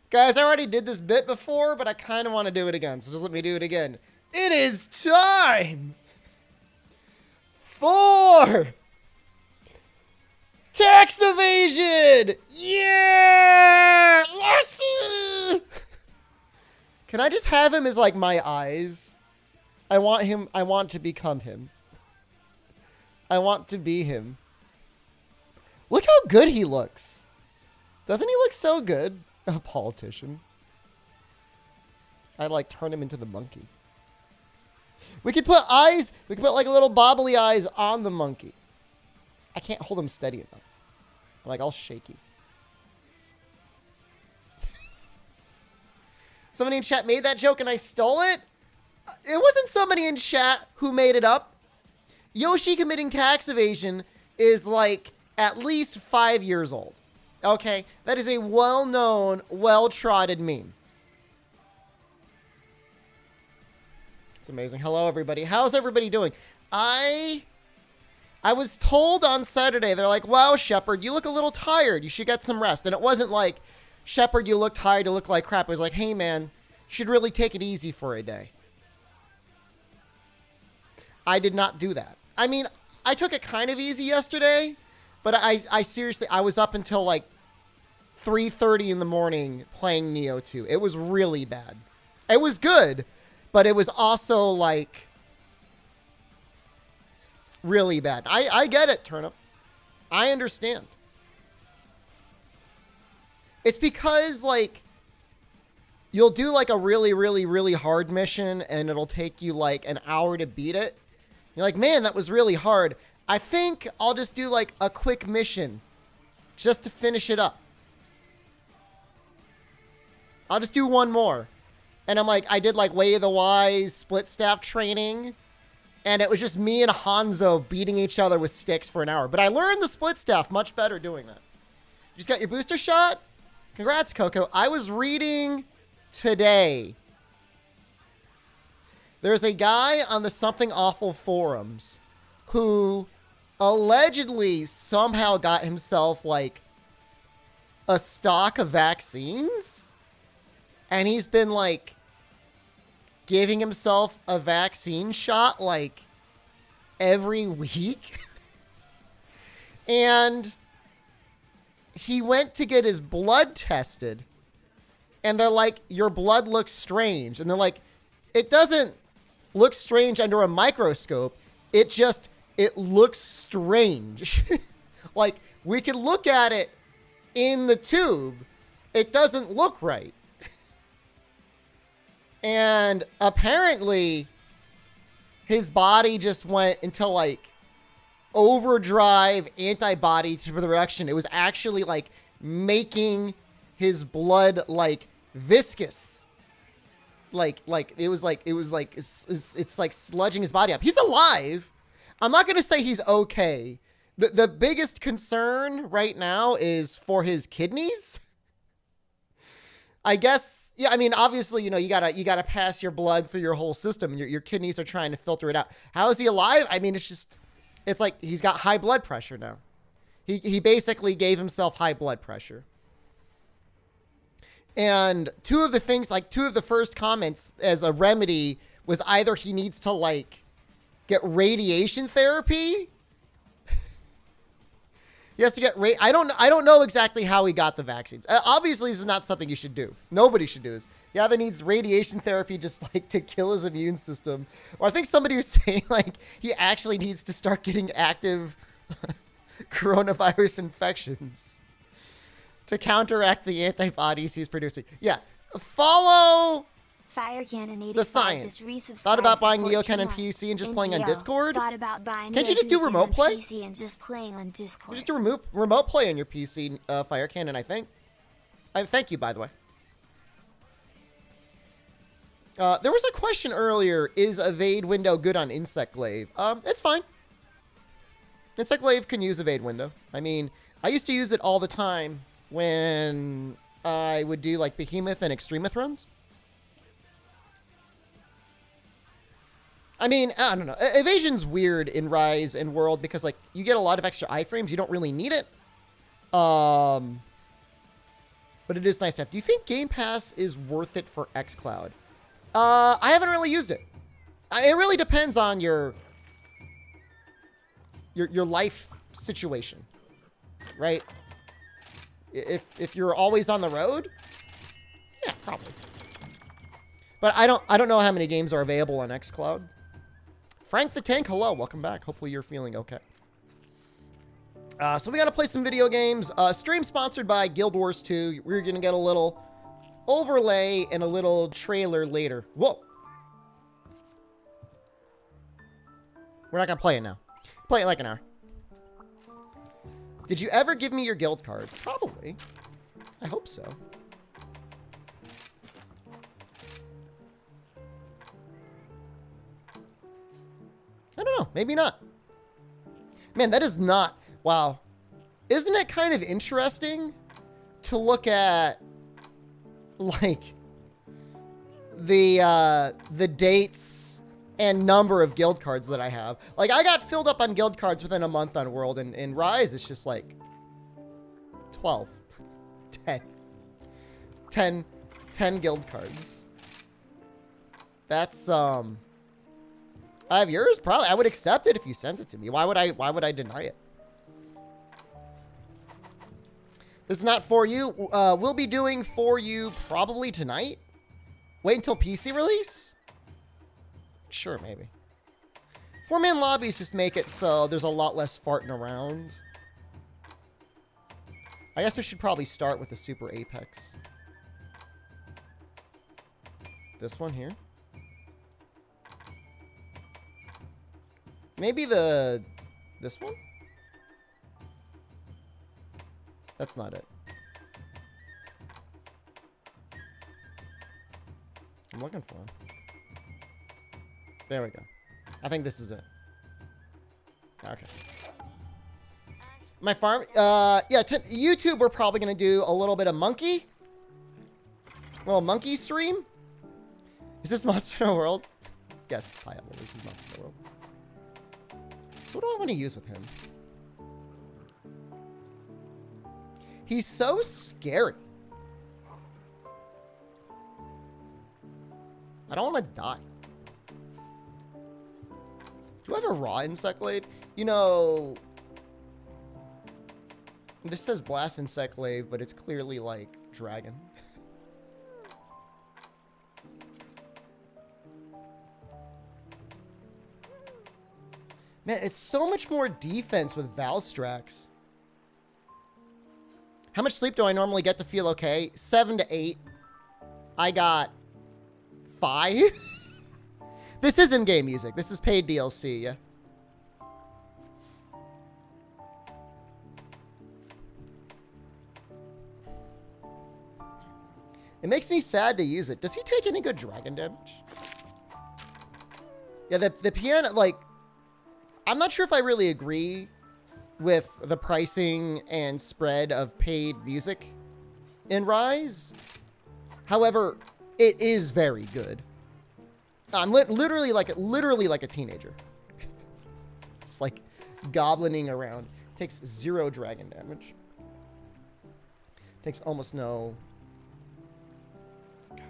Guys, I already did this bit before, but I kind of want to do it again, so just let me do it again. It is time for tax evasion! Yeah! Yes! Can I just have him as, like, my eyes? I want to become him. I want to be him. Look how good he looks. Doesn't he look so good? A politician. I'd like turn him into the monkey. We could put eyes. We could put like little bobbly eyes on the monkey. I can't hold him steady enough. I'm like all shaky. Somebody in chat made that joke and I stole it. It wasn't somebody in chat who made it up. Yoshi committing tax evasion is like at least 5 years old. Okay, that is a well-known, well-trodden meme. It's amazing. Hello, everybody. How's everybody doing? I was told on Saturday, they're like, wow, Shepard, you look a little tired. You should get some rest. And it wasn't like, Shepard, you look tired, you look like crap. It was like, hey, man, you should really take it easy for a day. I did not do that. I mean, I took it kind of easy yesterday. But I seriously, I was up until like 3:30 in the morning playing Neo 2. It was really bad. It was good, but it was also like really bad. I get it, Turnip. I understand. It's because like you'll do like a really, really, really hard mission and it'll take you like an hour to beat it. You're like, man, that was really hard. I think I'll just do like a quick mission just to finish it up. I'll just do one more. And I'm like, I did like Way of the Wise split staff training. And it was just me and Hanzo beating each other with sticks for an hour. But I learned the split staff much better doing that. You just got your booster shot? Congrats, Coco. I was reading today. There's a guy on the Something Awful forums who allegedly somehow got himself like a stock of vaccines and he's been like giving himself a vaccine shot like every week. And he went to get his blood tested and they're like, your blood looks strange. And they're like, it doesn't look strange under a microscope. It looks strange. Like, we can look at it in the tube. It doesn't look right. And apparently, his body just went into, like, overdrive antibody to production. It was actually, like, making his blood, like, viscous. It's like sludging his body up. He's alive. I'm not going to say he's okay. The biggest concern right now is for his kidneys. I guess, yeah, I mean, obviously, you know, you gotta pass your blood through your whole system and your kidneys are trying to filter it out. How is he alive? I mean, it's like he's got high blood pressure now. He basically gave himself high blood pressure. And two of the first comments as a remedy was either he needs to like get radiation therapy. He has to get I don't know exactly how he got the vaccines. Obviously, this is not something you should do. Nobody should do this. He either needs radiation therapy just like to kill his immune system, or I think somebody was saying like he actually needs to start getting active coronavirus infections to counteract the antibodies he's producing. Yeah, follow Fire Cannon 85 the science. Just resubscribed. Thought about buying for Neocan and 14 PC and just months. playing on NGL. Discord? Thought about buying Can't you just do Neocan remote on play? PC and just playing on Discord. Just do remote play on your PC, Fire Cannon, I think. Thank you, by the way. There was a question earlier, is Evade window good on Insect Glaive? It's fine. Insect Glaive can use Evade window. I mean, I used to use it all the time when I would do like Behemoth and Extremith runs. I mean, I don't know. Evasion's weird in Rise and World because like you get a lot of extra iframes. You don't really need it. But it is nice to have. Do you think Game Pass is worth it for xCloud? I haven't really used it. It really depends on your life situation, right? If you're always on the road, yeah, probably. But I don't know how many games are available on xCloud. Frank the Tank, hello, welcome back. Hopefully you're feeling okay. So we got to play some video games. Stream sponsored by Guild Wars 2. We're going to get a little overlay and a little trailer later. Whoa. We're not going to play it now. Play it like an hour. Did you ever give me your guild card? Probably. I hope so. I don't know. Maybe not. Man, that is not... Wow. Isn't it kind of interesting to look at, like, the dates and number of guild cards that I have? Like, I got filled up on guild cards within a month on World, and in Rise, it's just like 12. 10 guild cards. That's, I have yours? Probably. I would accept it if you sent it to me. Why would I deny it? This is not for you. We'll be doing for you probably tonight. Wait until PC release? Sure, maybe. 4-man lobbies just make it so there's a lot less farting around. I guess we should probably start with the Super Apex. This one here. Maybe this one? That's not it. I'm looking for him. There we go. I think this is it. Okay. My farm, yeah, YouTube, we're probably going to do a little bit of monkey. A little monkey stream. Is this Monster Hunter World? Yes, viable. This is Monster Hunter World. So what do I want to use with him? He's so scary. I don't want to die. Do I have a raw insect glaive? You know, this says blast insect glaive, but it's clearly like dragon. Man, it's so much more defense with Valstrax. How much sleep do I normally get to feel okay? 7 to 8. I got 5. This is in-game music. This is paid DLC, yeah. It makes me sad to use it. Does he take any good dragon damage? Yeah, the piano, like... I'm not sure if I really agree with the pricing and spread of paid music in Rise. However, it is very good. I'm literally like a teenager. Just like goblining around. Takes 0 dragon damage. Takes almost no... God.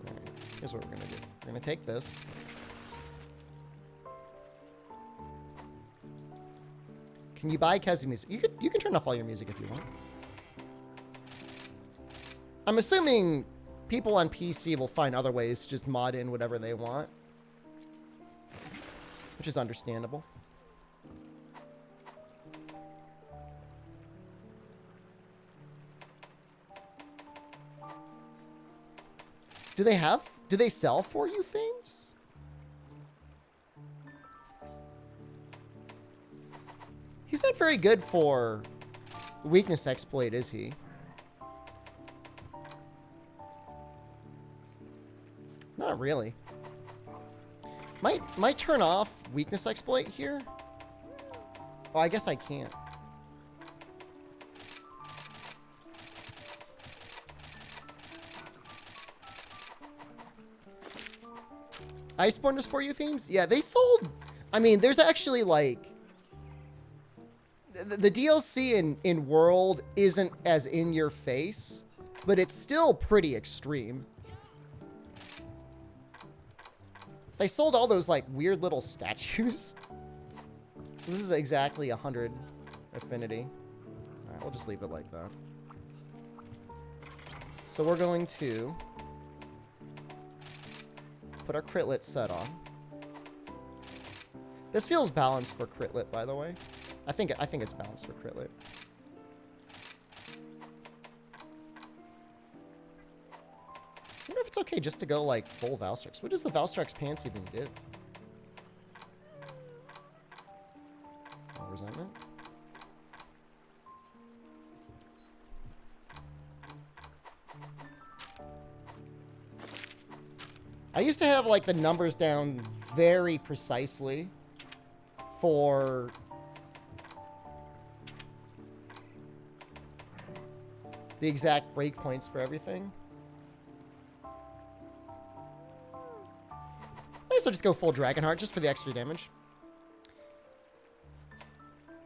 Alright, here's what we're gonna do. We're gonna take this. Can you buy Kezi music? You can turn off all your music if you want. I'm assuming people on PC will find other ways to just mod in whatever they want, which is understandable. Do they sell for you themes? He's not very good for weakness exploit, is he? Not really. Might turn off weakness exploit here. Oh, I guess I can't. Iceborne is for you themes? Yeah, they sold. I mean, there's actually like the DLC in World isn't as in your face, but it's still pretty extreme. They sold all those like weird little statues. So this is exactly 100 affinity. All right, we'll just leave it like that. So we're going to put our critlet set on. This feels balanced for critlet, by the way. I think it's balanced for critlet. I wonder if it's okay just to go like full Valstrax. What does the Valstrax pants even give? Oh, resentment. I used to have like the numbers down very precisely for the exact breakpoints for everything. Might as well just go full Dragonheart just for the extra damage.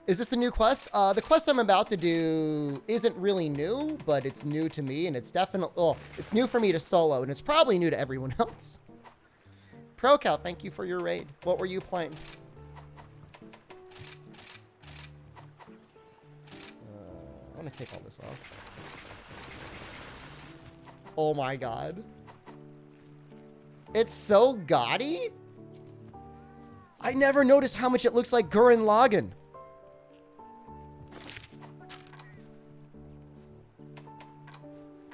Is this the new quest? The quest I'm about to do isn't really new, but it's new to me, and it's definitely... Well, it's new for me to solo, and it's probably new to everyone else. ProCal, thank you for your raid. What were you playing? I want to take all this off. Oh my god. It's so gaudy? I never noticed how much it looks like Gurren Lagann.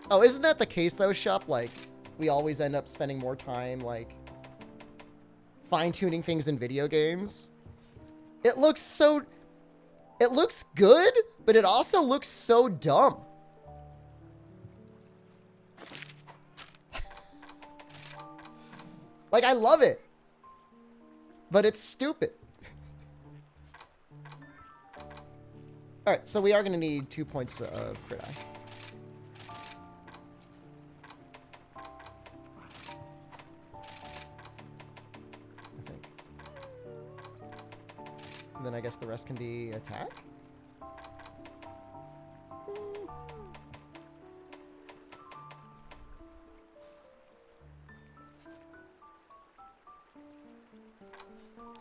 Oh, isn't that the case though, Shop? Like, we always end up spending more time, like, fine-tuning things in video games. It looks so... It looks good, but it also looks so dumb. Like, I love it. But it's stupid. Alright, so we are going to need 2 points of crit eye. And then I guess the rest can be attack?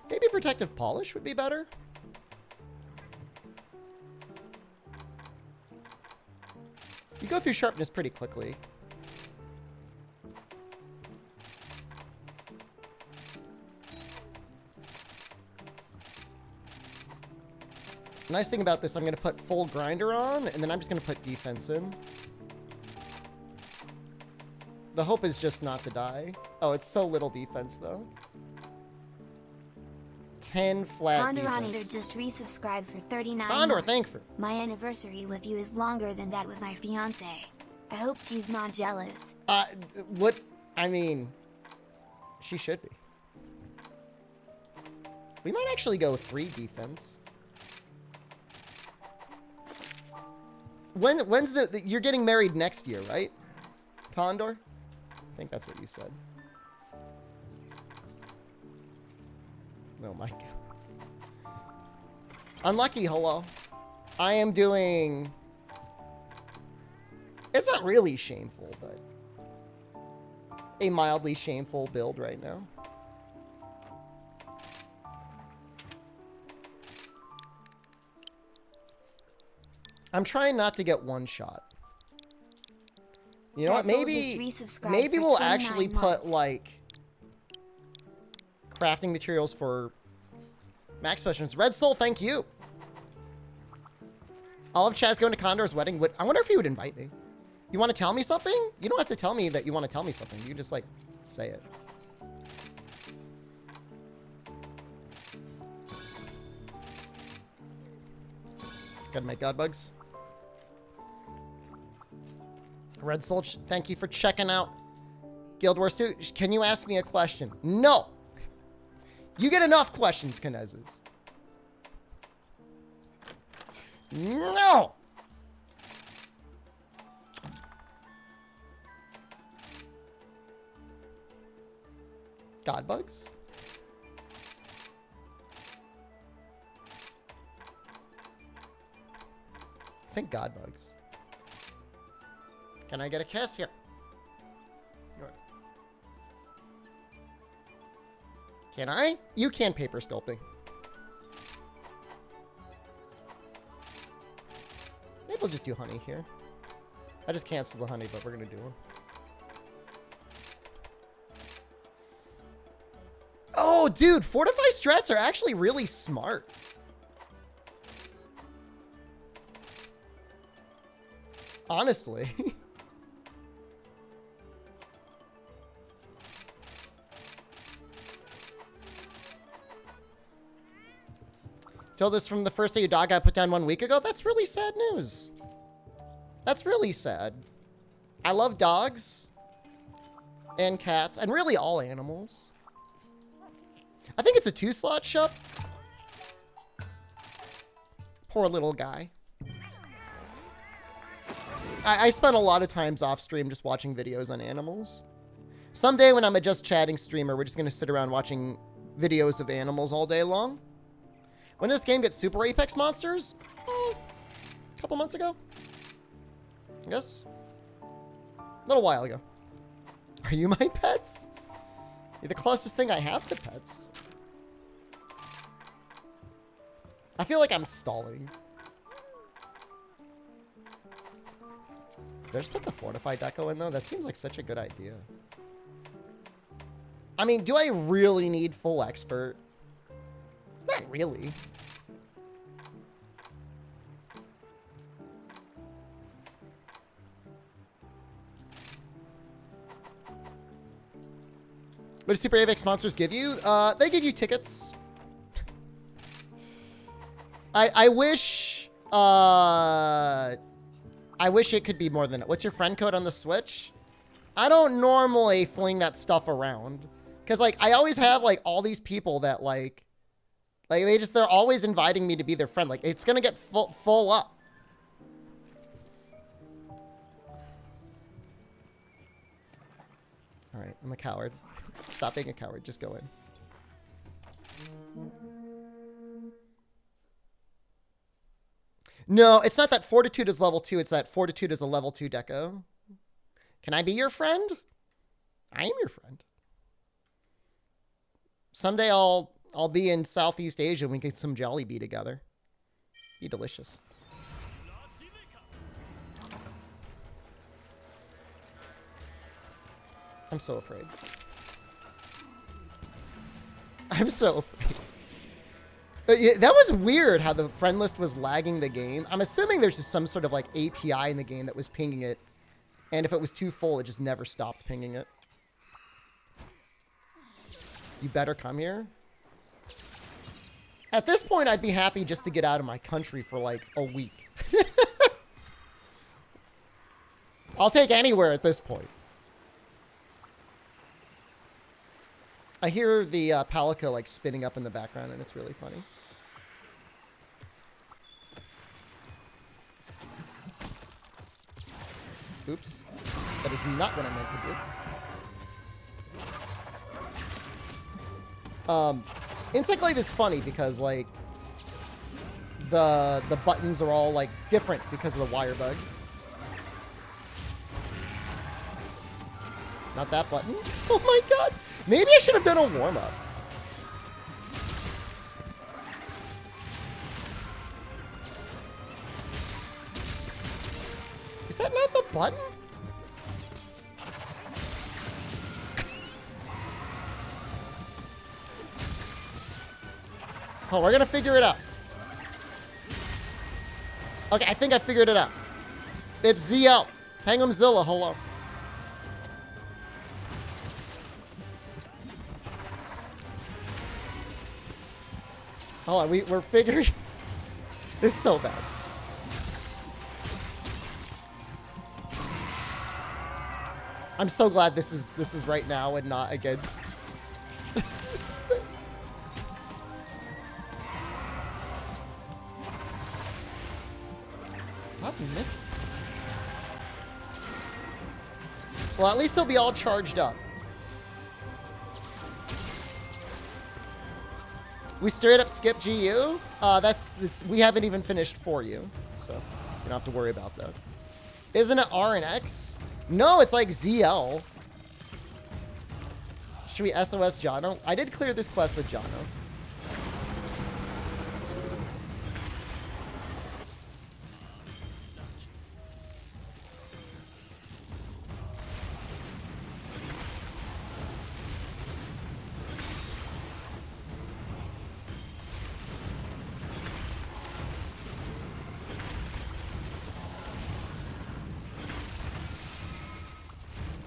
Maybe Protective Polish would be better? You go through Sharpness pretty quickly. Nice thing about this, I'm going to put full grinder on, and then I'm just going to put defense in. The hope is just not to die. Oh, it's so little defense, though. 10 flat Condor defense. just resubscribed for 39 Condor, months. thanks for... My anniversary with you is longer than that with my fiance. I hope she's not jealous. What? I mean, she should be. We might actually go 3 defense. When's the... You're getting married next year, right? Condor? I think that's what you said. Oh my god. Unlucky, hello. I am doing... It's not really shameful, but... a mildly shameful build right now. I'm trying not to get one shot. You know what? Maybe we'll actually put, like, crafting materials for max potions. Red Soul, thank you. All of Chaz going to Condor's wedding. I wonder if he would invite me. You want to tell me something? You don't have to tell me that you want to tell me something. You can just, like, say it. Gotta make God bugs. Red Soul, thank you for checking out Guild Wars 2. Can you ask me a question? No! You get enough questions, Kinezes. No! God bugs? I think God bugs. Can I get a kiss here? Can I? You can paper sculpting. Maybe we'll just do honey here. I just canceled the honey, but we're going to do one. Oh, dude, Fortify strats are actually really smart. Honestly. Told this from the first day your dog got put down 1 week ago? That's really sad news. That's really sad. I love dogs and cats and really all animals. I think it's a 2-slot shop. Poor little guy. I spent a lot of times off stream just watching videos on animals. Someday when I'm a just chatting streamer, we're just going to sit around watching videos of animals all day long. When did this game get Super Apex Monsters? A couple months ago? I guess. A little while ago. Are you my pets? You're the closest thing I have to pets. I feel like I'm stalling. Did I just put the Fortified Deco in, though? That seems like such a good idea. I mean, do I really need full expert? Not really. What do Super Apex Monsters give you? They give you tickets. I wish it could be more than it. What's your friend code on the Switch? I don't normally fling that stuff around. Because, like, I always have, like, all these people that, like they're always inviting me to be their friend. Like, it's going to get full up. All right, I'm a coward. Stop being a coward. Just go in. No, it's not that Fortitude is level 2. It's that Fortitude is a level 2 deco. Can I be your friend? I am your friend. Someday I'll be in Southeast Asia and we can get some Jollibee together. Be delicious. I'm so afraid. I'm so afraid. That was weird how the friend list was lagging the game. I'm assuming there's just some sort of like API in the game that was pinging it. And if it was too full, it just never stopped pinging it. You better come here. At this point, I'd be happy just to get out of my country for like a week. I'll take anywhere at this point. I hear the Palico like spinning up in the background and it's really funny. Oops. That is not what I meant to do. Insect Glaive is funny because like the buttons are all like different because of the wire bug. Not that button. Oh my god. Maybe I should have done a warm-up. Is that not the button? Oh, we're gonna figure it out. Okay, I think I figured it out. It's ZL. Penguinzilla, hello. Hold on, we're figuring... This is so bad. I'm so glad this is right now and not against... Stop missing. Well, at least he'll be all charged up. We straight up skip GU. We haven't even finished for you, so don't have to worry about that. Isn't it R and X? No, it's like ZL. Should we SOS Jono? I did clear this quest with Jono.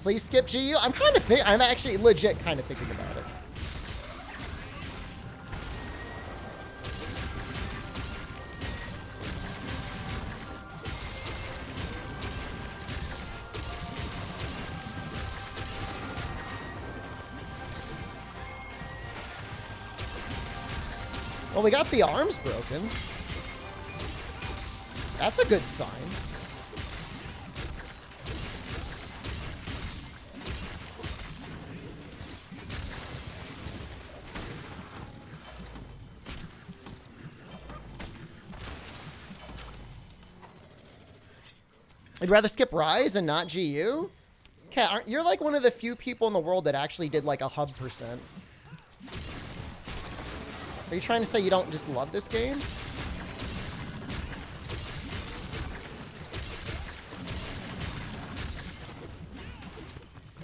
Please skip GU. I'm actually legit kind of thinking about it. Well, we got the arms broken. That's a good sign. I'd rather skip Rise and not GU? Kat, you're like one of the few people in the world that actually did like 100%. Are you trying to say you don't just love this game?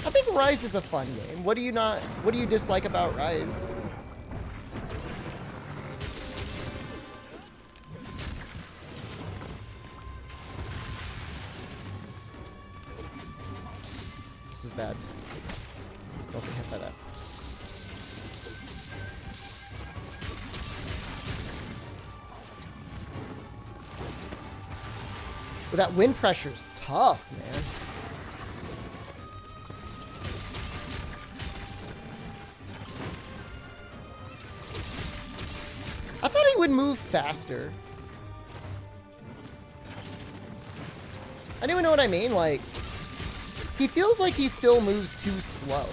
I think Rise is a fun game. What do you dislike about Rise? This is bad. Don't get hit by that. But that wind pressure's tough, man. I thought he would move faster. Anyone know what I mean? Like, he feels like he still moves too slow.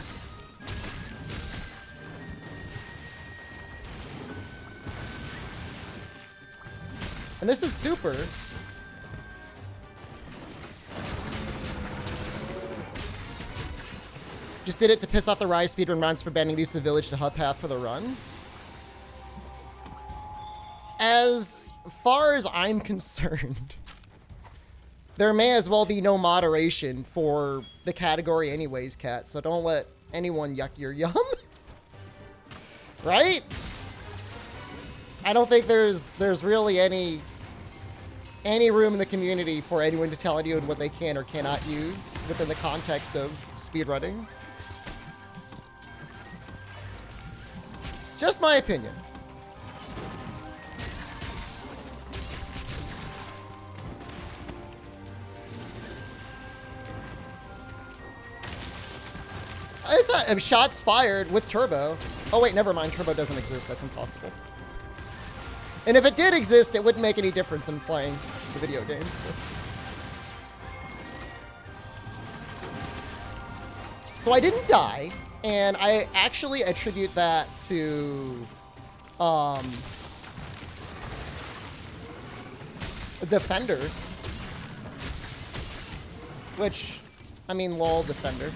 And this is super. Just did it to piss off the Rise speedrun runs for banning the use of the village to hub path for the run. As far as I'm concerned, there may as well be no moderation for the category anyways, Kat, so don't let anyone yuck your yum. Right? I don't think there's really any room in the community for anyone to tell anyone what they can or cannot use within the context of speedrunning. Just my opinion. It's not, shots fired with turbo. Oh wait, never mind. Turbo doesn't exist. That's impossible. And if it did exist, it wouldn't make any difference in playing the video game. So I didn't die, and I actually attribute that to Defender. Which, I mean, lol, Defender.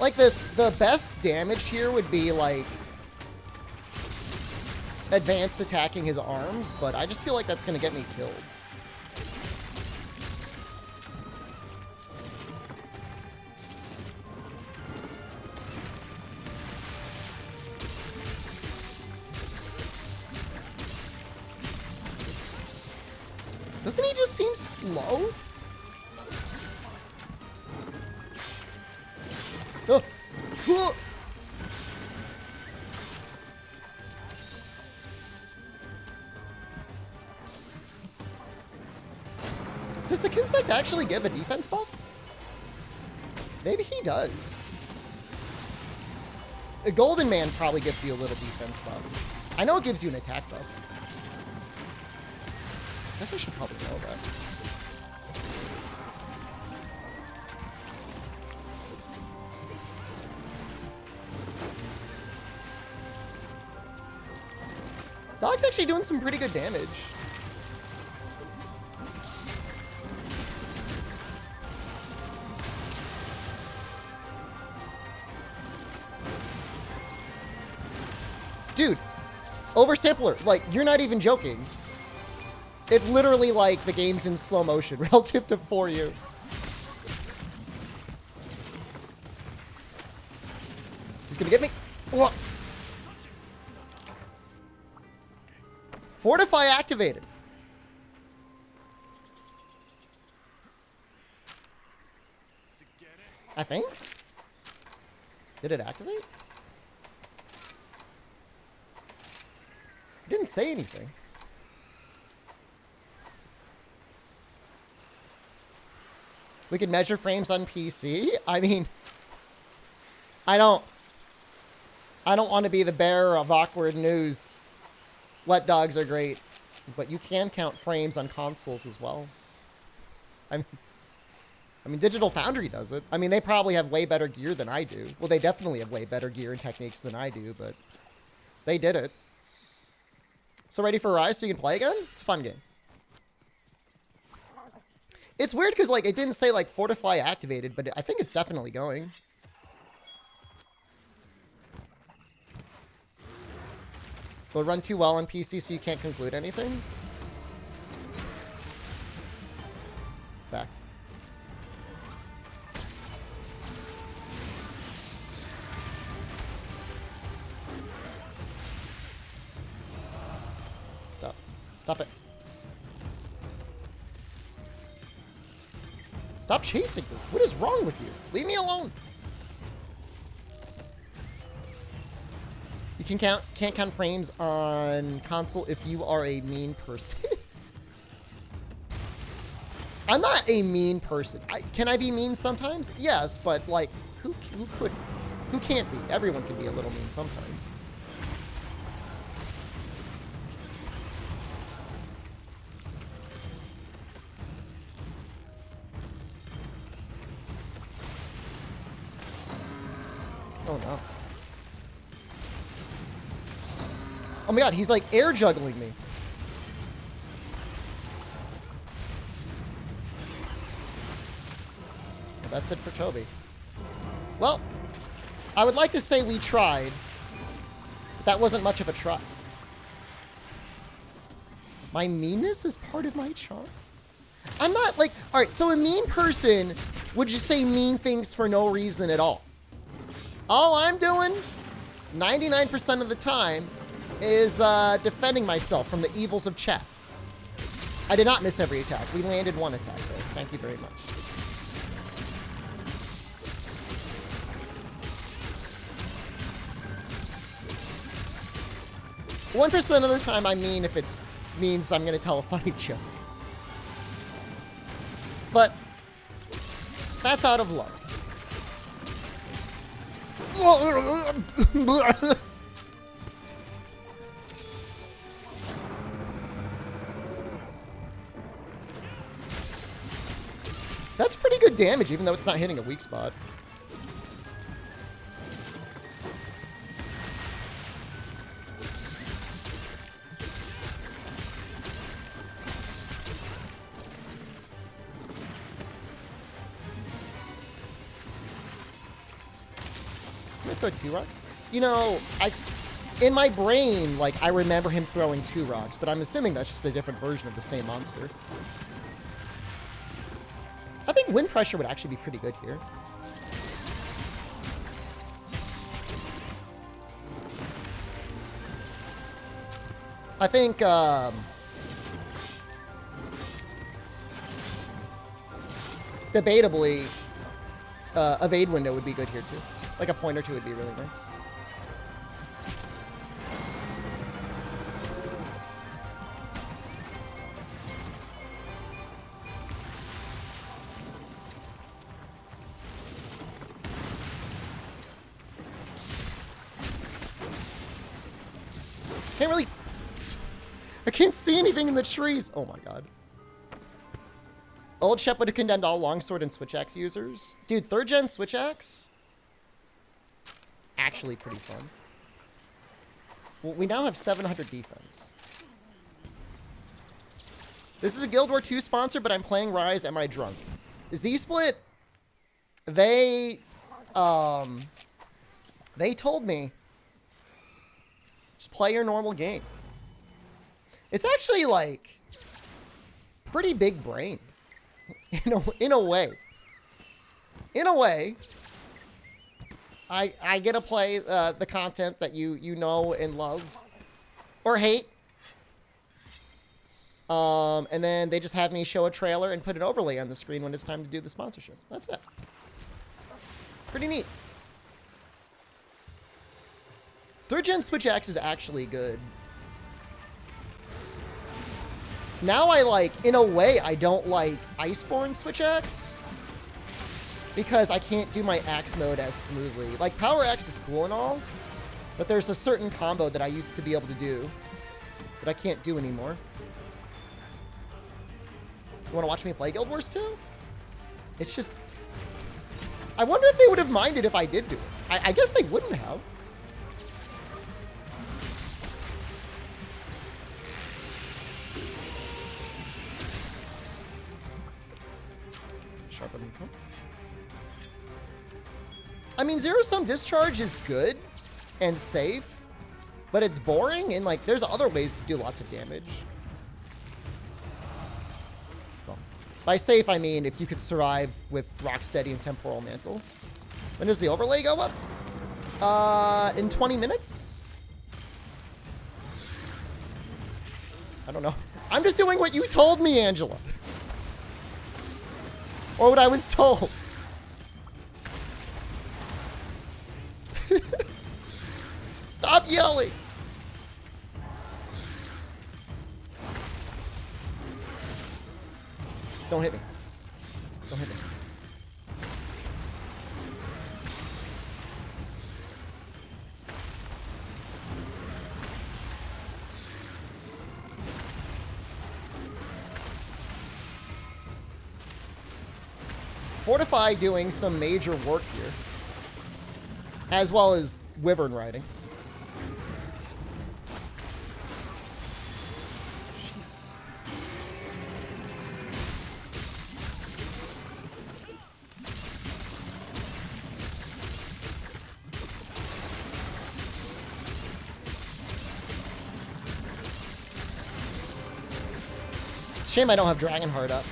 Like this, the best damage here would be like advanced attacking his arms, but I just feel like that's gonna get me killed. Doesn't he just seem slow? Oh. Oh. Does the Kinsect actually give a defense buff? Maybe he does. A Golden Man probably gives you a little defense buff. I know it gives you an attack buff. guess I should probably know that. Dog's actually doing some pretty good damage. Dude, oversampler, like, you're not even joking. It's literally like the game's in slow motion relative to For You. He's gonna get me. Whoa. Fortify activated. I think. Did it activate? It didn't say anything. We can measure frames on PC. I mean, I don't want to be the bearer of awkward news. Wet dogs are great, but you can count frames on consoles as well. I mean, Digital Foundry does it. I mean, they probably have way better gear than I do. Well, they definitely have way better gear and techniques than I do, but they did it. So ready for Rise so you can play again? It's a fun game. It's weird because, like, it didn't say, like, Fortify activated, but I think it's definitely going. Will it run too well on PC so you can't conclude anything? Fact. Stop. Stop it. Stop chasing me. What is wrong with you? Leave me alone. You can't count frames on console if you are a mean person. I'm not a mean person. Can I be mean sometimes? Yes, but like, who can't be? Everyone can be a little mean sometimes. Oh no. Oh my god, he's like air juggling me. Well, that's it for Toby. Well, I would like to say we tried, but that wasn't much of a try. My meanness is part of my charm? I'm not like, alright, so a mean person would just say mean things for no reason at all. All I'm doing, 99% of the time, is defending myself from the evils of chat. I did not miss every attack. We landed one attack, though. Thank you very much. One percent of the time I mean if it means I'm going to tell a funny joke. But that's out of love. That's pretty good damage, even though it's not hitting a weak spot. Can I throw 2 rocks? You know, in my brain, like, I remember him throwing 2 rocks, but I'm assuming that's just a different version of the same monster. I think wind pressure would actually be pretty good here. I think, debatably, evade window would be good here too. Like a point or two would be really nice. can't see anything in the trees. Oh my god. Old Shep would have condemned all longsword and switch axe users. Dude, 3rd gen switch axe? Actually pretty fun. Well, we now have 700 defense. This is a Guild War 2 sponsor, but I'm playing Rise. Am I drunk? Z-Split, they told me, just play your normal game. It's actually, like, pretty big brain. In a way. In a way, I get to play the content that you know and love. Or hate. And then they just have me show a trailer and put an overlay on the screen when it's time to do the sponsorship. That's it. Pretty neat. 3rd gen Switch Axe is actually good. Now I like, in a way, I don't like Iceborne Switch Axe. Because I can't do my axe mode as smoothly. Like, Power Axe is cool and all. But there's a certain combo that I used to be able to do that I can't do anymore. You want to watch me play Guild Wars 2? It's just... I wonder if they would have minded if I did do it. I guess they wouldn't have. Sharpen. I mean, zero-sum discharge is good and safe, but it's boring, and, like, there's other ways to do lots of damage. Well, by safe, I mean if you could survive with Rocksteady and Temporal Mantle. When does the overlay go up? In 20 minutes? I don't know. I'm just doing what you told me, Angela. Or what I was told. Stop yelling. Don't hit me. Don't hit me. Fortify doing some major work here. As well as Wyvern riding. Jesus. Shame I don't have Dragonheart up.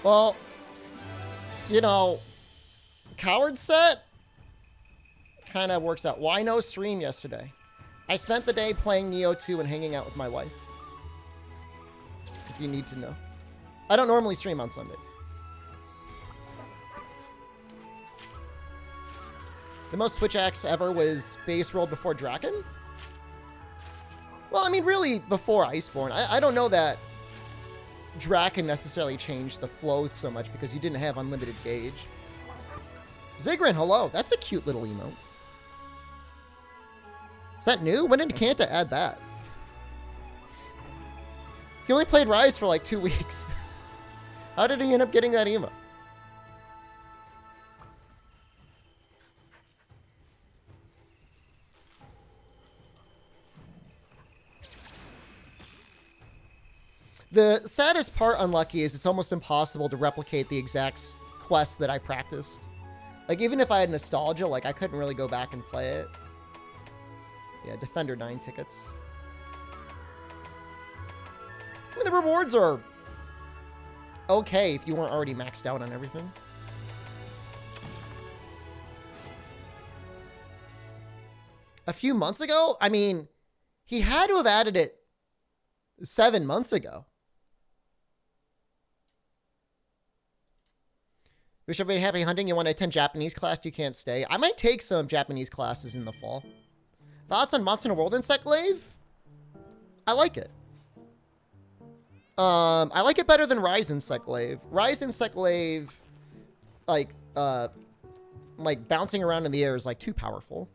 Well, you know, Coward set kind of works out. Why no stream yesterday? I spent the day playing Neo 2 and hanging out with my wife. If you need to know. I don't normally stream on Sundays. The most Switch Axe ever was base rolled before Draken? Well, I mean, really, before Iceborne. I don't know that Draken necessarily changed the flow so much because you didn't have unlimited gauge. Zigrin, hello. That's a cute little emote. Is that new? When did Kanta add that? He only played Rise for like 2 weeks. How did he end up getting that emote? The saddest part, Unlucky, is it's almost impossible to replicate the exact quests that I practiced. Like, even if I had nostalgia, like, I couldn't really go back and play it. Yeah, Defender 9 tickets. I mean, the rewards are okay if you weren't already maxed out on everything. A few months ago? I mean, he had to have added it 7 months ago. Wish everybody happy hunting. You want to attend Japanese class? You can't stay. I might take some Japanese classes in the fall. Thoughts on Monster Hunter World Insect Glaive? I like it. I like it better than Rise Insect Glaive. Rise Insect Glaive, like, like, bouncing around in the air is, like, too powerful.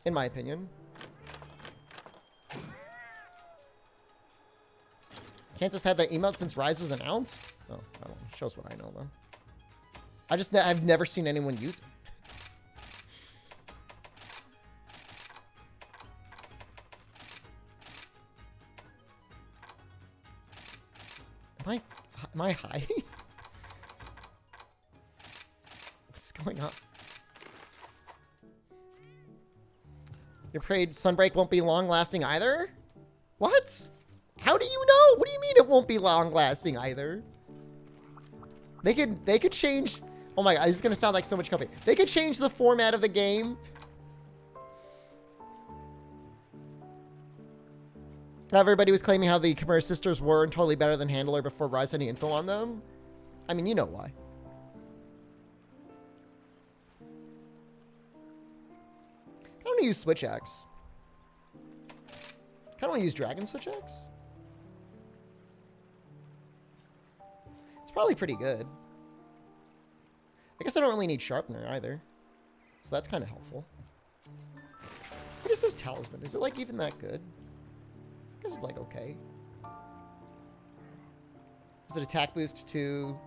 In my opinion. Can't just have that emote since Rise was announced? Oh, I don't know. Shows what I know, though. I've never seen anyone use it. Am I high? What's going on? You're afraid Sunbreak won't be long-lasting either? What? How do you know? What do you mean it won't be long-lasting either? They could change... Oh my god, this is going to sound like so much company. They could change the format of the game. Everybody was claiming how the Chimera Sisters were and totally better than Handler before Rise had any info on them. I mean, you know why. I don't want to use Switch Axe. I kind of want to use Dragon Switch Axe. It's probably pretty good. I guess I don't really need Sharpener either. So that's kind of helpful. What is this talisman? Is it like even that good? I guess it's like okay. Is it attack boost 2,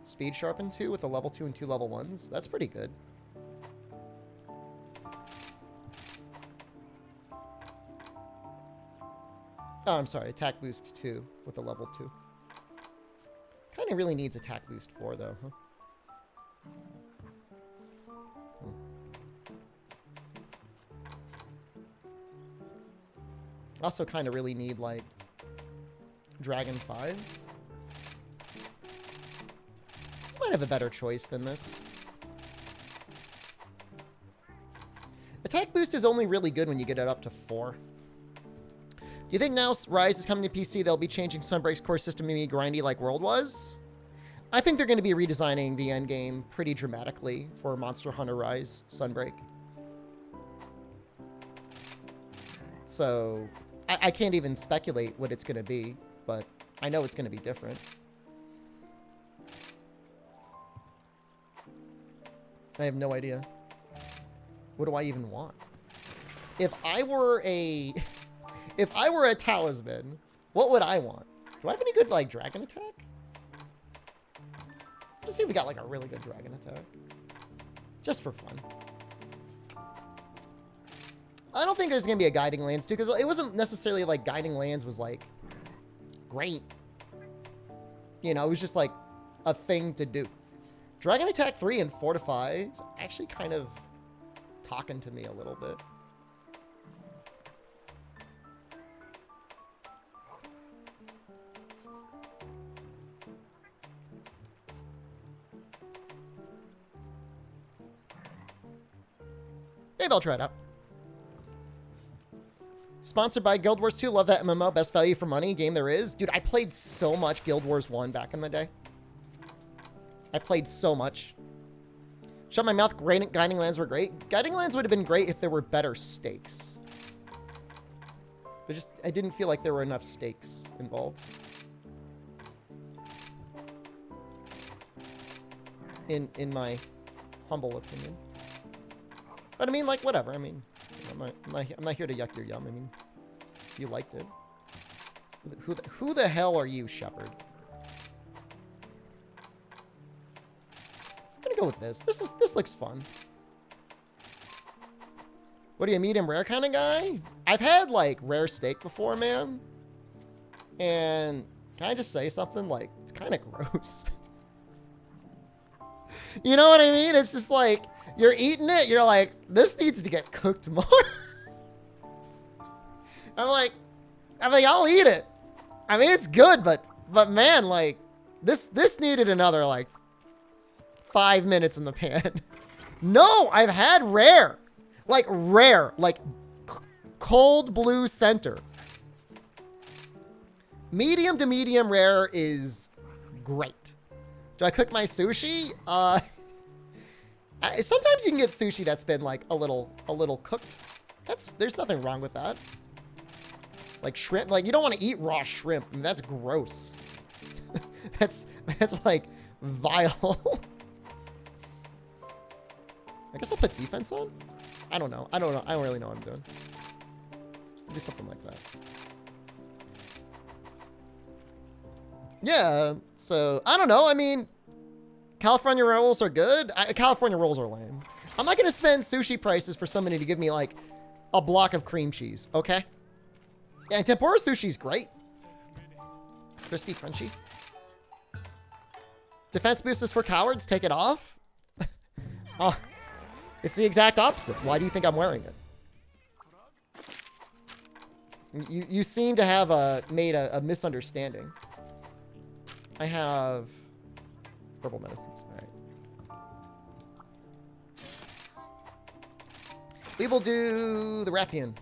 speed sharpen 2 with a level 2 and 2 level 1s? That's pretty good. Oh, I'm sorry. Attack boost 2 with a level 2. Kind of really needs attack boost 4 though, huh? Also kind of really need, like, Dragon 5. Might have a better choice than this. Attack boost is only really good when you get it up to 4. Do you think now Rise is coming to PC, they'll be changing Sunbreak's core system to be grindy like World was? I think they're going to be redesigning the endgame pretty dramatically for Monster Hunter Rise Sunbreak. So... I can't even speculate what it's going to be, but I know it's going to be different. I have no idea. What do I even want? If I were a talisman, what would I want? Do I have any good, like, dragon attack? Let's see if we got, like, a really good dragon attack. Just for fun. I don't think there's going to be a Guiding Lands, too, because it wasn't necessarily like Guiding Lands was, like, great. You know, it was just, like, a thing to do. Dragon Attack 3 and Fortify is actually kind of talking to me a little bit. Maybe I'll try it out. Sponsored by Guild Wars 2. Love that MMO. Best value for money game there is. Dude, I played so much Guild Wars 1 back in the day. I played so much. Shut my mouth. Guiding Lands were great. Guiding Lands would have been great if there were better stakes. But I didn't feel like there were enough stakes involved. In my humble opinion. But I mean, like, whatever. I mean... I'm not here to yuck your yum. I mean, you liked it. Who the hell are you, Shepard? I'm gonna go with this. This looks fun. What are you, medium rare kind of guy? I've had, like, rare steak before, man. And can I just say something? Like, it's kind of gross. You know what I mean? It's just like... You're eating it, you're like, this needs to get cooked more. I'm like, I'll eat it. I mean, it's good, but man, like, this needed another, like, 5 minutes in the pan. No, I've had rare. Like, cold blue center. Medium to medium rare is great. Do I cook my sushi? Sometimes you can get sushi that's been, like, a little cooked. There's nothing wrong with that. Like shrimp, like, you don't want to eat raw shrimp. I mean, that's gross. that's like vile. I guess I'll put defense on? I don't know. I don't really know what I'm doing. Do something like that. Yeah, so, I don't know. I mean, California rolls are good. California rolls are lame. I'm not going to spend sushi prices for somebody to give me, like, a block of cream cheese, okay? Yeah, and tempura sushi's great. Crispy, crunchy. Defense boost is for cowards. Take it off. Oh, it's the exact opposite. Why do you think I'm wearing it? You seem to have made a misunderstanding. I have purple medicines. All right. We will do the Rathian.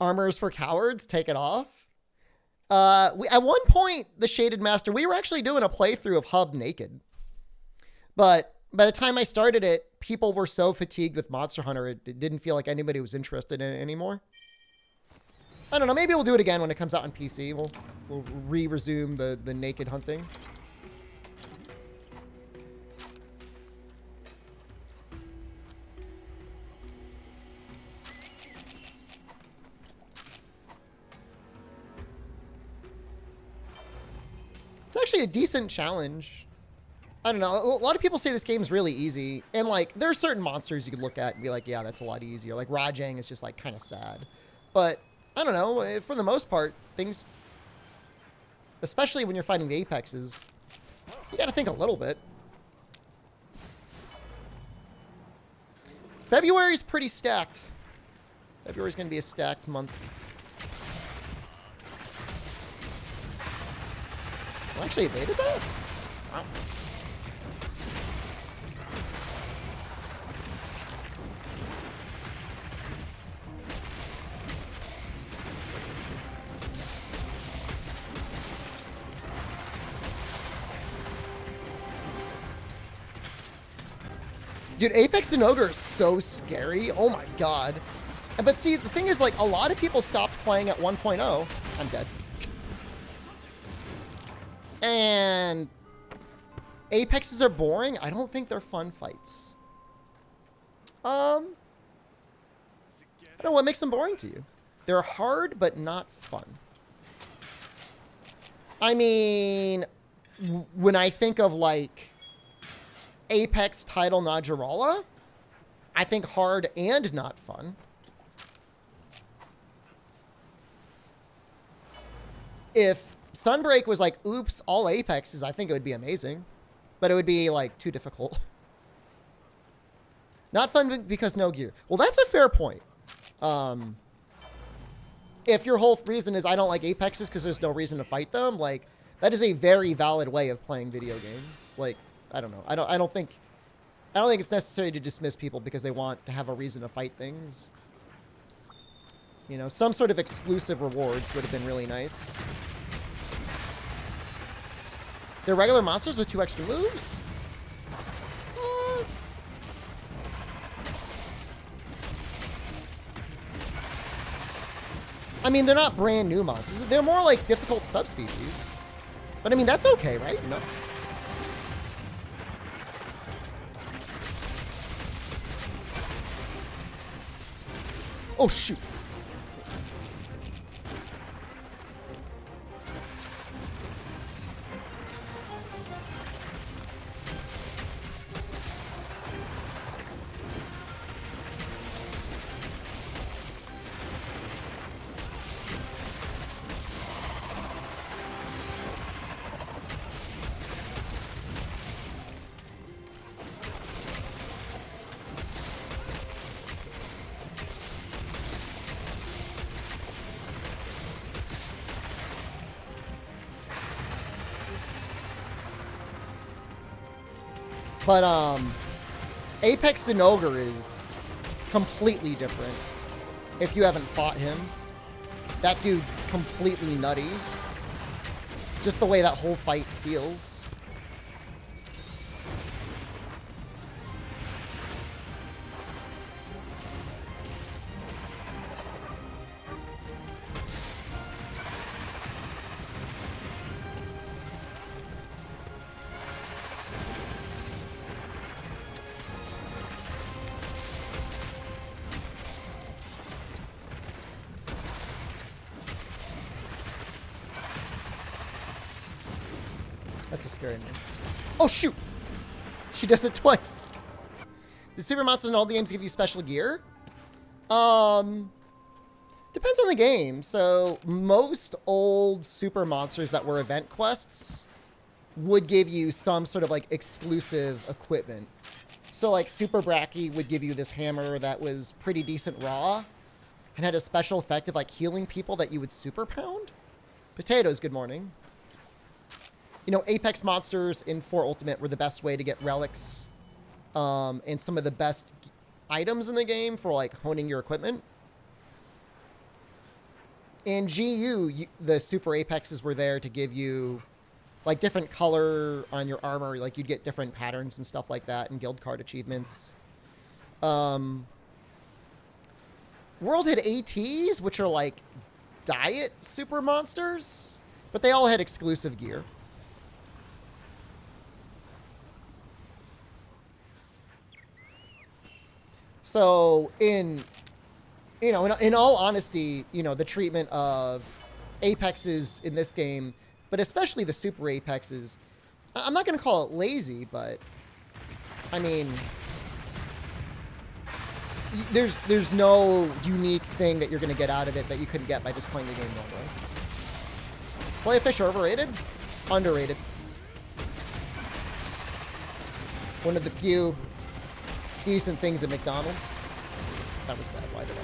Armors for cowards. Take it off. At one point, the Shaded Master, we were actually doing a playthrough of Hub naked. But by the time I started it, people were so fatigued with Monster Hunter, it didn't feel like anybody was interested in it anymore. I don't know. Maybe we'll do it again when it comes out on PC. We'll resume the naked hunting. It's actually a decent challenge. I don't know. A lot of people say this game's really easy. And, like, there are certain monsters you could look at and be like, yeah, that's a lot easier. Like, Rajang is just, like, kind of sad. But, I don't know. For the most part, things... Especially when you're fighting the Apexes, you gotta think a little bit. February's pretty stacked. February's gonna be a stacked month. I actually evaded that? Wow. Dude, Apex and Ogre is so scary. Oh my god. But see, the thing is, like, a lot of people stopped playing at 1.0. I'm dead. And Apexes are boring. I don't think they're fun fights. I don't know, what makes them boring to you? They're hard, but not fun. I mean, when I think of, like, Apex title Najarala, I think hard and not fun. If Sunbreak was like, oops, all Apexes, I think it would be amazing. But it would be, like, too difficult. Not fun because no gear. Well, that's a fair point. If your whole reason is I don't like Apexes because there's no reason to fight them, like, that is a very valid way of playing video games. Like, I don't know. I don't think it's necessary to dismiss people because they want to have a reason to fight things. You know, some sort of exclusive rewards would have been really nice. They're regular monsters with 2 extra moves? I mean, they're not brand new monsters. They're more like difficult subspecies. But I mean, that's okay, right? No. Oh, shoot. But, Apex and Ogre is completely different. If you haven't fought him, that dude's completely nutty. Just the way that whole fight feels. That's a scary name. Oh, shoot! She does it twice. The super monsters in all the games give you special gear? Depends on the game. So most old super monsters that were event quests would give you some sort of like exclusive equipment. So like Super Bracky would give you this hammer that was pretty decent raw and had a special effect of like healing people that you would super pound. Potatoes, good morning. You know, Apex monsters in 4 Ultimate were the best way to get relics and some of the best items in the game for like honing your equipment. In GU, the Super Apexes were there to give you like different color on your armor. Like you'd get different patterns and stuff like that and guild card achievements. World had ATs, which are like diet super monsters, but they all had exclusive gear. So in all honesty, you know, the treatment of Apexes in this game, but especially the Super Apexes, I'm not going to call it lazy, but I mean, there's no unique thing that you're going to get out of it that you couldn't get by just playing the game normally. Is Filet Fish overrated? Underrated. One of the few decent things at McDonald's. That was bad. Why did I do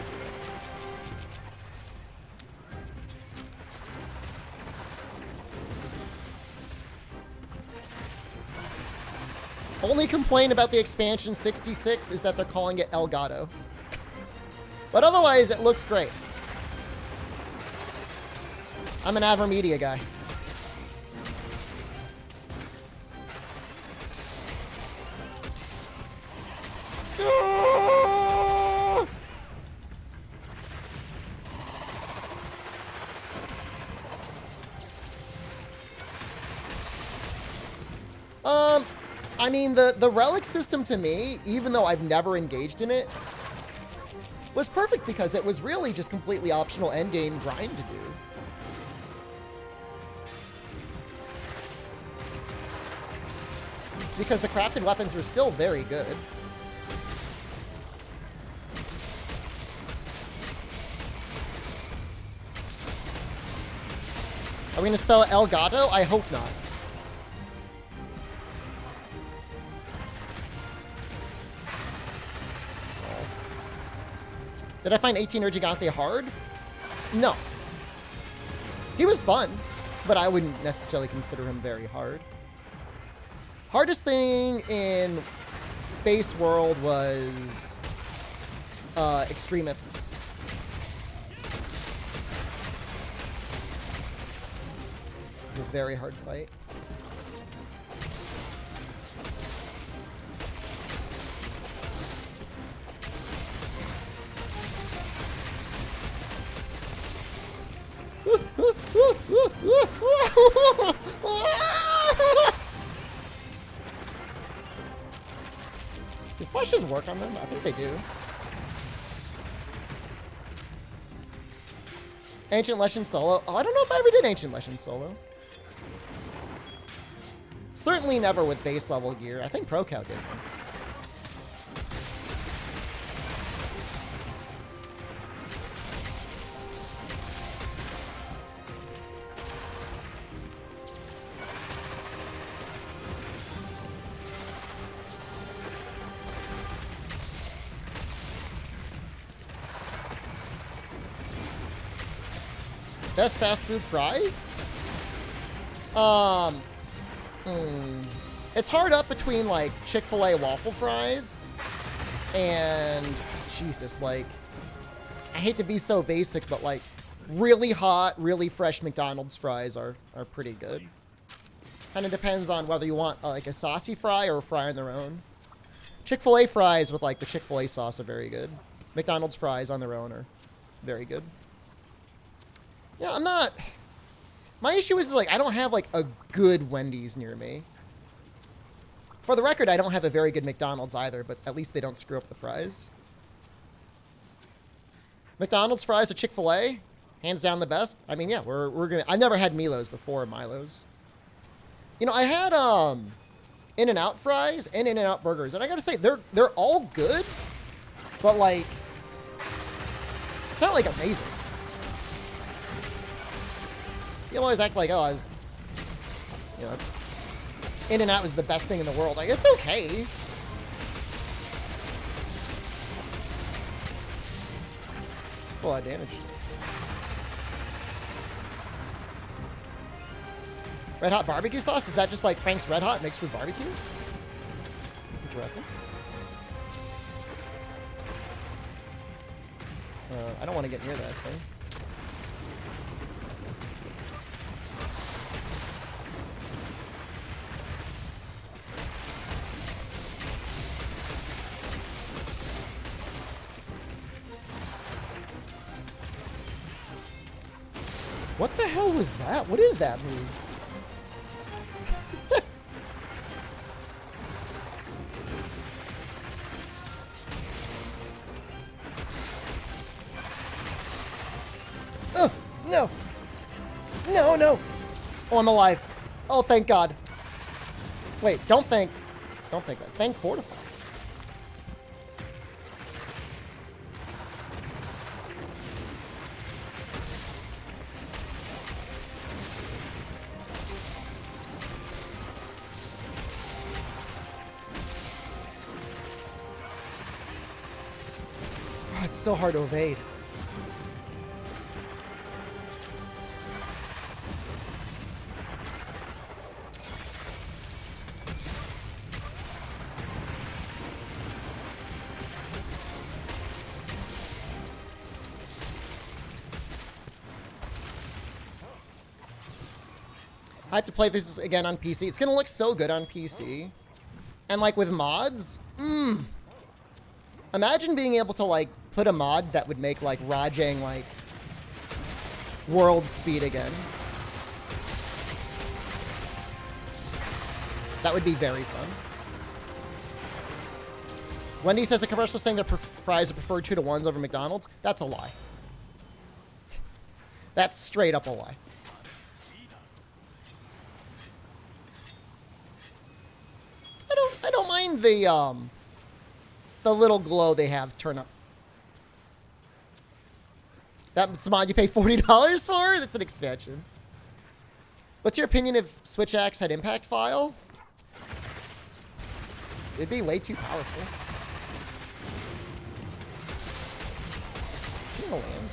that? Only complaint about the expansion 66 is that they're calling it Elgato. But otherwise, it looks great. I'm an Avermedia guy. I mean, the relic system to me, even though I've never engaged in it, was perfect because it was really just completely optional endgame grind to do. Because the crafted weapons were still very good. Are we going to spell it Elgato? I hope not. Did I find 18 Gigante hard? No. He was fun, but I wouldn't necessarily consider him very hard. Hardest thing in Base World was Extremith. It was a very hard fight. Do flashes work on them? I think they do. Ancient Legend solo? Oh, I don't know if I ever did Ancient Legend solo. Certainly never with base level gear. I think ProCow did once. Best fast food fries? It's hard up between like Chick-fil-A waffle fries and Jesus, like, I hate to be so basic, but like really hot, really fresh McDonald's fries are pretty good. Kind of depends on whether you want like a saucy fry or a fry on their own. Chick-fil-A fries with like the Chick-fil-A sauce are very good. McDonald's fries on their own are very good. Yeah, I'm not... My issue is like I don't have like a good Wendy's near me. For the record, I don't have a very good McDonald's either, but at least they don't screw up the fries. McDonald's fries or Chick-fil-A, hands down the best. I mean, yeah, we're gonna... I've never had Milo's before, Milo's. You know, I had In-N-Out fries and In-N-Out burgers, and I gotta say they're all good, but like it's not like amazing. You always act like, oh, I was, you know, In-N-Out was the best thing in the world. Like, it's okay. That's a lot of damage. Red Hot barbecue sauce? Is that just like Frank's Red Hot mixed with barbecue? Interesting. I don't want to get near that thing. What the hell was that? What is that move? Oh, no. No, no. Oh, I'm alive. Oh, thank God. Wait, don't think that. Thank Fortify. Oh, it's so hard to evade. I have to play this again on PC. It's gonna look so good on PC. And like with mods, imagine being able to like put a mod that would make like Rajang like world speed again. That would be very fun. Wendy says the commercial saying their fries are preferred 2-to-1s over McDonald's. That's a lie. That's straight up a lie. I don't mind the little glow they have turn up. That's a mod you pay $40 for? That's an expansion. What's your opinion if Switch Axe had impact file? It'd be way too powerful. You know, land.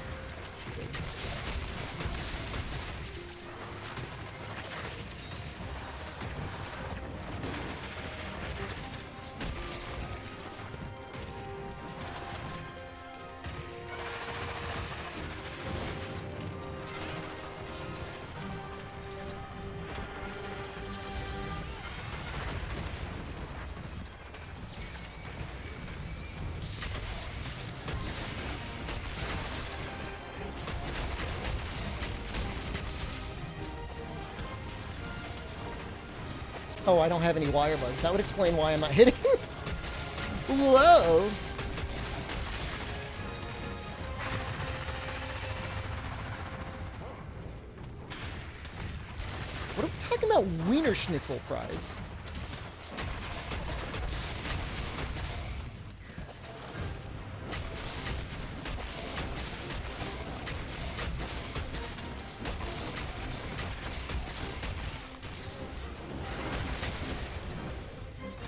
Oh, I don't have any wire bugs. That would explain why I'm not hitting. Whoa. What are we talking about? Wiener Schnitzel fries.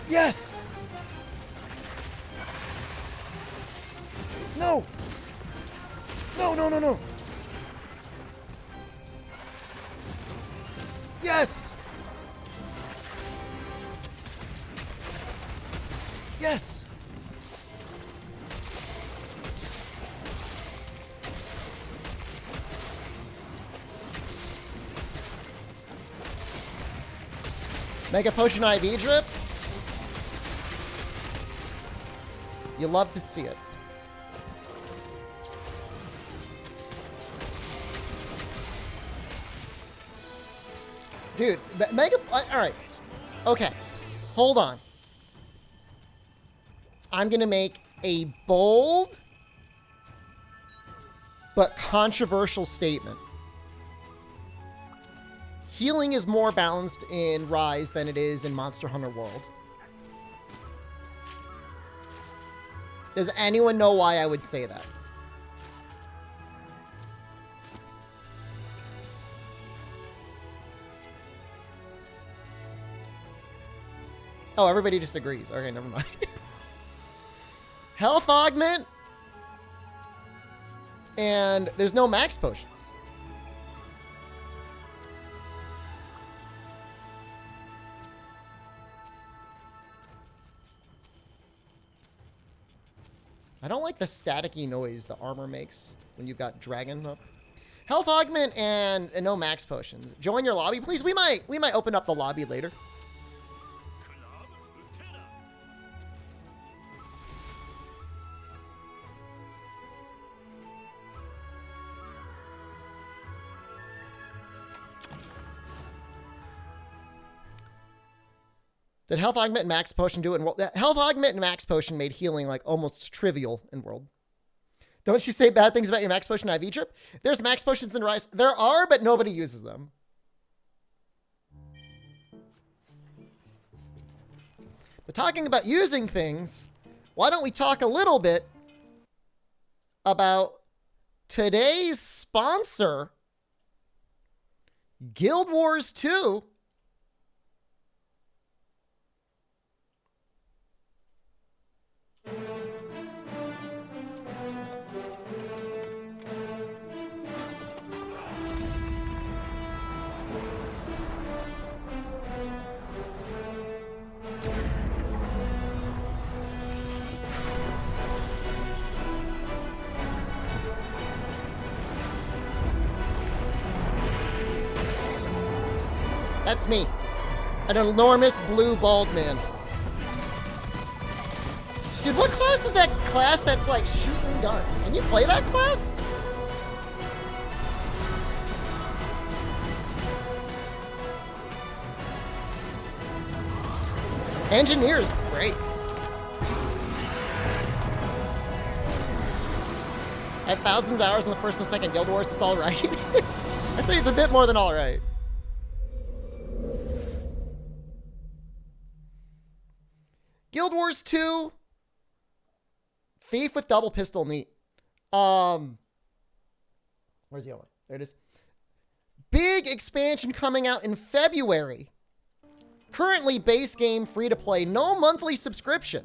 Yes! No! No, no, no, no! Yes! Yes! Mega Potion IV drip? You love to see it. Dude, Mega... Alright. Okay. Hold on. I'm gonna make a bold but controversial statement. healing is more balanced in Rise than it is in Monster Hunter World. Does anyone know why I would say that? Oh, everybody just agrees. Okay, never mind. Health augment. And there's no max potions. I don't like the staticky noise the armor makes when you've got dragon up. Health augment and no max potions. Join your lobby, please. We might open up the lobby later. Did Health Augment and Max Potion do it in World? Health Augment and Max Potion made healing like almost trivial in World. Don't you say bad things about your Max Potion IV trip? There's Max Potions in Rise. There are, but nobody uses them. But talking about using things, why don't we talk a little bit about today's sponsor, Guild Wars 2. That's me. An enormous blue bald man. Dude, what class is that class that's like shooting guns? Can you play that class? Engineer's great. I have thousands of hours in the first and second Guild Wars. It's all right. I'd say it's a bit more than all right. Guild Wars 2. Thief with double pistol, neat. Where's the other one? There it is. Big expansion coming out in February. Currently base game free to play, no monthly subscription.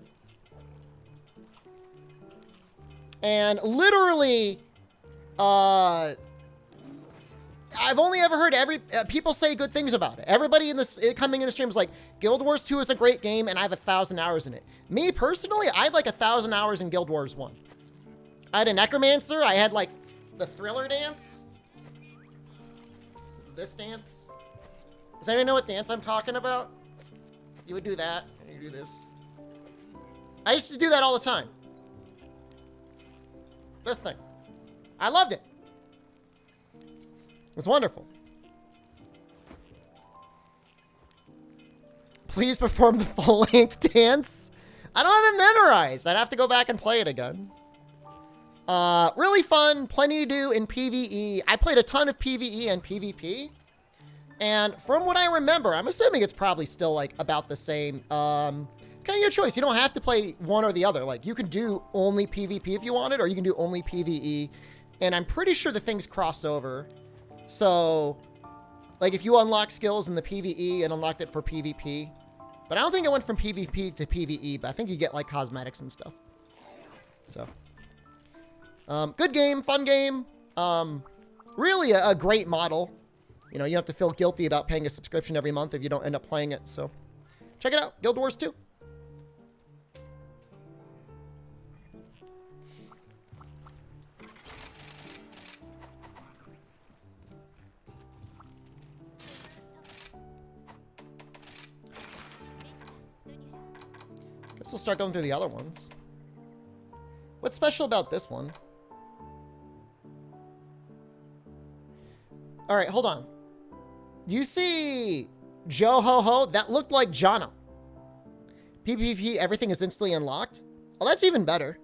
And literally, I've only ever heard people say good things about it. Everybody in this coming in the stream is like, Guild Wars 2 is a great game, and I have 1,000 hours in it. Me personally, I had like 1,000 hours in Guild Wars 1. I had a Necromancer. I had like the Thriller dance. This dance. Does anyone know what dance I'm talking about? You would do that, and you do this. I used to do that all the time. This thing. I loved it. It was wonderful. Please perform the full-length dance. I don't have it memorized. I'd have to go back and play it again. Really fun. Plenty to do in PvE. I played a ton of PvE and PvP. And from what I remember, I'm assuming it's probably still like about the same. It's kind of your choice. You don't have to play one or the other. Like, you can do only PvP if you wanted, or you can do only PvE. And I'm pretty sure the things cross over. So, like, if you unlock skills in the PvE and unlocked it for PvP. But I don't think it went from PvP to PvE, but I think you get, like, cosmetics and stuff. So, good game, fun game. Really a great model. You know, you have to feel guilty about paying a subscription every month if you don't end up playing it. So, check it out. Guild Wars 2. Guess we'll start going through the other ones. What's special about this one? All right, hold on. You see Joho-Ho? That looked like Jono. PvP, everything is instantly unlocked. Oh, that's even better.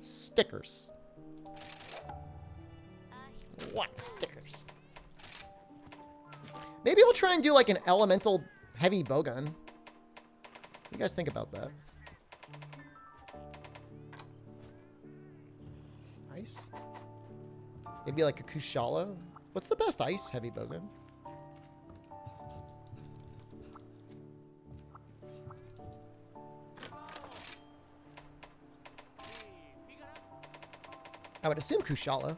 Stickers. What stickers? Maybe we'll try and do like an elemental heavy bowgun. What do you guys think about that? Ice? Maybe like a Kushala? What's the best ice heavy bowgun? I would assume Kushala.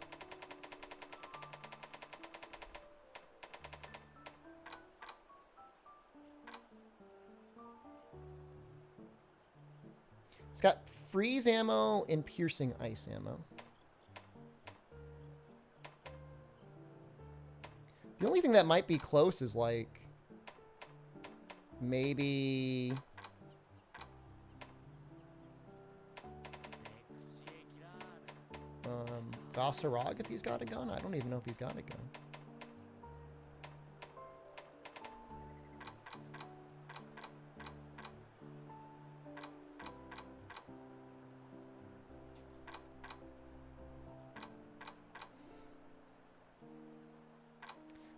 It's got freeze ammo and piercing ice ammo. The only thing that might be close is like maybe Gossarog if he's got a gun. I don't even know if he's got a gun.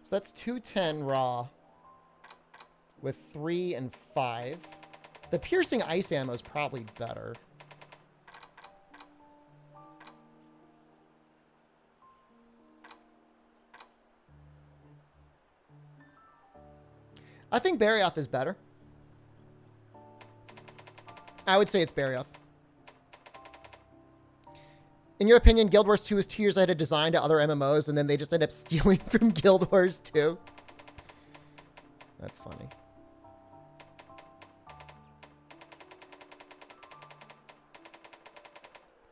So that's 210 raw with 3 and 5. The piercing ice ammo is probably better. I think Barioth is better. I would say it's Barioth. In your opinion, Guild Wars 2 is 2 years ahead of design to other MMOs, and then they just end up stealing from Guild Wars 2. That's funny.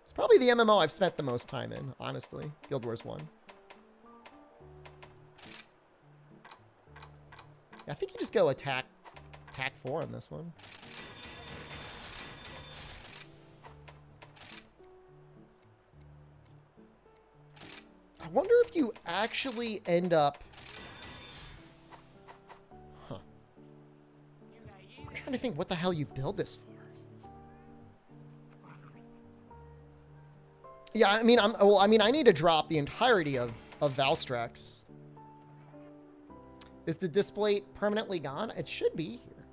It's probably the MMO I've spent the most time in, honestly. Guild Wars 1. I think you just go attack 4 on this one. I wonder if you actually end up... Huh. I'm trying to think what the hell you build this for. Yeah, I mean, I need to drop the entirety of Valstrax. Is the display permanently gone? It should be here.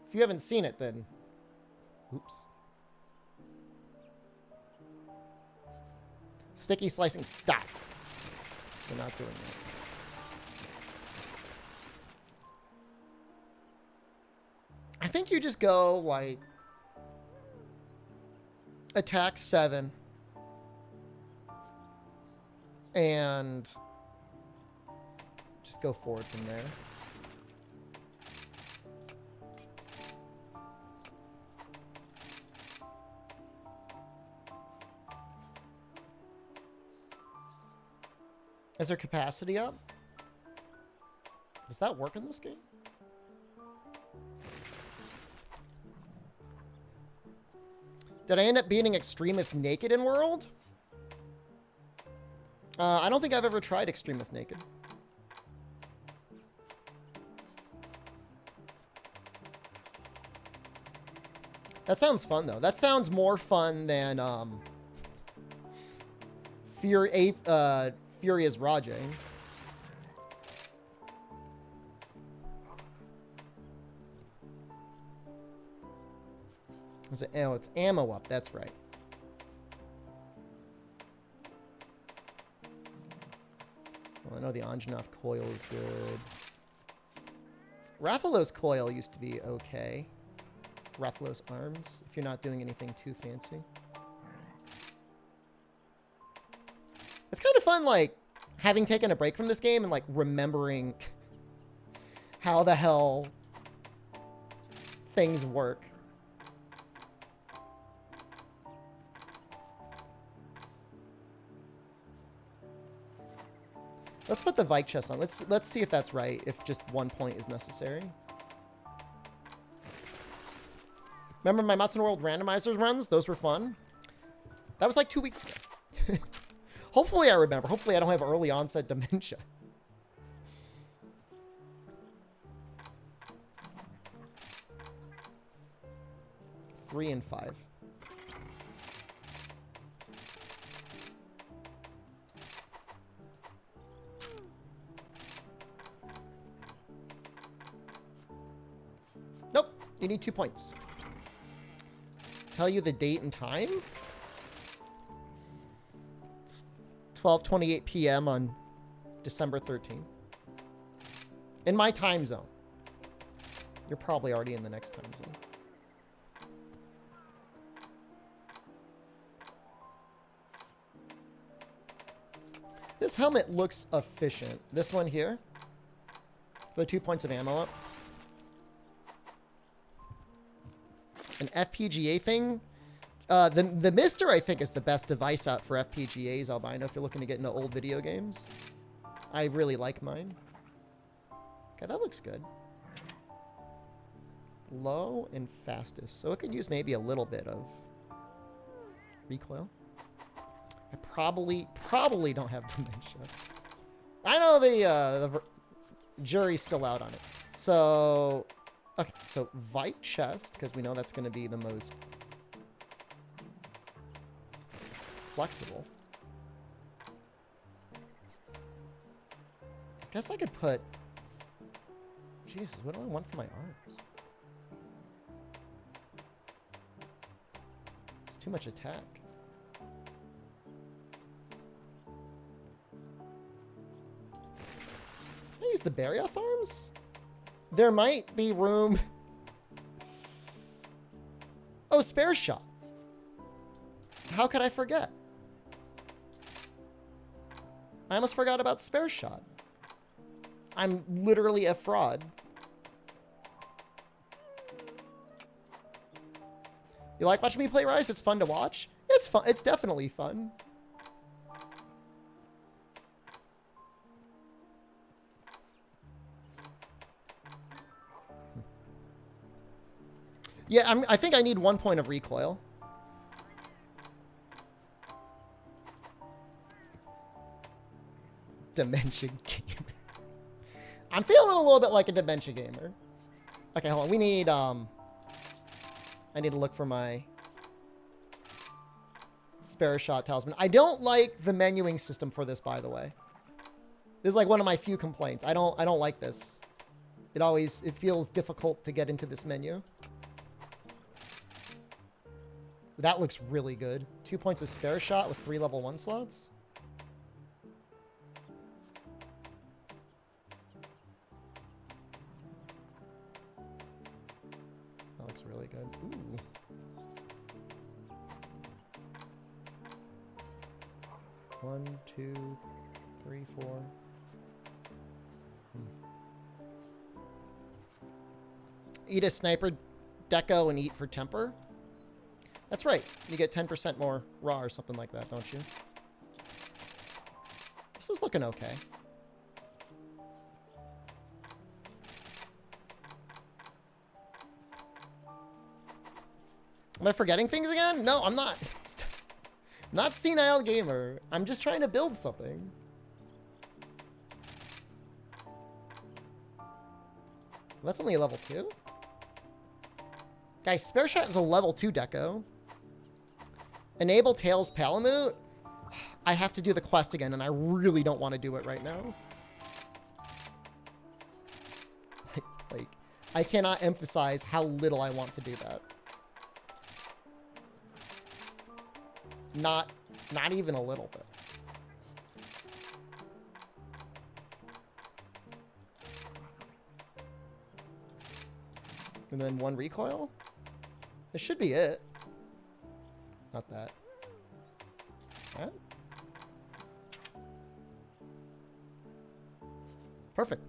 If you haven't seen it, then... Oops. Sticky slicing. Stop. We're not doing that. I think you just go, like... Attack 7. And just go forward from there. Is there capacity up? Does that work in this game? Did I end up beating Extremith naked in World? I don't think I've ever tried Extremith naked. That sounds fun, though. That sounds more fun than Furia's Rajay. Oh, it's ammo up. That's right. Well, I know the Anjanath coil is good. Rathalos coil used to be okay. Rathalos arms, if you're not doing anything too fancy. It's kind of fun, like, having taken a break from this game and, like, remembering how the hell things work. Let's put the Vike chest on. Let's see if that's right, if just 1 point is necessary. Remember my Matsun World randomizers runs? Those were fun. That was like 2 weeks ago. Hopefully I remember. Hopefully I don't have early onset dementia. Three and 5. You need 2 points. Tell you the date and time. It's 12:28 p.m. on December 13th. In my time zone. You're probably already in the next time zone. This helmet looks efficient. This one here. The 2 points of ammo up. An FPGA thing. The Mister, I think, is the best device out for FPGAs, Albino, if you're looking to get into old video games. I really like mine. Okay, that looks good. Low and fastest. So it could use maybe a little bit of recoil. I probably don't have dementia. I know the jury's still out on it. So, okay, so Vite chest, because we know that's going to be the most flexible. I guess I could put... Jesus, what do I want for my arms? It's too much attack. Can I use the Barioth arms? There might be room... Oh, spare shot. How could I forget? I almost forgot about spare shot. I'm literally a fraud. You like watching me play Rise? It's fun to watch. It's fun. It's definitely fun. Yeah, I think I need 1 point of recoil. Dementia gamer. I'm feeling a little bit like a dementia gamer. Okay, hold on. We need, I need to look for my spare shot talisman. I don't like the menuing system for this, by the way. This is like one of my few complaints. I don't like this. It feels difficult to get into this menu. That looks really good. 2 points of spare shot with 3 level 1 slots. That looks really good. Ooh. One, two, three, four. Eat a sniper deco and eat for temper. That's right. You get 10% more raw or something like that, don't you? This is looking okay. Am I forgetting things again? No, I'm not. Not senile gamer. I'm just trying to build something. That's only a level 2? Guys, spare shot is a level 2 deco. Enable Tails Palamute? I have to do the quest again, and I really don't want to do it right now. Like, I cannot emphasize how little I want to do that. Not even a little bit. And then 1 recoil? This should be it. Not that. That? Perfect.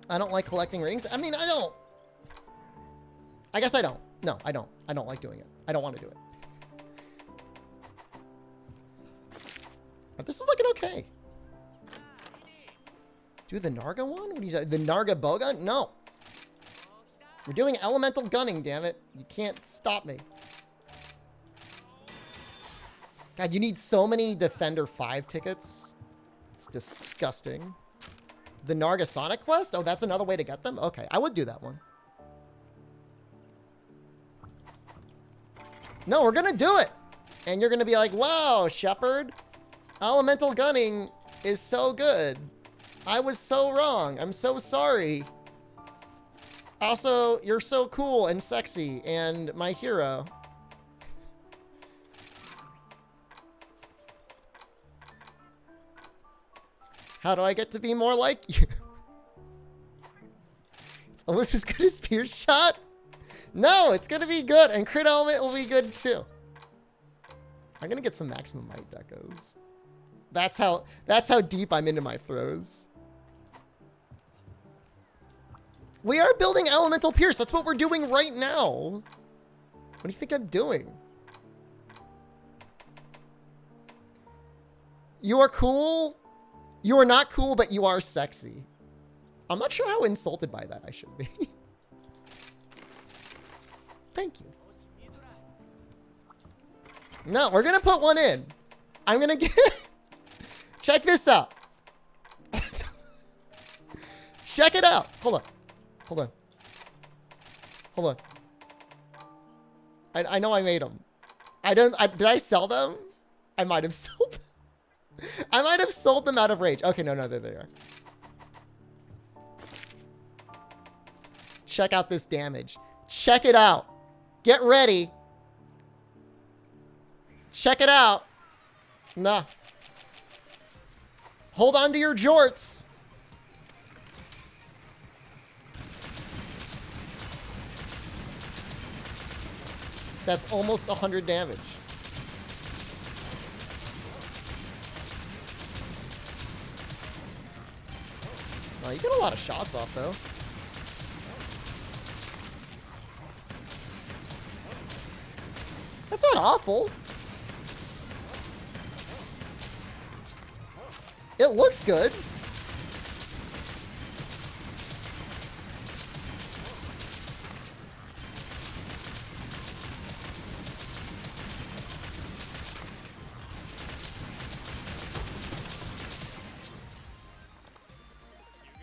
I don't like collecting rings. I mean, I don't. I guess I don't. No, I don't. I don't like doing it. I don't want to do it. But this is looking okay. Do the Narga one? What do you, the Narga bowgun? No. We're doing elemental gunning, damn it. You can't stop me. God, you need so many Defender 5 tickets. It's disgusting. The Narga Sonic quest? Oh, that's another way to get them? Okay, I would do that one. No, we're gonna do it. And you're gonna be like, wow, Shepard, elemental gunning is so good. I was so wrong. I'm so sorry. Also, you're so cool and sexy and my hero. How do I get to be more like you? It's almost as good as Pierce Shot. No, it's gonna be good, and Crit Element will be good too. I'm gonna get some maximum height decos. That's how deep I'm into my throws. We are building Elemental Pierce. That's what we're doing right now. What do you think I'm doing? You are cool. You are not cool, but you are sexy. I'm not sure how insulted by that I should be. Thank you. No, we're gonna put one in. I'm gonna get... Check this out. Check it out. Hold on. Hold on. Hold on. I know I made them. Did I sell them? I might have sold them. I might have sold them out of rage. Okay, no, there they are. Check out this damage. Check it out. Get ready. Check it out. Nah. Hold on to your jorts. That's almost 100 damage. Oh, you get a lot of shots off, though. That's not awful. It looks good.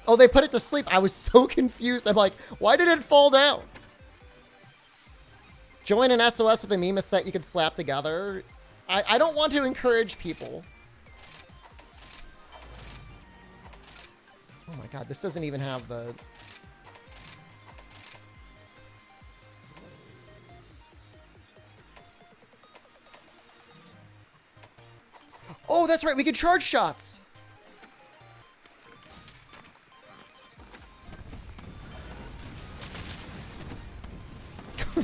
Oh, they put it to sleep. I was so confused. I'm like, why did it fall down? Join an SOS with a meme set you can slap together. I don't want to encourage people. Oh my god, this doesn't even have the... Oh, that's right. We could charge shots.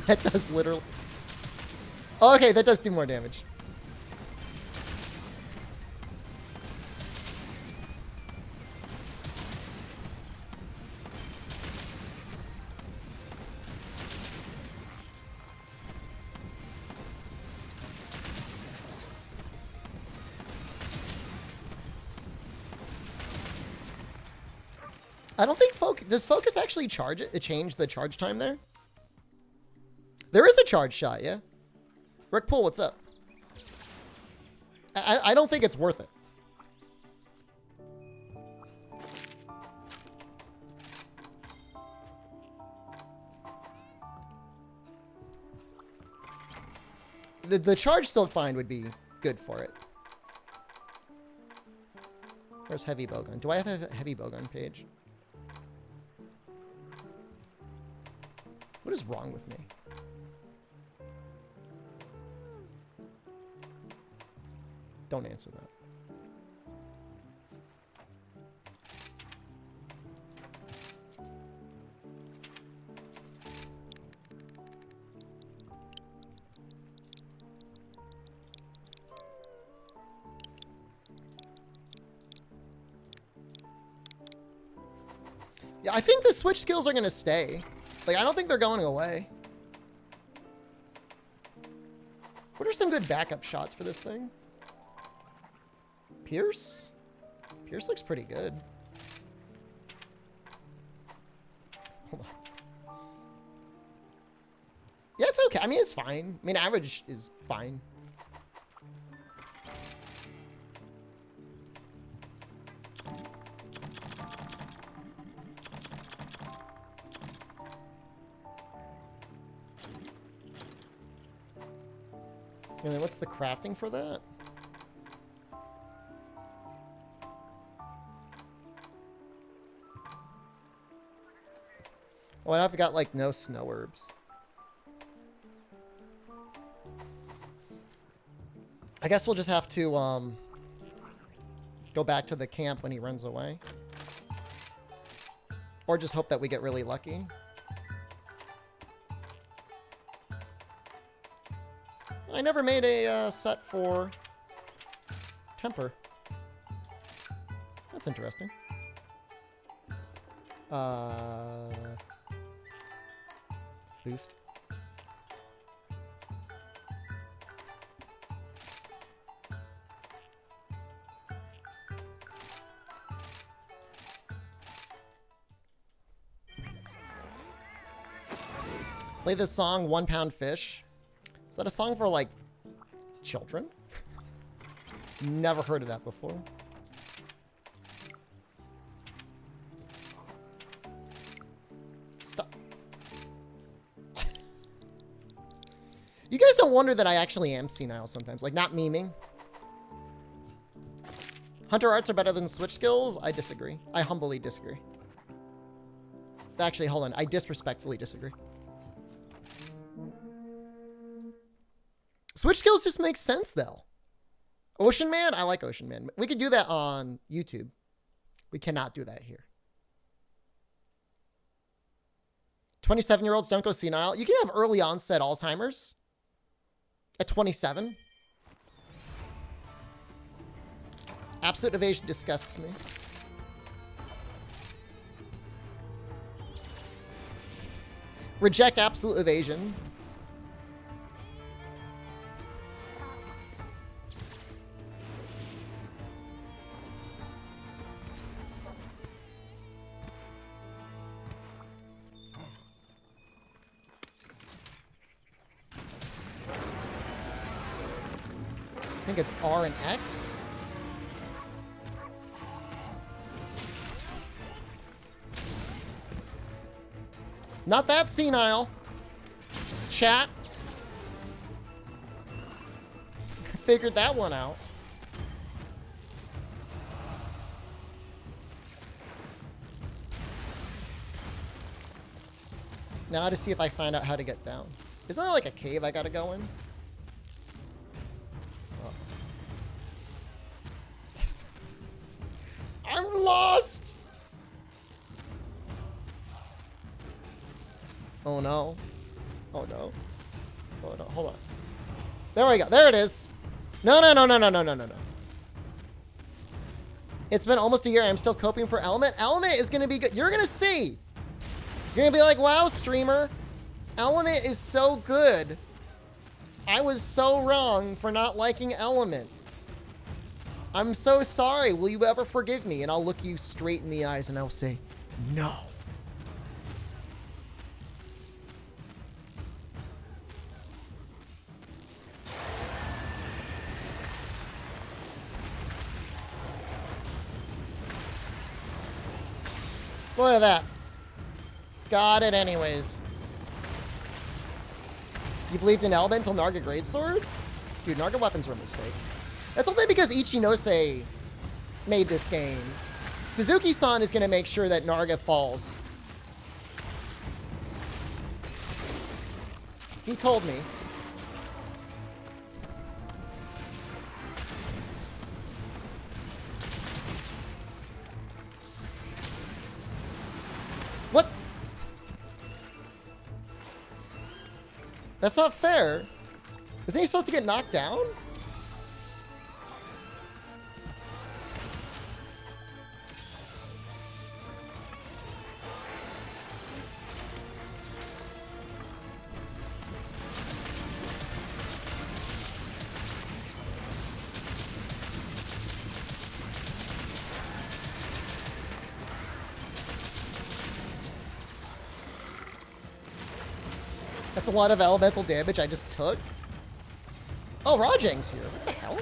That does literally... Okay, that does do more damage. I don't think focus... Does focus actually charge it? It change the charge time there? There is a charge shot, yeah. Rick Poole, what's up? I don't think it's worth it. The charge silk bind would be good for it. Where's heavy bowgun? Do I have a heavy bowgun page? What is wrong with me? Don't answer that. Yeah, I think the switch skills are going to stay. Like, I don't think they're going away. What are some good backup shots for this thing? Pierce? Pierce looks pretty good. Hold on. Yeah, it's okay. I mean, it's fine. I mean, average is fine. And then what's the crafting for that? Oh, and I've got, like, no snow herbs. I guess we'll just have to, go back to the camp when he runs away. Or just hope that we get really lucky. I never made a set for temper. That's interesting. Boost. Play this song, 1 Pound Fish. Is that a song for, like, children? Never heard of that before. Stop. You guys don't wonder that I actually am senile sometimes. Like, not memeing. Hunter arts are better than switch skills? I disagree. I humbly disagree. Actually, hold on. I disrespectfully disagree. Switch skills just makes sense, though. Ocean Man? I like Ocean Man. We could do that on YouTube. We cannot do that here. 27-year-olds don't go senile. You can have early onset Alzheimer's at 27. Absolute evasion disgusts me. Reject absolute evasion. I think it's R and X. Not that senile. Chat. Figured that one out. Now to see if I find out how to get down. Isn't there like a cave I gotta go in? I'm lost! Oh no. Oh no. Oh no. Hold on. There we go. There it is. No, no, no, no, no, no, no, no, no. It's been almost a year. I'm still coping for Element. Element is going to be good. You're going to see. You're going to be like, wow, streamer. Element is so good. I was so wrong for not liking Element. I'm so sorry. Will you ever forgive me? And I'll look you straight in the eyes and I'll say, no. Look at that. Got it anyways. You believed in Element until Narga Greatsword? Dude, Narga weapons were a mistake. That's only because Ichinose made this game. Suzuki-san is going to make sure that Narga falls. He told me. What? That's not fair. Isn't he supposed to get knocked down? That's a lot of elemental damage I just took. Oh, Rajang's here. What the hell?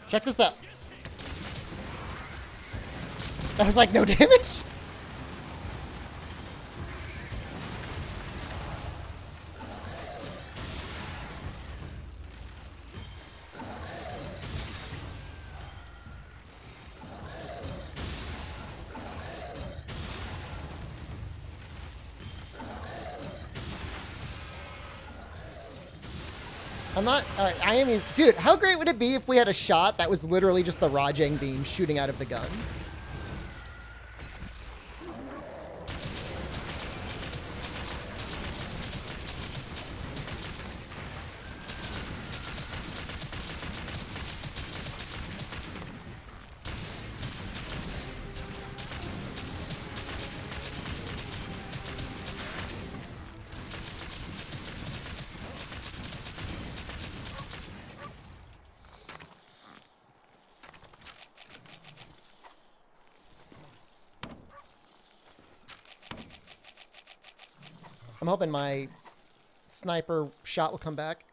Check this out. That was like no damage. I'm not... Alright, I am... Dude, how great would it be if we had a shot that was literally just the Rajang beam shooting out of the gun? I'm hoping my sniper shot will come back.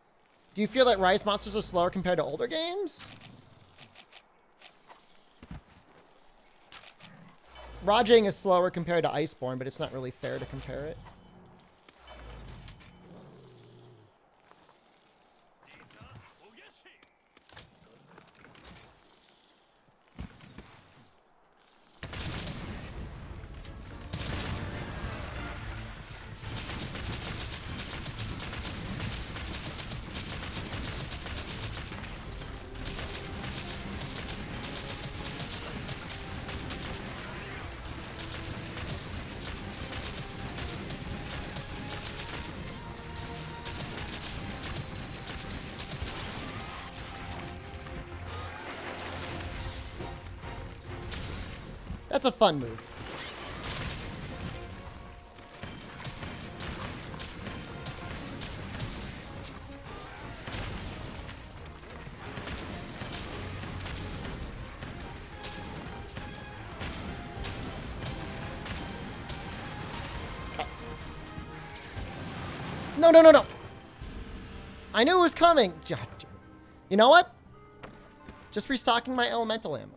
Do you feel that Rise monsters are slower compared to older games? Rajang is slower compared to Iceborne, but it's not really fair to compare it. That's a fun move. No, no, no, no. I knew it was coming. You know what? Just restocking my elemental ammo.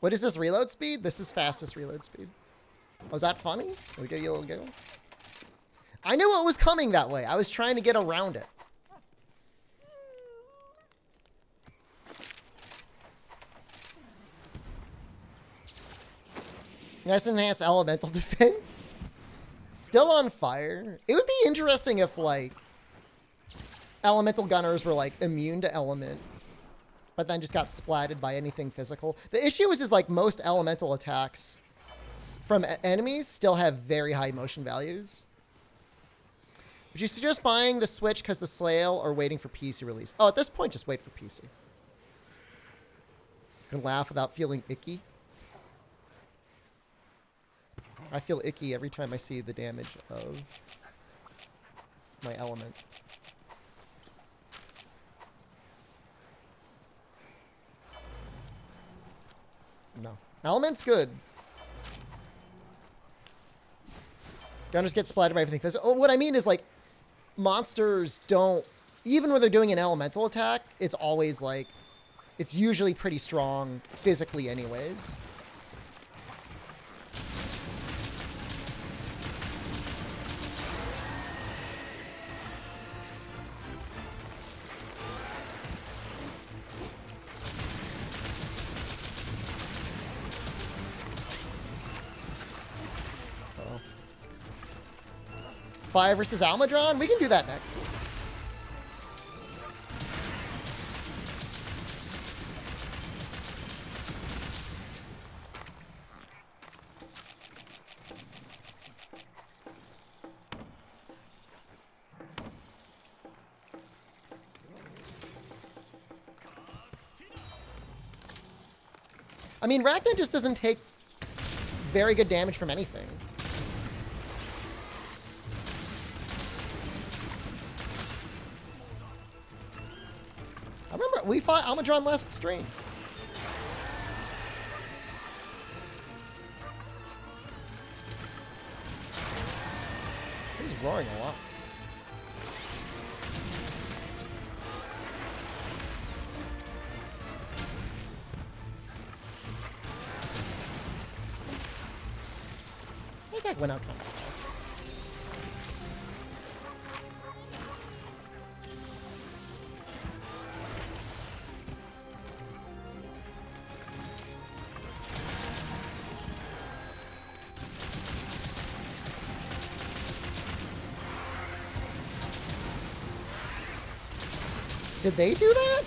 What is this reload speed? This is fastest reload speed. Was that funny? Did we give you a little giggle? I knew it was coming that way. I was trying to get around it. Nice enhanced elemental defense. Still on fire. It would be interesting if, like, elemental gunners were, like, immune to element, but then just got splatted by anything physical. The issue is like most elemental attacks from enemies still have very high motion values. Would you suggest buying the Switch because the sale or waiting for PC release? Oh, at this point, just wait for PC. You can laugh without feeling icky. I feel icky every time I see the damage of my element. No. Element's good. Gunners get splattered by everything. Oh, what I mean is, like, monsters don't... Even when they're doing an elemental attack, it's always, like... It's usually pretty strong physically anyways. Fire versus Almadron? We can do that next. I mean, Ragnar just doesn't take very good damage from anything. I remember we fought Almadron last stream. He's roaring a lot. I think that went out kind of. Did they do that?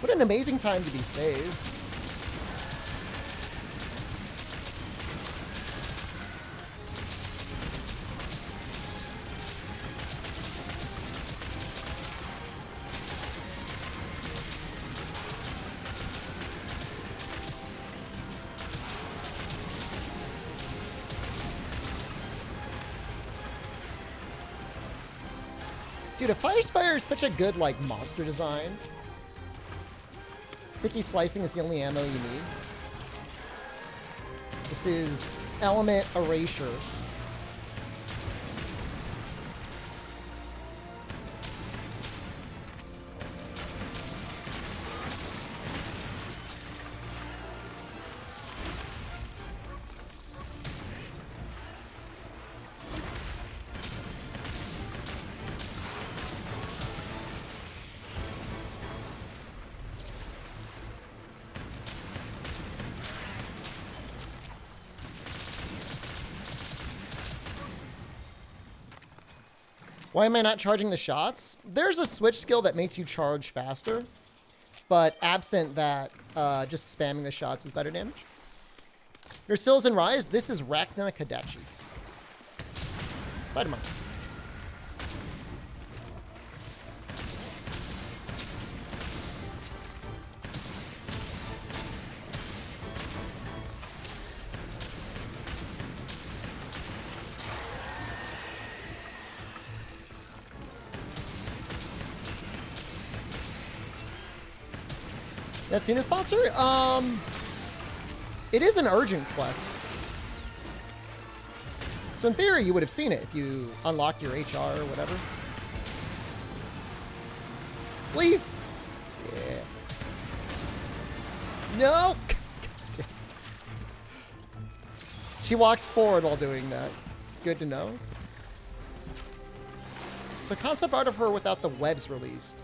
What an amazing time to be saved. Dude, a Fire Spire is such a good, like, monster design. Sticky Slicing is the only ammo you need. This is Element Erasure. Why am I not charging the shots? There's a switch skill that makes you charge faster, but absent that, just spamming the shots is better damage. Your Sills and Rise, this is Rachna Kadachi. Spider-Man. Seen a sponsor? It is an urgent quest. So in theory, you would have seen it if you unlocked your HR or whatever. Please. Yeah. No. She walks forward while doing that. Good to know. So concept art of her without the webs released.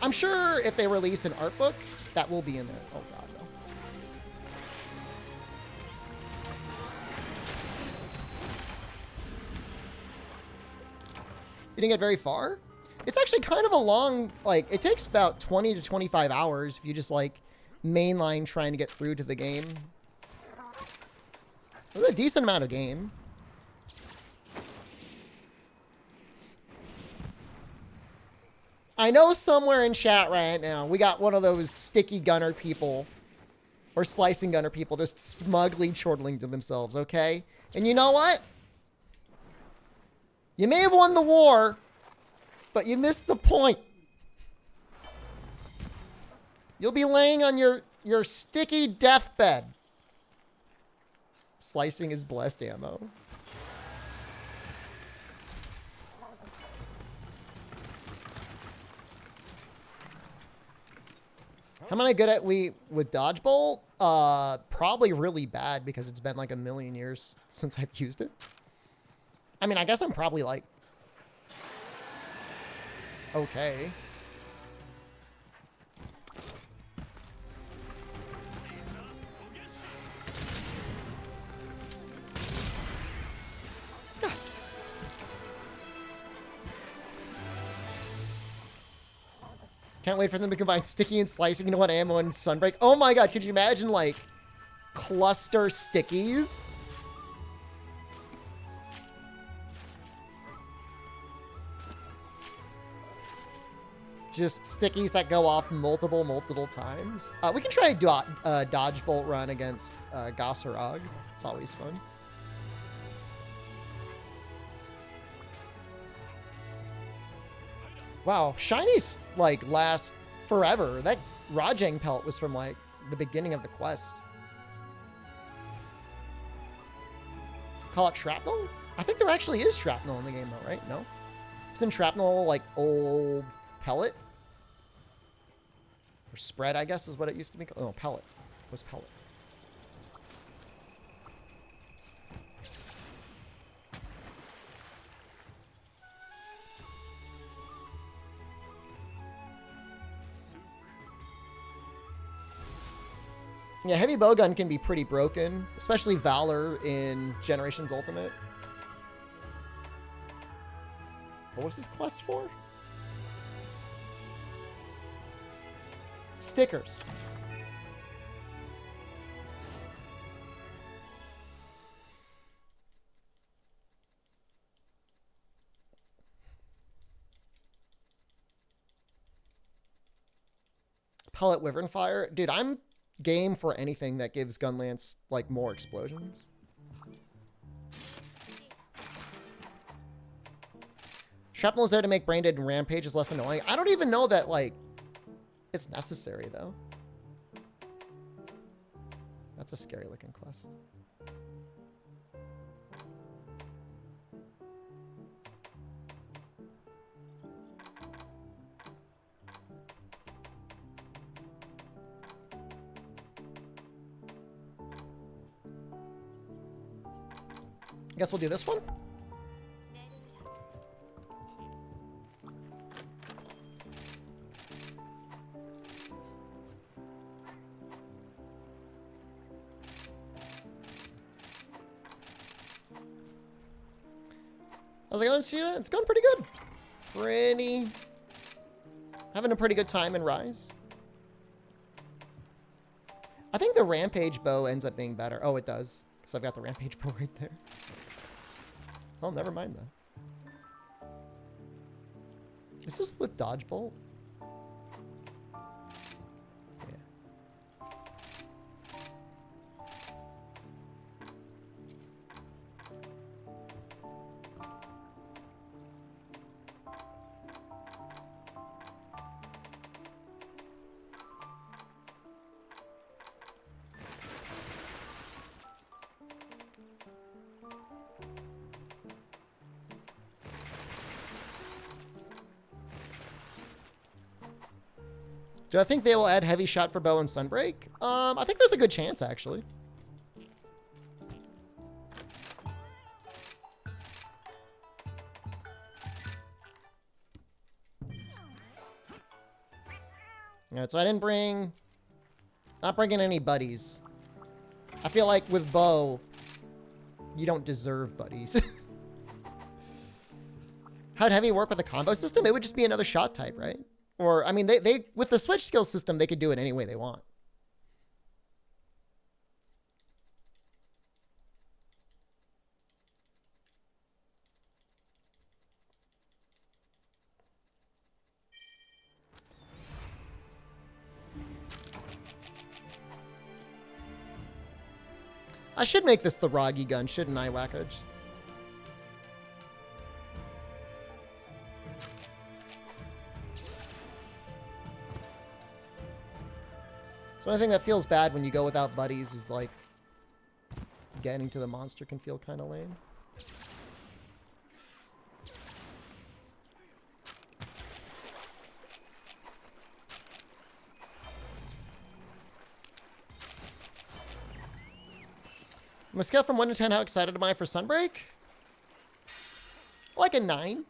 I'm sure if they release an art book, that will be in there. Oh, God, no. You didn't get very far? It's actually kind of a long, like, it takes about 20 to 25 hours if you just, like, mainline trying to get through to the game. It was a decent amount of game. I know somewhere in chat right now, we got one of those sticky gunner people or slicing gunner people just smugly chortling to themselves, okay? And you know what? You may have won the war, but you missed the point. You'll be laying on your sticky deathbed. Slicing is blessed ammo. How am I good at with dodgeball? Probably really bad because it's been like a million years since I've used it. I mean, I guess I'm probably like okay. Can't wait for them to combine sticky and slicing into one ammo and sunbreak. Oh my god, could you imagine like cluster stickies? Just stickies that go off multiple times. We can try a dodge bolt run against Gosserog. It's always fun. Wow, shinies like last forever. That Rajang pelt was from like the beginning of the quest. Call it shrapnel? I think there actually is shrapnel in the game though, right? No? Isn't shrapnel like old pellet? Or spread, I guess is what it used to be called. Oh, pellet. It was pellet. Yeah, heavy bowgun can be pretty broken, especially Valor in Generations Ultimate. What was this quest for? Stickers. Pellet Wyvern Fire. Dude, I'm game for anything that gives Gunlance, like, more explosions. Shrapnel is there to make Brain Dead and Rampage is less annoying. I don't even know that, like, it's necessary, though. That's a scary looking quest. I guess we'll do this one. How's it going, Sheena? It's going pretty good. Having a pretty good time in Rise. I think the Rampage bow ends up being better. Oh, it does. Because I've got the Rampage bow right there. Oh, never mind, though. Is this with Dodge Bolt? Do I think they will add heavy shot for bow and Sunbreak? I think there's a good chance, actually. Alright, so I didn't bring... Not bringing any buddies. I feel like with bow, you don't deserve buddies. How'd heavy work with the combo system? It would just be another shot type, right? Or, I mean, they with the switch skill system, they could do it any way they want. I should make this the Roggy gun, shouldn't I, Wackage? So the only thing that feels bad when you go without buddies is, like, getting to the monster can feel kind of lame. On a scale from 1 to 10, how excited am I for Sunbreak? Like a 9.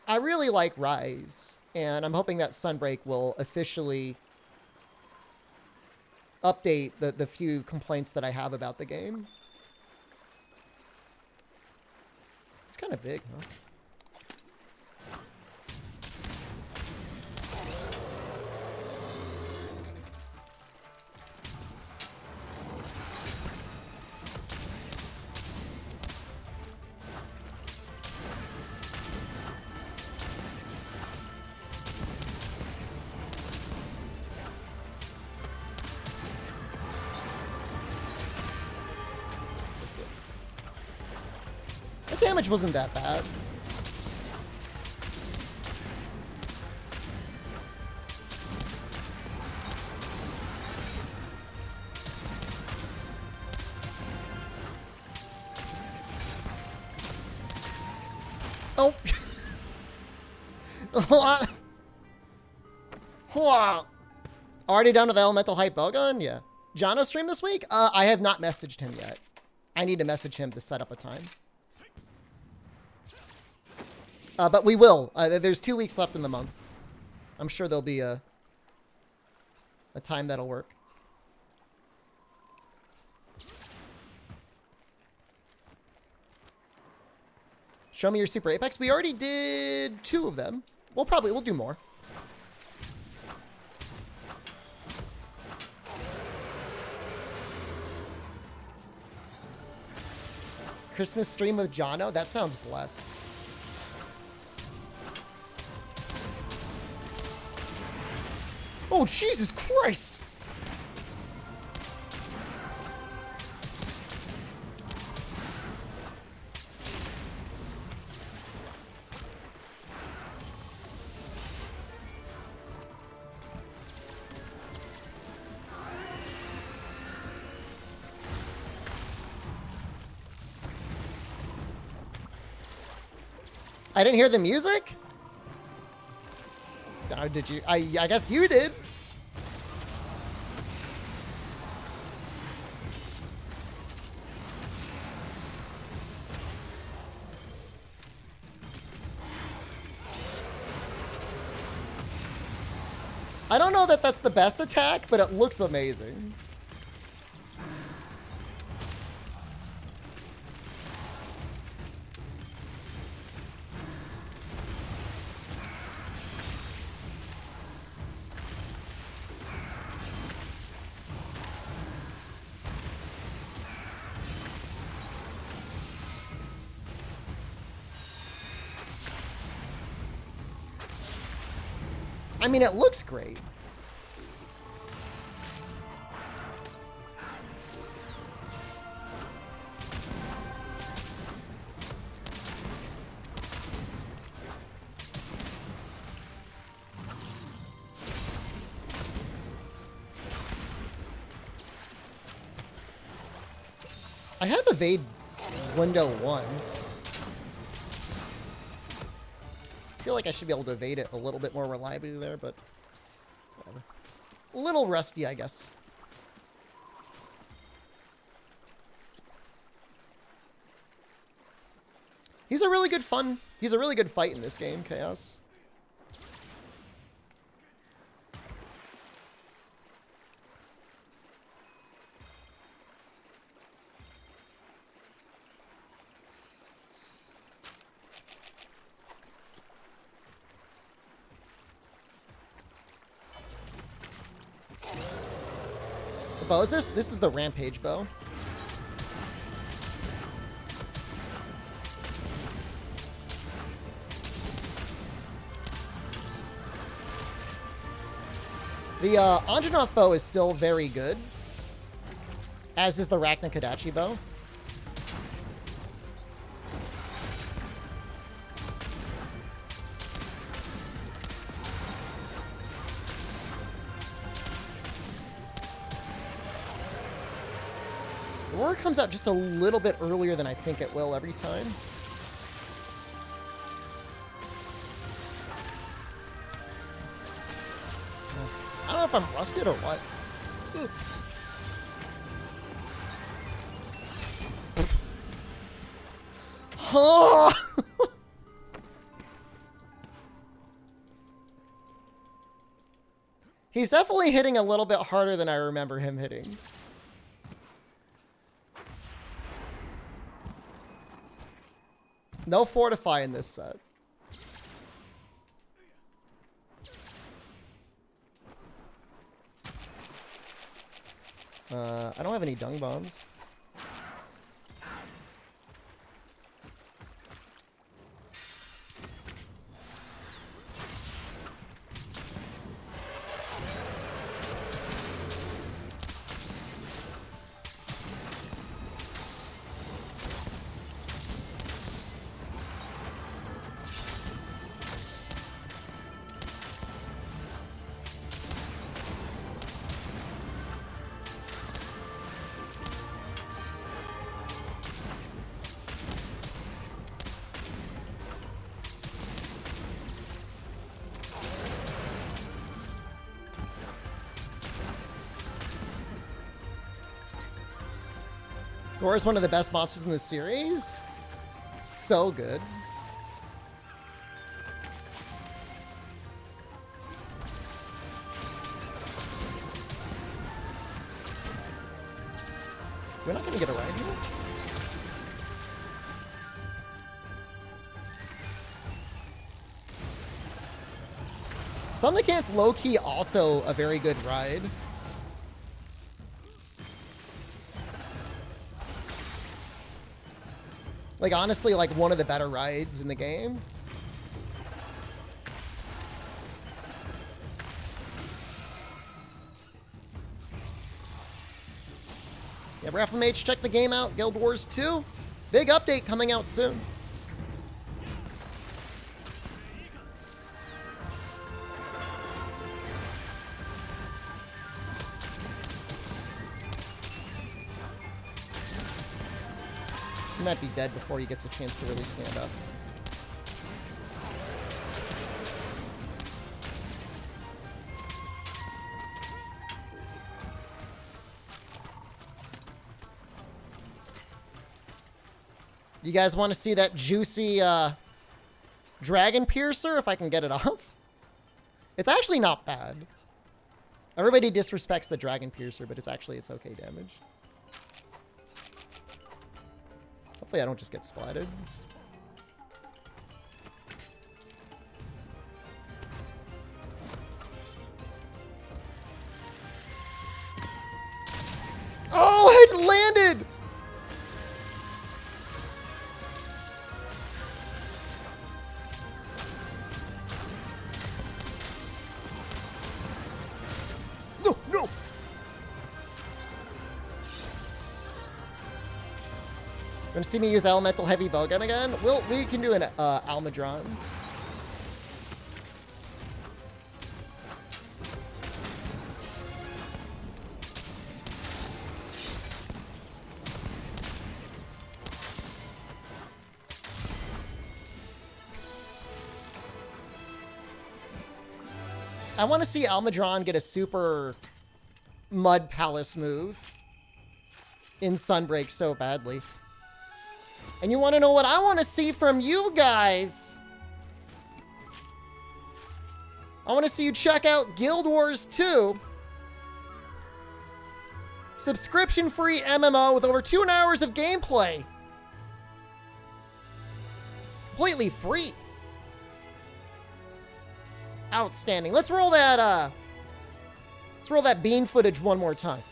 I really like Rise. And I'm hoping that Sunbreak will officially update the few complaints that I have about the game. It's kind of big, huh? Damage wasn't that bad. Oh. Already done with the Elemental Hype Bowgun? Yeah. Jono stream this week? I have not messaged him yet. I need to message him to set up a time. But we will. There's 2 weeks left in the month. I'm sure there'll be a time that'll work. Show me your Super Apex. We already did 2 of them. We'll do more. Christmas stream with Jono? That sounds blessed. Oh, Jesus Christ! I didn't hear the music? Oh, did you? I guess you did. I don't know that that's the best attack, but it looks amazing. I mean, it looks great. I have evade window 1. I feel like I should be able to evade it a little bit more reliably there, but whatever. A little rusty, I guess. He's a really good fight in this game, Chaos. Bow is this? This is the Rampage bow. The Anjanath bow is still very good, as is the Rachna Kodachi bow. Aurora comes out just a little bit earlier than I think it will every time. I don't know if I'm rusted or what. Oh! He's definitely hitting a little bit harder than I remember him hitting. No fortify in this set. I don't have any dung bombs. Gore is one of the best monsters in the series. So good. We're not gonna get a ride here? Somnicanth low-key also a very good ride. Like, honestly, like, one of the better rides in the game. Yeah, Raffle Mage, check the game out. Guild Wars 2. Big update coming out soon. He might be dead before he gets a chance to really stand up. You guys want to see that juicy Dragon Piercer, if I can get it off? It's actually not bad. Everybody disrespects the Dragon Piercer, but it's okay damage. Hopefully I don't just get splatted. Oh, it landed! No, no! Gonna see me use Elemental Heavy Bowgun again? We can do an Almudron. I want to see Almudron get a super Mud Palace move in Sunbreak so badly. And you want to know what I want to see from you guys? I want to see you check out Guild Wars 2. Subscription-free MMO with over 2 hours of gameplay. Completely free. Outstanding. Let's roll that bean footage one more time.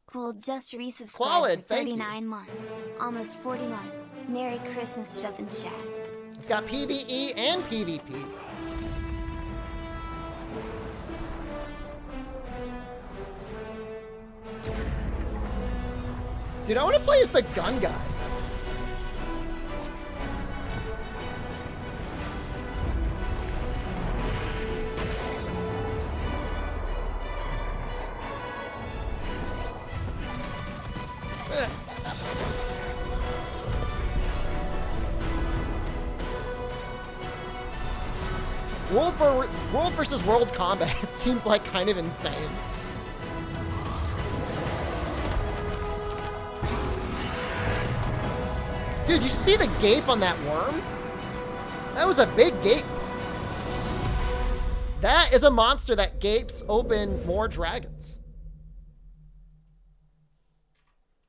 Cool, just resubscribed Qualid, for thank you. 39 months. Almost 40 months. Merry Christmas, Shut and Chat. It's got PvE and PvP. Dude, I want to play as the gun guy. World versus world combat seems like kind of insane. Dude, you see the gape on that worm? That was a big gape. That is a monster that gapes open more dragons.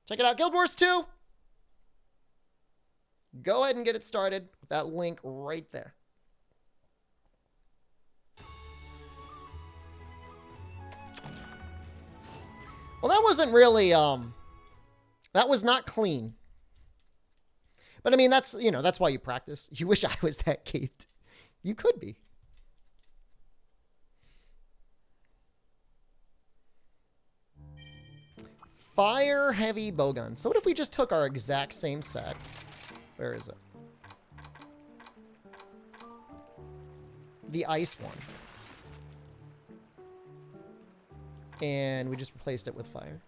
Check it out, Guild Wars 2. Go ahead and get it started with that link right there. Well, that wasn't really, that was not clean. But I mean, that's, you know, that's why you practice. You wish I was that gaped. You could be. Fire heavy bowgun. So what if we just took our exact same set? Where is it? The ice one. And we just replaced it with fire.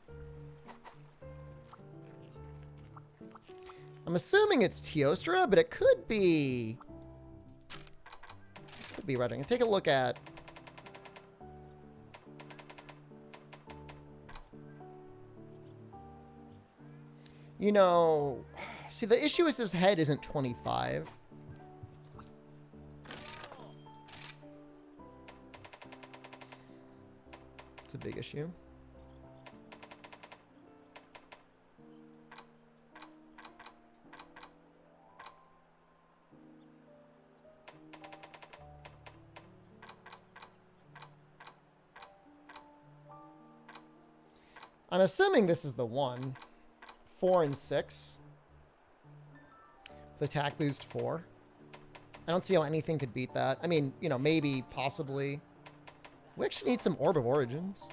I'm assuming it's Teostra, but it could be... Could be right. I'm going to take a look at... You know... See, the issue is his head isn't 25. It's a big issue. I'm assuming this is the one. 4 and 6. With attack boost 4. I don't see how anything could beat that. I mean, you know, maybe, possibly. We actually need some Orb of Origins.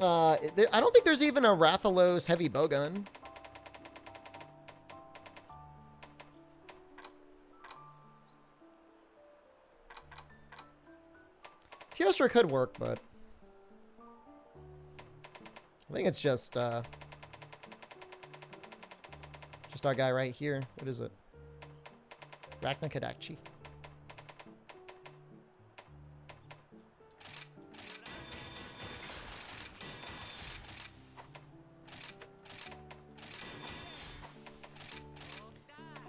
I don't think there's even a Rathalos heavy bowgun. Teostra could work, but I think it's just our guy right here. What is it? Raknakadachi.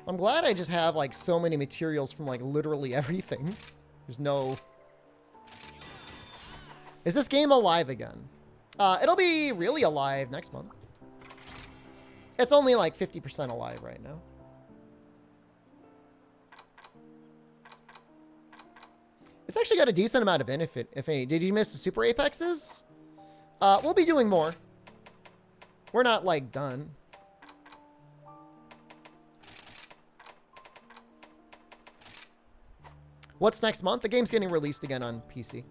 I'm glad I just have like so many materials from like literally everything. There's no... Is this game alive again? It'll be really alive next month. It's only like 50% alive right now. It's actually got a decent amount of benefit, if any. Did you miss the Super Apexes? We'll be doing more. We're not like done. What's next month? The game's getting released again on PC.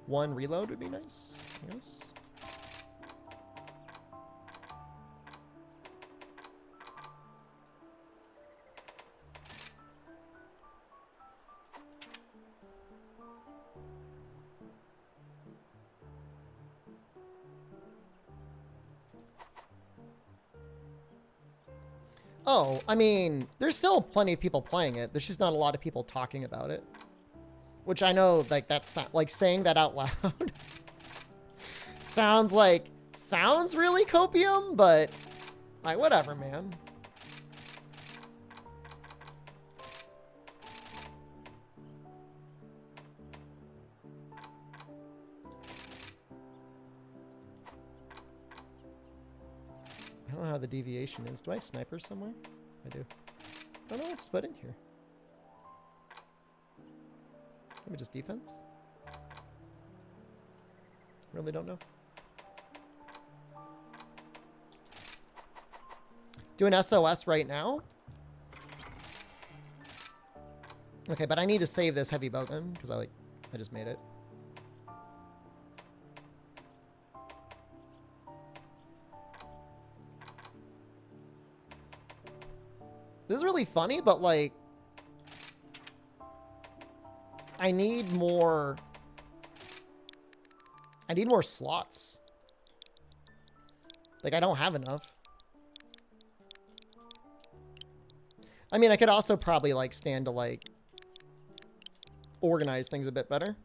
One reload would be nice, I guess. Oh, I mean, there's still plenty of people playing it. There's just not a lot of people talking about it. Which I know, like, that's like saying that out loud sounds really copium, but like, whatever, man. I don't know how the deviation is. Do I have snipers somewhere? I do. I don't know what's put in here. Maybe just defense? Really don't know. Doing SOS right now? Okay, but I need to save this heavy bowgun because I just made it. This is really funny, but like, I need more slots. Like, I don't have enough. I mean, I could also probably like stand to like organize things a bit better.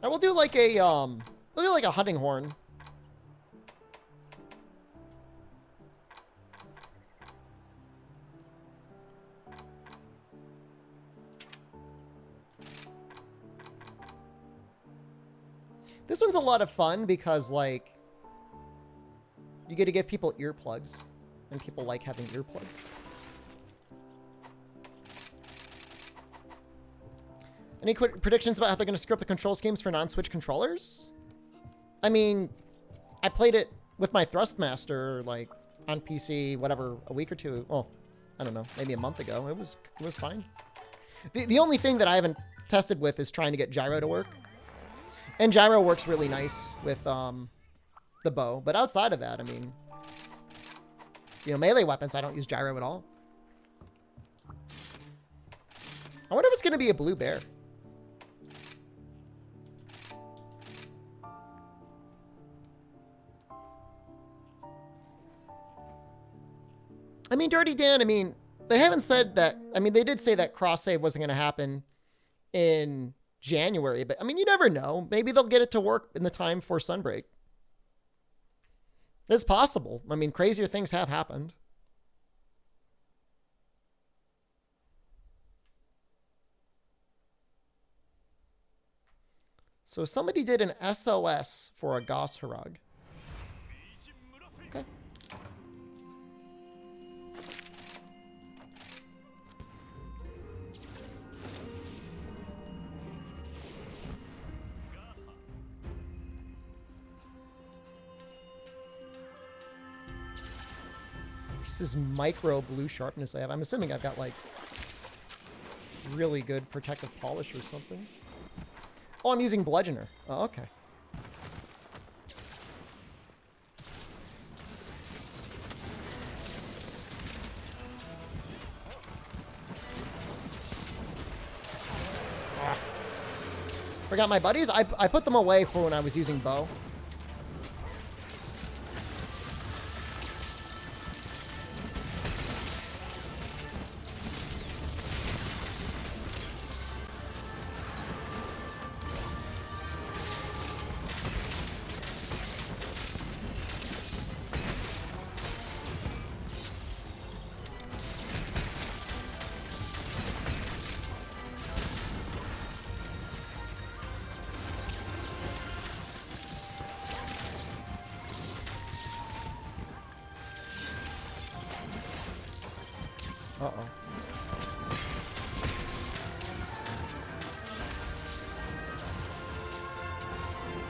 I will do like a hunting horn. This one's a lot of fun because, like, you get to give people earplugs, and people like having earplugs. Any quick predictions about how they're going to screw up the control schemes for non-Switch controllers? I mean, I played it with my Thrustmaster, like, on PC, whatever, a week or two. Well, I don't know, maybe a month ago. It was fine. The only thing that I haven't tested with is trying to get gyro to work. And gyro works really nice with the bow. But outside of that, I mean, you know, melee weapons, I don't use gyro at all. I wonder if it's going to be a blue bear. I mean, Dirty Dan, I mean, they haven't said that. I mean, they did say that cross-save wasn't going to happen in January, but I mean, you never know. Maybe they'll get it to work in the time for Sunbreak. It's possible. I mean, crazier things have happened. So somebody did an SOS for a Gosharag. Okay. This is micro blue sharpness I have. I'm assuming I've got like really good protective polish or something. Oh, I'm using bludgeoner. Oh, okay. Forgot my buddies. I put them away for when I was using bow. Uh-oh.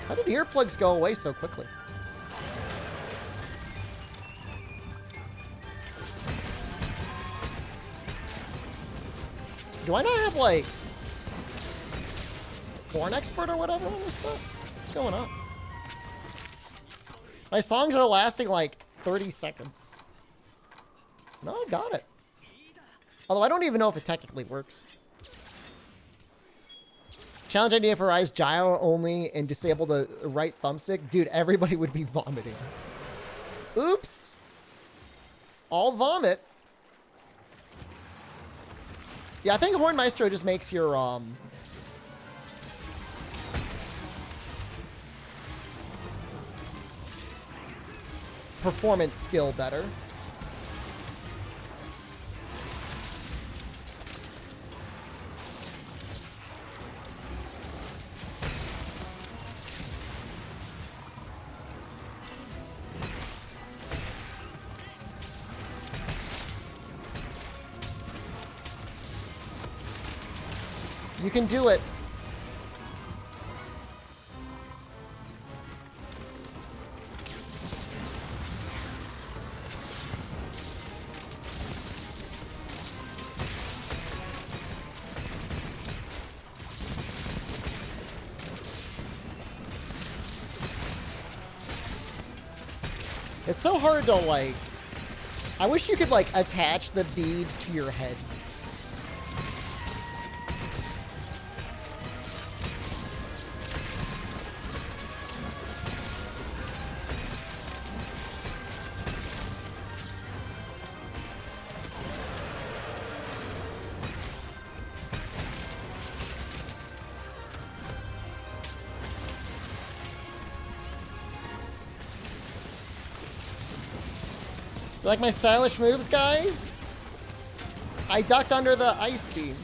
How did earplugs go away so quickly? Do I not have, like, porn expert or whatever on this stuff? What's going on? My songs are lasting, like, 30 seconds. No, I got it. Although I don't even know if it technically works. Challenge idea for Rise, gyro only and disable the right thumbstick. Dude, everybody would be vomiting. Oops. All vomit. Yeah, I think Horn Maestro just makes your performance skill better. You can do it. It's so hard to, like... I wish you could, like, attach the bead to your head. You like my stylish moves, guys? I ducked under the ice beam.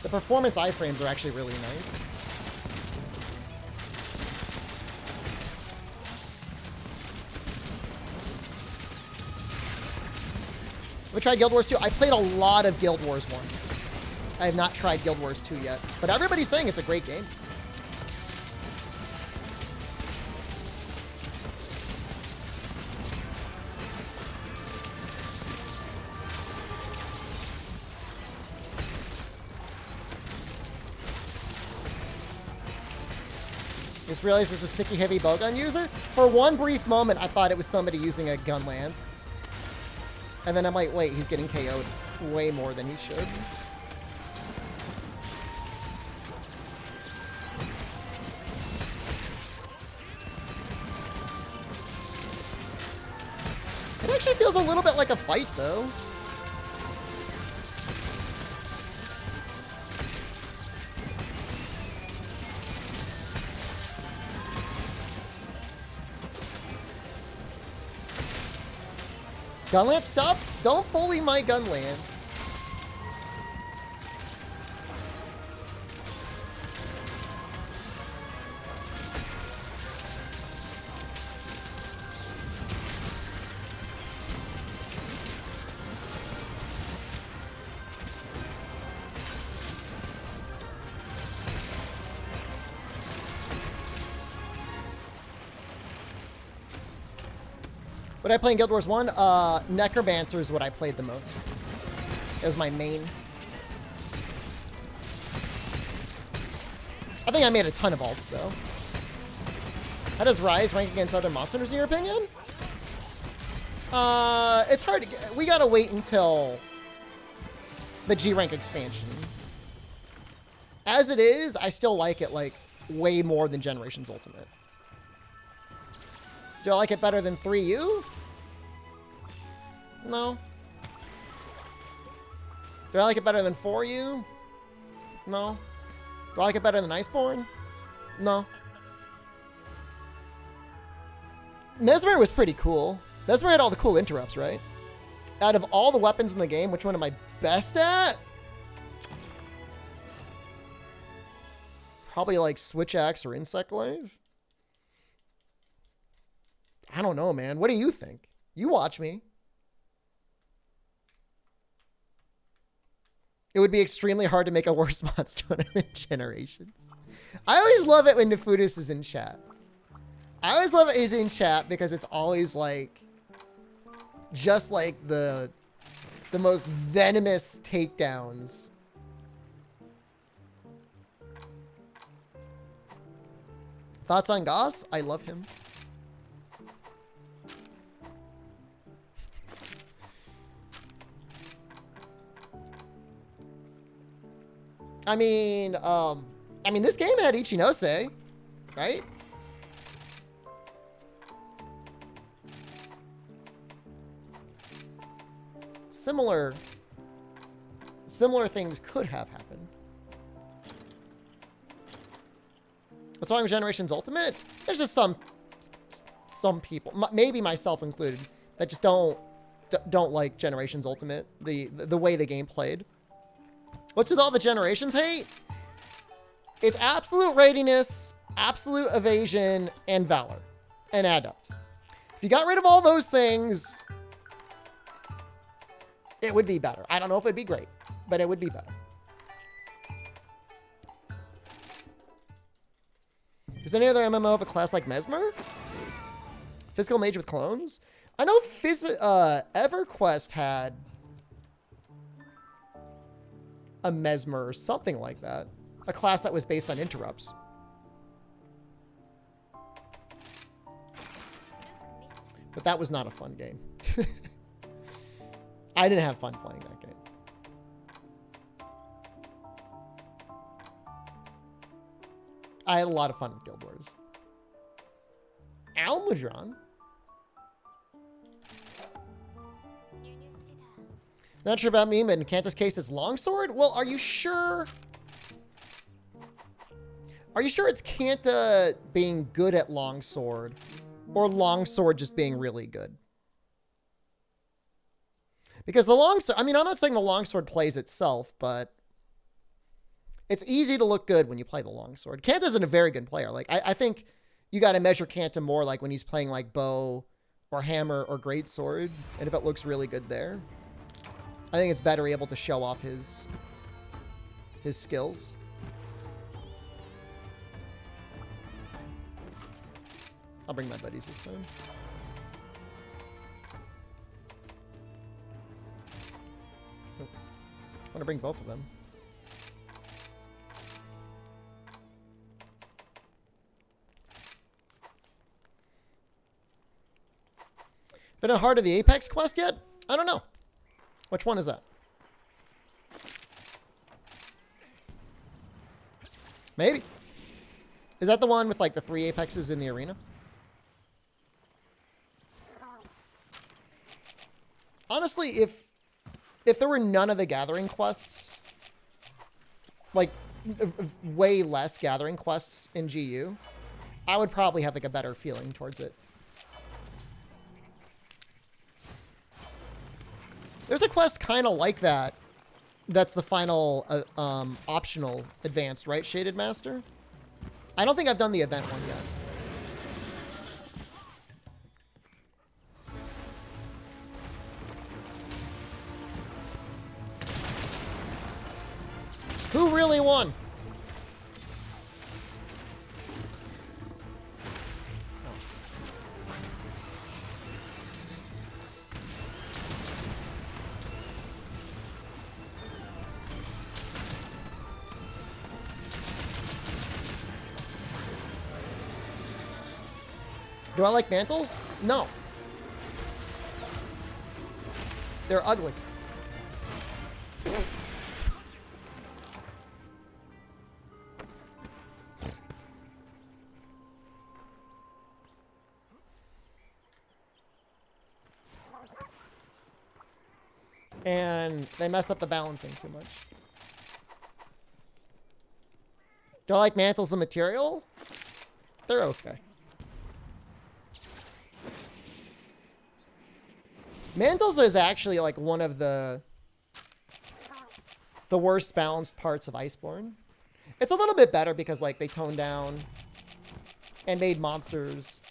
The performance iframes are actually really nice. We tried Guild Wars 2. I played a lot of Guild Wars 1. I have not tried Guild Wars 2 yet, but everybody's saying it's a great game. Just realized it's a sticky heavy bowgun user. For one brief moment, I thought it was somebody using a gun lance. And then I'm like, wait, he's getting KO'd way more than he should. It actually feels a little bit like a fight, though. Gunlance, stop! Don't bully my Gunlance. What did I play in Guild Wars 1? Necromancer is what I played the most. It was my main. I think I made a ton of alts, though. How does Rise rank against other monsters, in your opinion? It's hard to get. We gotta wait until the G rank expansion. As it is, I still like it, like, way more than Generations Ultimate. Do I like it better than 3U? No. Do I like it better than 4U? No. Do I like it better than Iceborne? No. Mesmer was pretty cool. Mesmer had all the cool interrupts, right? Out of all the weapons in the game, which one am I best at? Probably like Switch Axe or Insect Glaive. I don't know, man. What do you think? You watch me. It would be extremely hard to make a worse monster than Generations. I always love it when Nefudis is in chat. I always love it he's in chat because it's always like, just like the most venomous takedowns. Thoughts on Goss? I love him. I mean, this game had Ichinose, right? Similar things could have happened. What's wrong with Generations Ultimate? There's just some people, maybe myself included, that just don't like Generations Ultimate, the way the game played. What's with all the Generations hate? It's absolute readiness, absolute evasion, and valor, and adept. If you got rid of all those things, it would be better. I don't know if it'd be great, but it would be better. Is any other MMO of a class like Mesmer? Physical mage with clones? I know EverQuest had a Mesmer or something like that. A class that was based on interrupts. But that was not a fun game. I didn't have fun playing that game. I had a lot of fun with Guild Wars. Almudron? Not sure about me, but in Kanta's case, it's Longsword? Well, are you sure? Are you sure it's Kanta being good at Longsword? Or Longsword just being really good? Because the Longsword, I mean, I'm not saying the Longsword plays itself, but it's easy to look good when you play the Longsword. Kanta's a very good player. Like, I think you got to measure Kanta more like when he's playing like bow or hammer or greatsword. And if it looks really good there, I think it's better able to show off his skills. I'll bring my buddies this time. Oh, I want to bring both of them. Been a Heart of the Apex quest yet? I don't know. Which one is that? Maybe. Is that the one with like the 3 apexes in the arena? Honestly, if there were none of the gathering quests, like way less gathering quests in GU, I would probably have like a better feeling towards it. There's a quest kind of like that. That's the final optional advanced, right? Shaded Master? I don't think I've done the event one yet. Who really won? Do I like mantles? No. They're ugly. And they mess up the balancing too much. Do I like mantles and material? They're okay. Mantles is actually like one of the worst balanced parts of Iceborne. It's a little bit better because like they toned down and made monsters.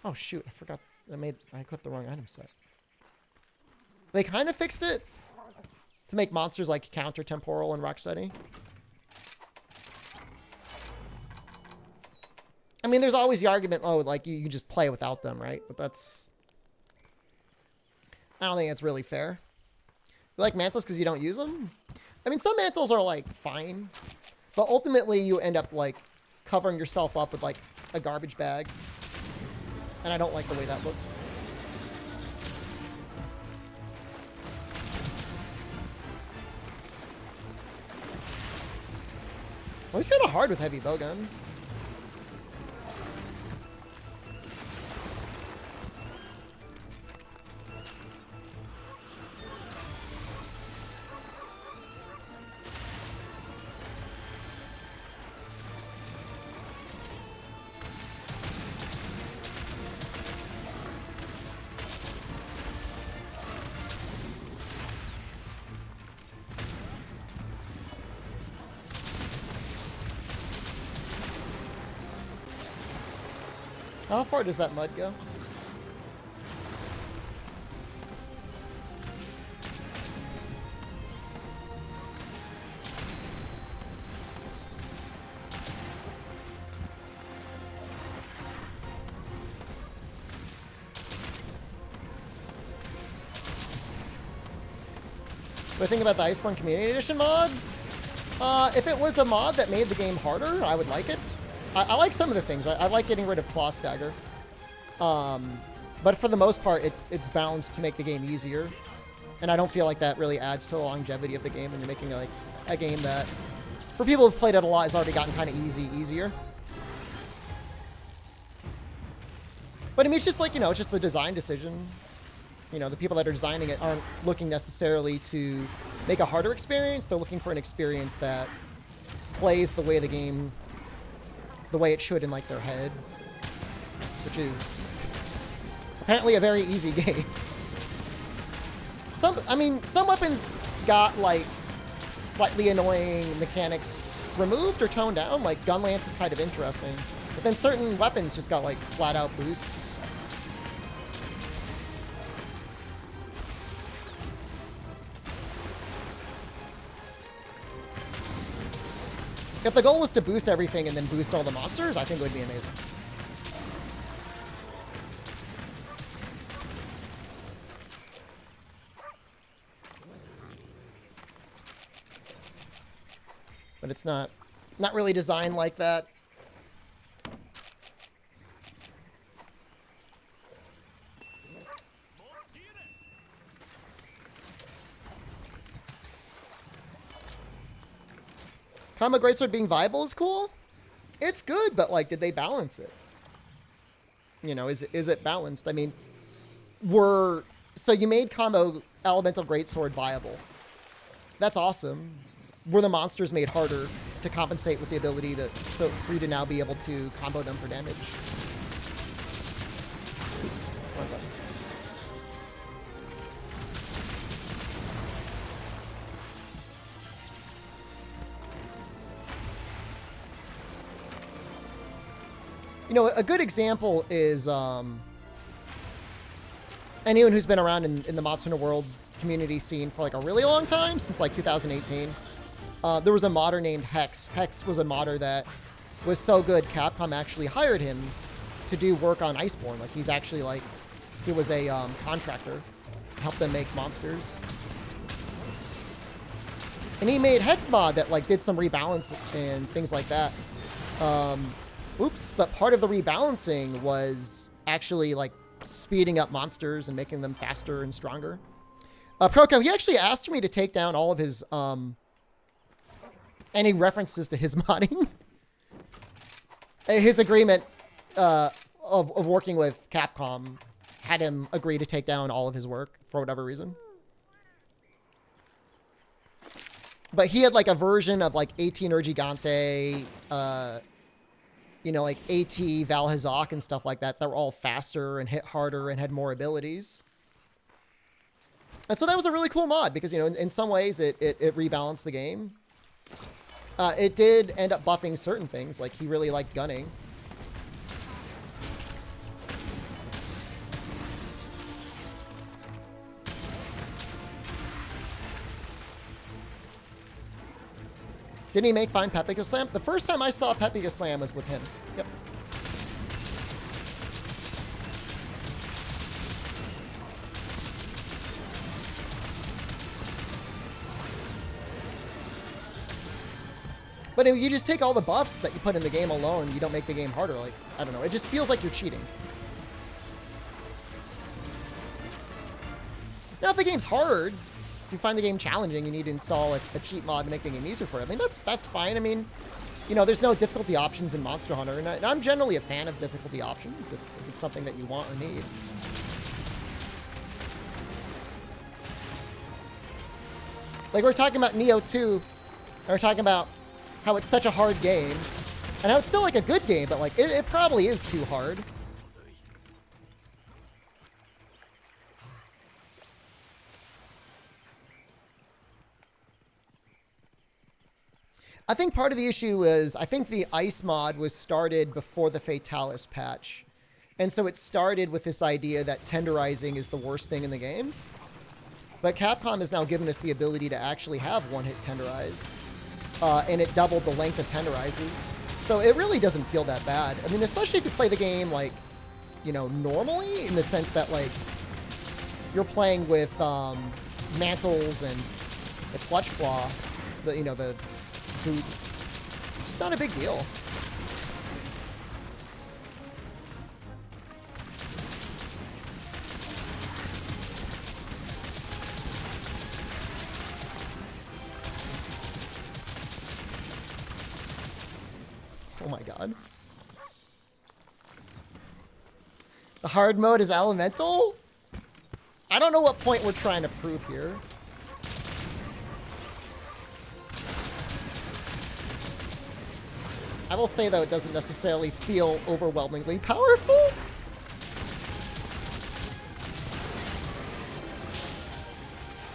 Oh shoot, I forgot I equipped the wrong item set. They kind of fixed it to make monsters like counter-temporal and rock-steady. I mean, there's always the argument, oh, like, you just play without them, right? But that's... I don't think it's really fair. You like mantles because you don't use them? I mean, some mantles are, like, fine. But ultimately, you end up, like, covering yourself up with, like, a garbage bag. And I don't like the way that looks. Well, he's kind of hard with heavy bowgun. How far does that mud go? What do I think about the Iceborne Community Edition mod? If it was a mod that made the game harder, I would like it. I like some of the things. I like getting rid of claw stagger. But for the most part, it's balanced to make the game easier. And I don't feel like that really adds to the longevity of the game when you're making like a game that, for people who've played it a lot, has already gotten kind of easier. But I mean, it's just like, you know, it's just the design decision. You know, the people that are designing it aren't looking necessarily to make a harder experience. They're looking for an experience that plays the way the game, the way it should in like their head, which is apparently a very easy game. Some weapons got like slightly annoying mechanics removed or toned down. Like gun lance is kind of interesting, but then certain weapons just got like flat out boosts. If the goal was to boost everything and then boost all the monsters, I think it would be amazing. But it's not really designed like that. Combo Greatsword being viable is cool. It's good, but like, did they balance it? You know, is it balanced? I mean, so you made Combo Elemental Greatsword viable. That's awesome. Were the monsters made harder to compensate with the ability for you to now be able to combo them for damage? Oops, wrong button. You know, a good example is anyone who's been around in the Monster Hunter World community scene for like a really long time, since like 2018. There was a modder named Hex. Hex was a modder that was so good, Capcom actually hired him to do work on Iceborne. Like he's actually like, he was a contractor, helped them make monsters. And he made Hex mod that like did some rebalance and things like that. Oops, but part of the rebalancing was actually like speeding up monsters and making them faster and stronger. Proco, he actually asked me to take down all of his any references to his modding. His agreement of working with Capcom had him agree to take down all of his work for whatever reason. But he had like a version of like 18 Gigante, you know, like AT Valhazak and stuff like that. That were all faster and hit harder and had more abilities. And so that was a really cool mod because, you know, in some ways it rebalanced the game. It did end up buffing certain things, like he really liked gunning. Didn't he make Fine Pepika Slam? The first time I saw Pepika Slam was with him. Yep. But if you just take all the buffs that you put in the game alone, you don't make the game harder. Like, I don't know. It just feels like you're cheating. Now, if the game's hard, if you find the game challenging, you need to install a cheat mod to make the game easier for it. I mean, that's fine. I mean, you know, there's no difficulty options in Monster Hunter. And I'm generally a fan of difficulty options if it's something that you want or need. Like, we're talking about Neo 2. And we're talking about how it's such a hard game, and how it's still like a good game, but like it probably is too hard. I think part of the issue is I think the ice mod was started before the Fatalis patch, and so it started with this idea that tenderizing is the worst thing in the game. But Capcom has now given us the ability to actually have one-hit tenderize. And it doubled the length of tenderizes. So it really doesn't feel that bad. I mean, especially if you play the game, like, you know, normally, in the sense that, like, you're playing with mantles and the clutch claw, you know, the boost. It's just not a big deal. Oh my god. The hard mode is elemental? I don't know what point we're trying to prove here. I will say, though, it doesn't necessarily feel overwhelmingly powerful.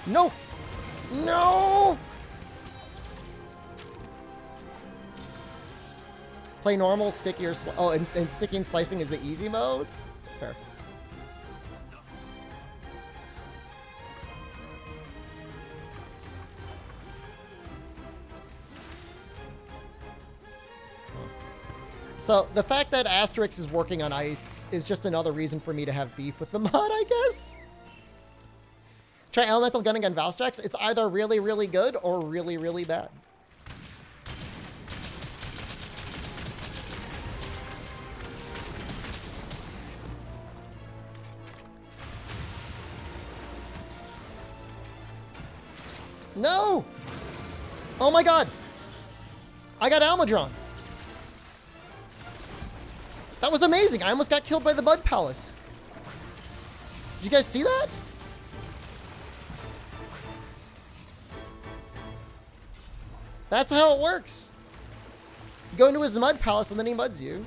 No! No! Play normal, sticky, or and sticky and slicing is the easy mode? Fair. So the fact that Asterix is working on ice is just another reason for me to have beef with the mod, I guess. Try Elemental Gunning on Valstrax. It's either really, really good or really, really bad. No! Oh my god! I got Almadron. That was amazing. I almost got killed by the Mud Palace. Did you guys see that? That's how it works. You go into his Mud Palace and then he muds you.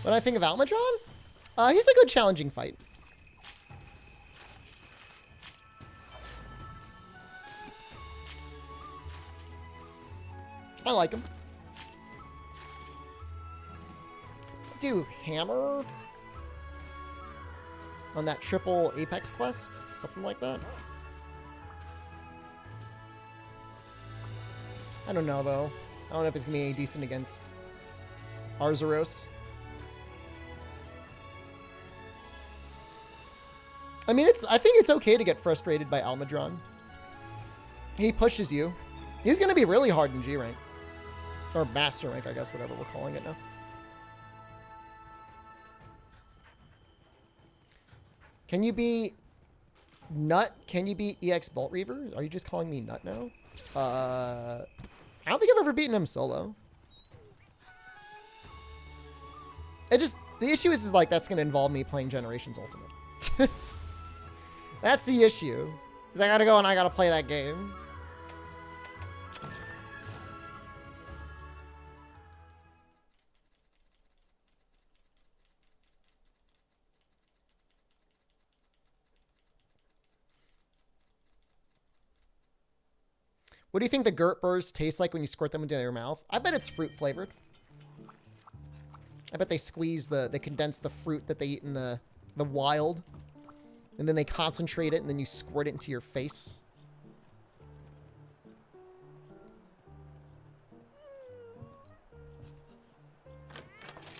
When I think of Almadron, he's a good challenging fight. I like him. do hammer on that triple Apex quest, something like that. I don't know though. I don't know if it's gonna be any decent against Arzuros. I mean, I think it's okay to get frustrated by Almudron. He pushes you. He's gonna be really hard in G rank. Or Master rank, I guess, whatever we're calling it now. Can you be Nut? Can you be EX Bolt Reaver? Are you just calling me Nut now? I don't think I've ever beaten him solo. The issue is like, that's going to involve me playing Generations Ultimate. That's the issue. Is I got to go and I got to play that game. What do you think the Gurt Burrs taste like when you squirt them into your mouth? I bet it's fruit flavored. I bet they they condense the fruit that they eat in the wild. And then they concentrate it and then you squirt it into your face.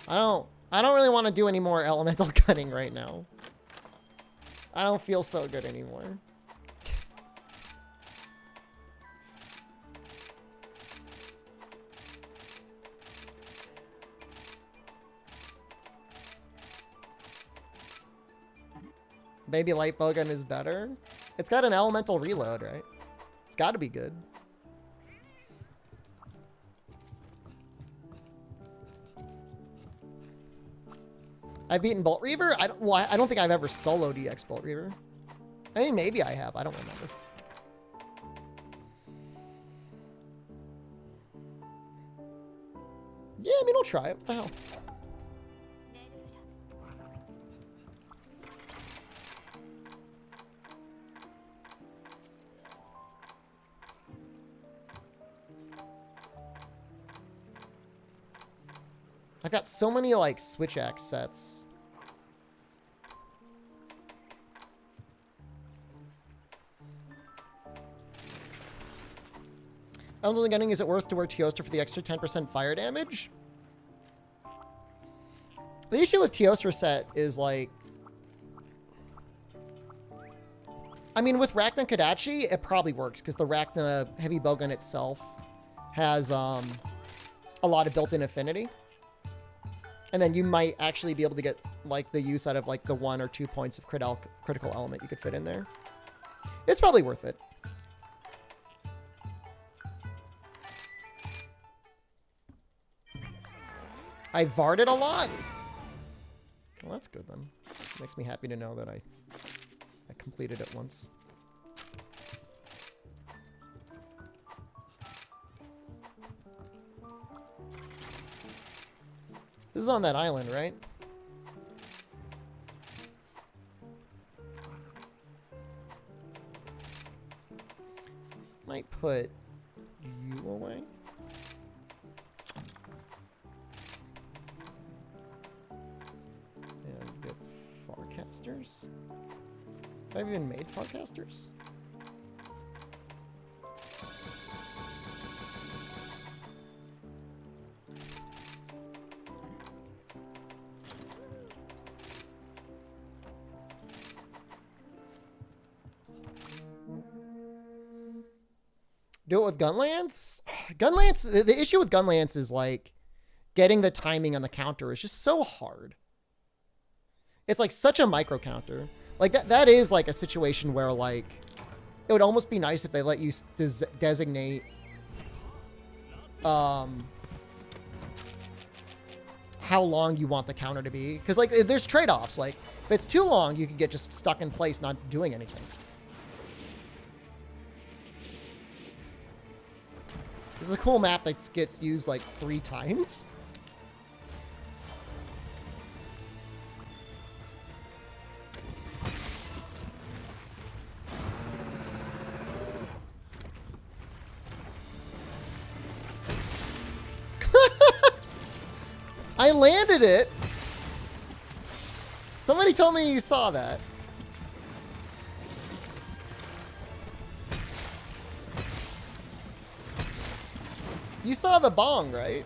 I don't really want to do any more elemental cutting right now. I don't feel so good anymore. Maybe Light Bowgun is better. It's got an elemental reload, right? It's got to be good. I've beaten Bolt Reaver? I don't think I've ever soloed EX Bolt Reaver. I mean, maybe I have. I don't remember. Yeah, I mean, I'll try it. What the hell? I've got so many, like, Switch Axe sets. I'm only getting, is it worth to wear Teostra for the extra 10% fire damage? The issue with Teostra set is, like... I mean, with Rachna Kadachi, it probably works, because the Rachna heavy bowgun itself has a lot of built-in affinity. And then you might actually be able to get, like, the use out of, like, the 1 or 2 points of critical element you could fit in there. It's probably worth it. I Varded a lot? Well, that's good, then. Makes me happy to know that I completed it once. This is on that island, right? Might put you away. And get Farcasters. Have I even made Farcasters? Do it with Gunlance? Gunlance, the issue with Gunlance is like getting the timing on the counter is just so hard. It's like such a micro counter. Like that is like a situation where like it would almost be nice if they let you designate how long you want the counter to be. Because like there's trade-offs. Like if it's too long, you could get just stuck in place not doing anything. This is a cool map that gets used like 3 times. I landed it. Somebody told me you saw that. You saw the bong, right?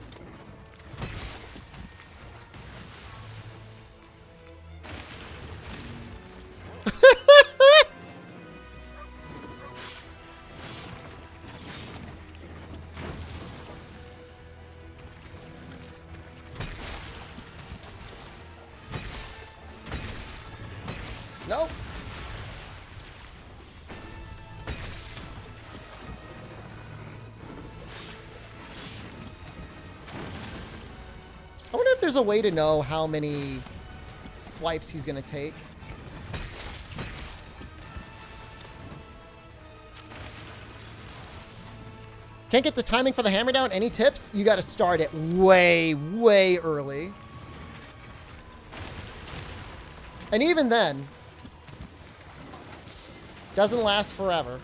Nope. I wonder if there's a way to know how many swipes he's going to take. Can't get the timing for the hammer down. Any tips? You got to start it way, way early. And even then, doesn't last forever.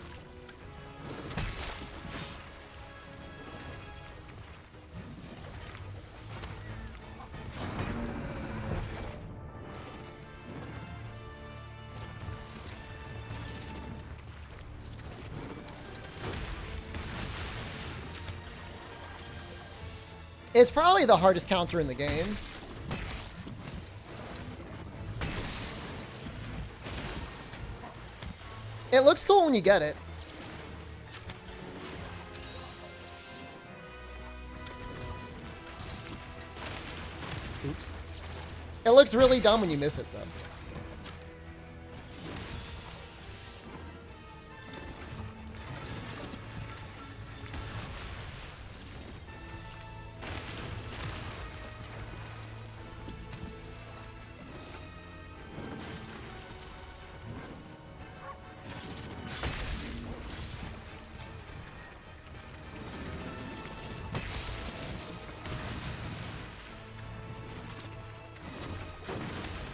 It's probably the hardest counter in the game. It looks cool when you get it. Oops. It looks really dumb when you miss it, though.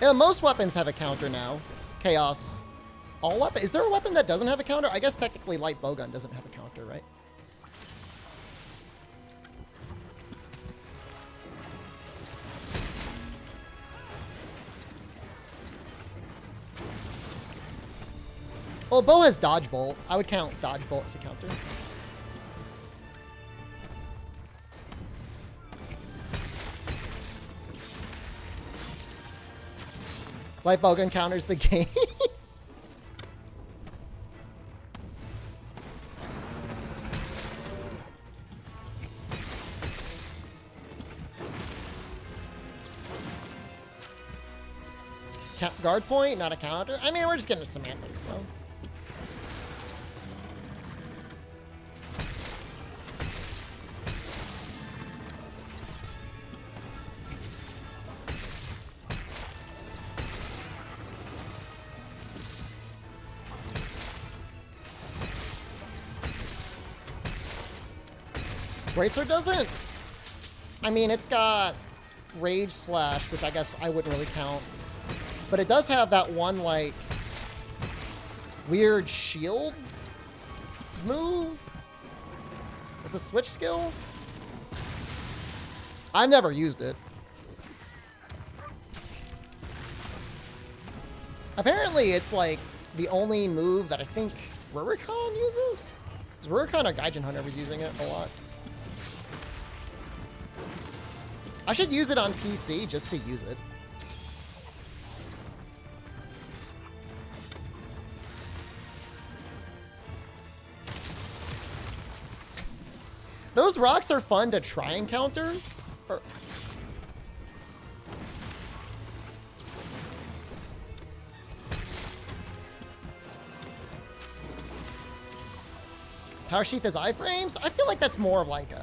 Yeah, most weapons have a counter now. Chaos. All weapons. Is there a weapon that doesn't have a counter? I guess technically light bowgun doesn't have a counter, right? Well, bow has dodge bolt. I would count dodge bolt as a counter. Light bowgun counters the game. Guard point, not a counter. I mean, we're just getting to semantics, though. Greatsword doesn't. I mean, it's got Rage Slash, which I guess I wouldn't really count. But it does have that one, like, weird shield move. It's a switch skill. I've never used it. Apparently, it's, like, the only move that I think Rurikon uses. Because Rurikon or Gaijin Hunter was using it a lot. I should use it on PC just to use it. Those rocks are fun to try and counter. Power Sheath as iframes? I feel like that's more of like an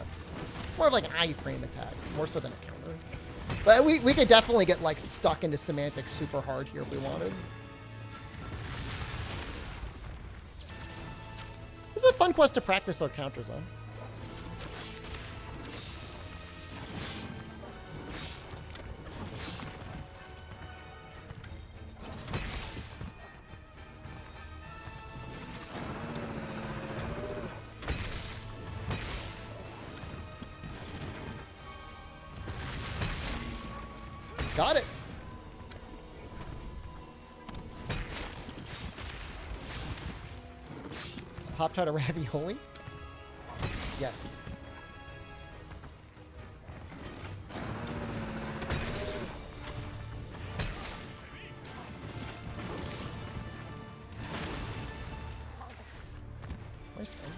iframe attack, more so than a counter. But we could definitely get like stuck into semantics super hard here if we wanted. This is a fun quest to practice our counters on. Got it. Pop-Tart or ravioli? Yes. Where's Finn?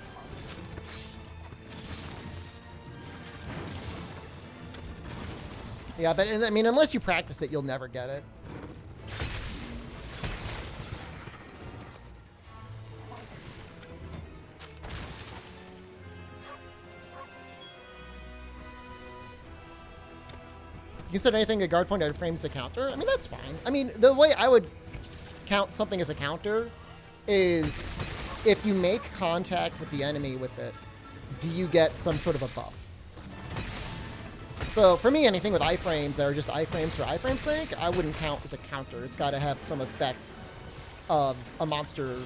Yeah, but I mean, unless you practice it, you'll never get it. You consider anything a guard point out frames a counter? I mean, that's fine. I mean, the way I would count something as a counter is if you make contact with the enemy with it, do you get some sort of a buff? So for me, anything with iframes that are just iframes for iframe's sake, I wouldn't count as a counter. It's got to have some effect of a monster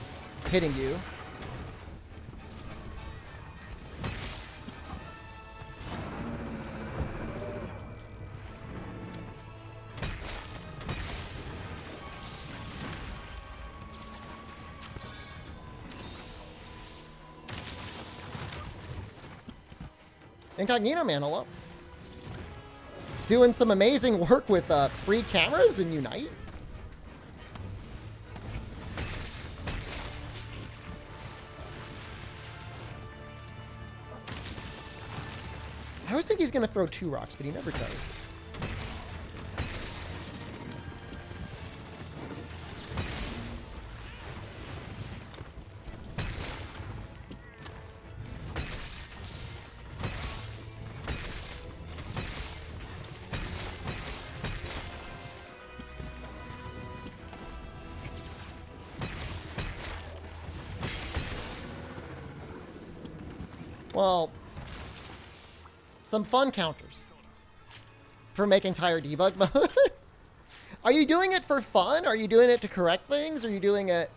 hitting you. Incognito Man, hello. Doing some amazing work with free cameras in Unite. I always think he's going to throw 2 rocks, but he never does. Well, some fun counters for making tire debug mode. Are you doing it for fun? Are you doing it to correct things? Are you doing it,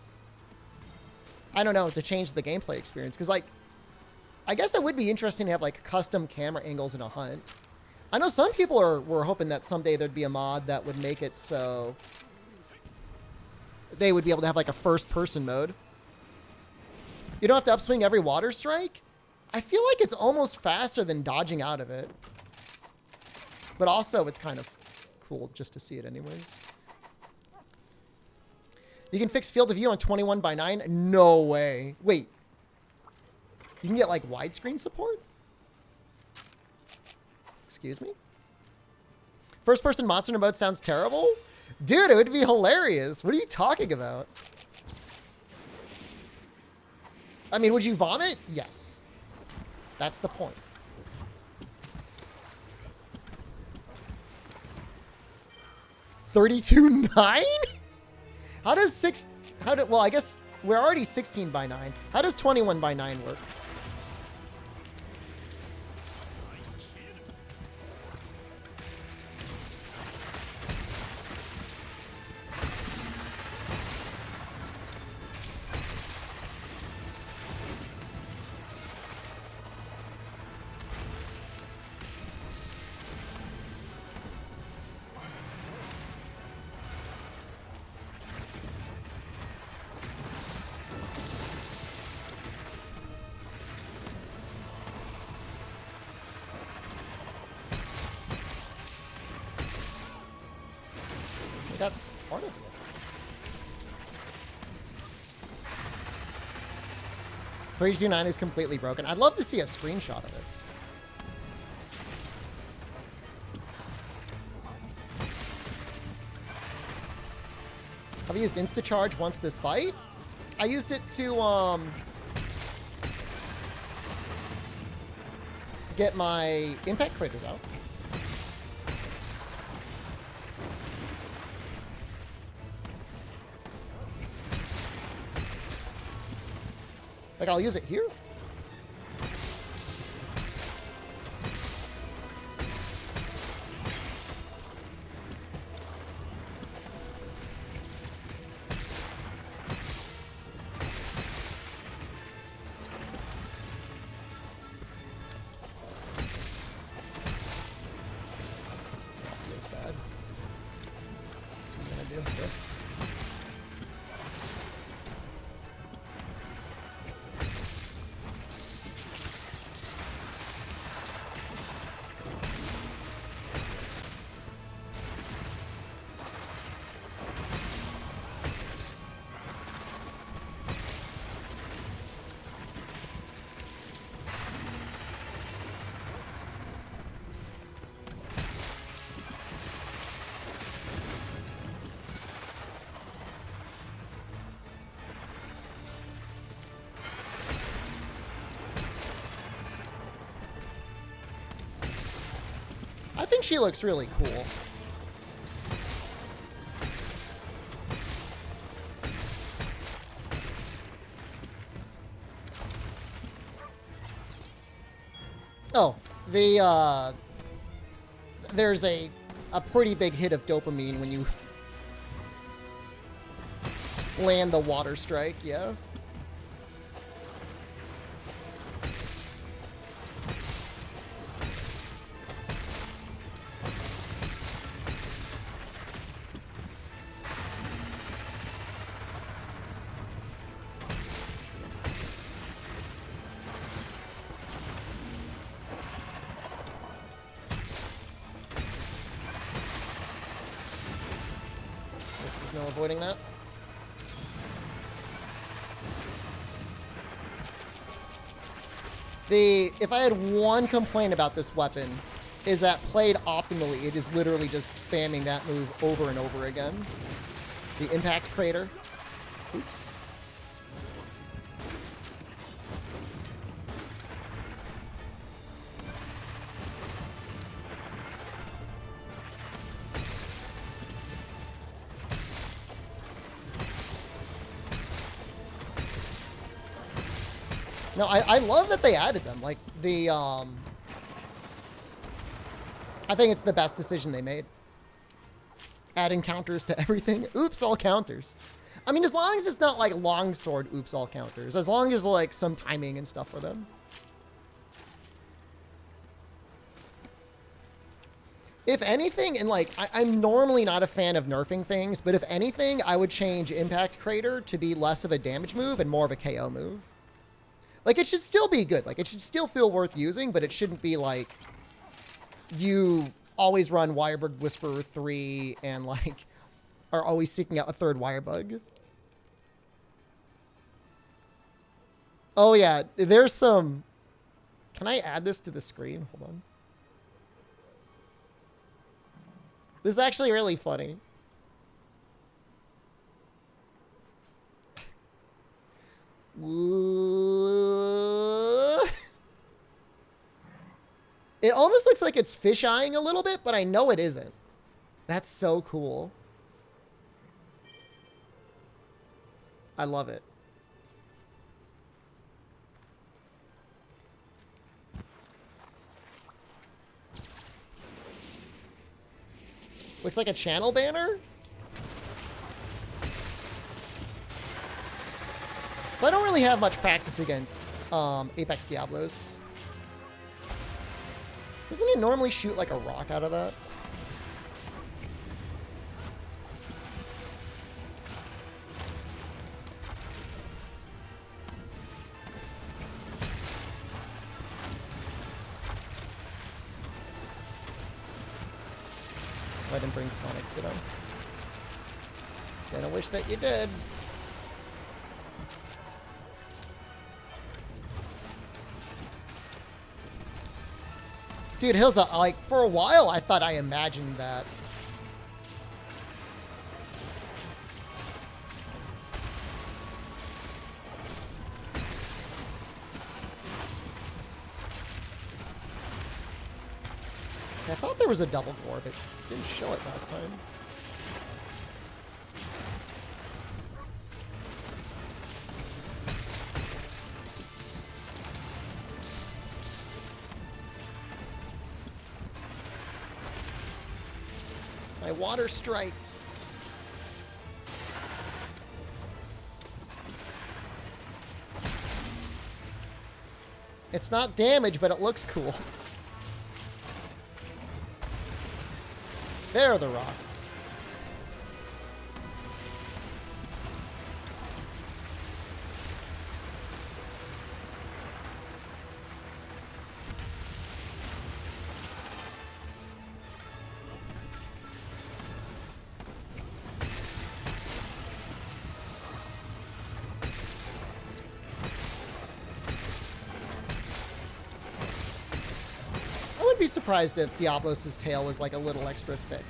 I don't know, to change the gameplay experience? Because, like, I guess it would be interesting to have, like, custom camera angles in a hunt. I know some people were hoping that someday there'd be a mod that would make it so they would be able to have, like, a first-person mode. You don't have to upswing every water strike? I feel like it's almost faster than dodging out of it. But also, it's kind of cool just to see it anyways. You can fix field of view on 21:9? No way. Wait. You can get, like, widescreen support? Excuse me? First-person monster mode sounds terrible? Dude, it would be hilarious. What are you talking about? I mean, would you vomit? Yes. That's the point. $32.9? Well, I guess we're already 16:9. How does 21:9 work? That's part of it. $32.9 is completely broken. I'd love to see a screenshot of it. Have I used Instacharge once this fight? I used it to get my impact craters out. Like, I'll use it here. Feels bad. I'm gonna do this. I think she looks really cool. Oh, there's a pretty big hit of dopamine when you land the water strike, yeah. No avoiding that. If I had one complaint about this weapon, is that played optimally, it is literally just spamming that move over and over again. The impact crater. Oops. No, I love that they added them. Like, I think it's the best decision they made. Adding counters to everything. Oops, all counters. I mean, as long as it's not like longsword oops, all counters. As long as like some timing and stuff for them. If anything, and like, I'm normally not a fan of nerfing things, but if anything, I would change Impact Crater to be less of a damage move and more of a KO move. Like, it should still be good. Like, it should still feel worth using, but it shouldn't be like you always run Wirebug Whisperer 3 and, like, are always seeking out a third Wirebug. Oh, yeah. There's some... Can I add this to the screen? Hold on. This is actually really funny. It almost looks like it's fish-eyeing a little bit, but I know it isn't. That's so cool. I love it. Looks like a channel banner? So I don't really have much practice against Apex Diablos. Doesn't it normally shoot like a rock out of that? I didn't bring Sonics, did I? Kinda wish that you did. Dude, Hilsa, like, for a while, I thought I imagined that. I thought there was a double core, but didn't show it last time. My water strikes. It's not damage, but it looks cool. There are the rocks. I wouldn't be surprised if Diablos' tail was like a little extra thick.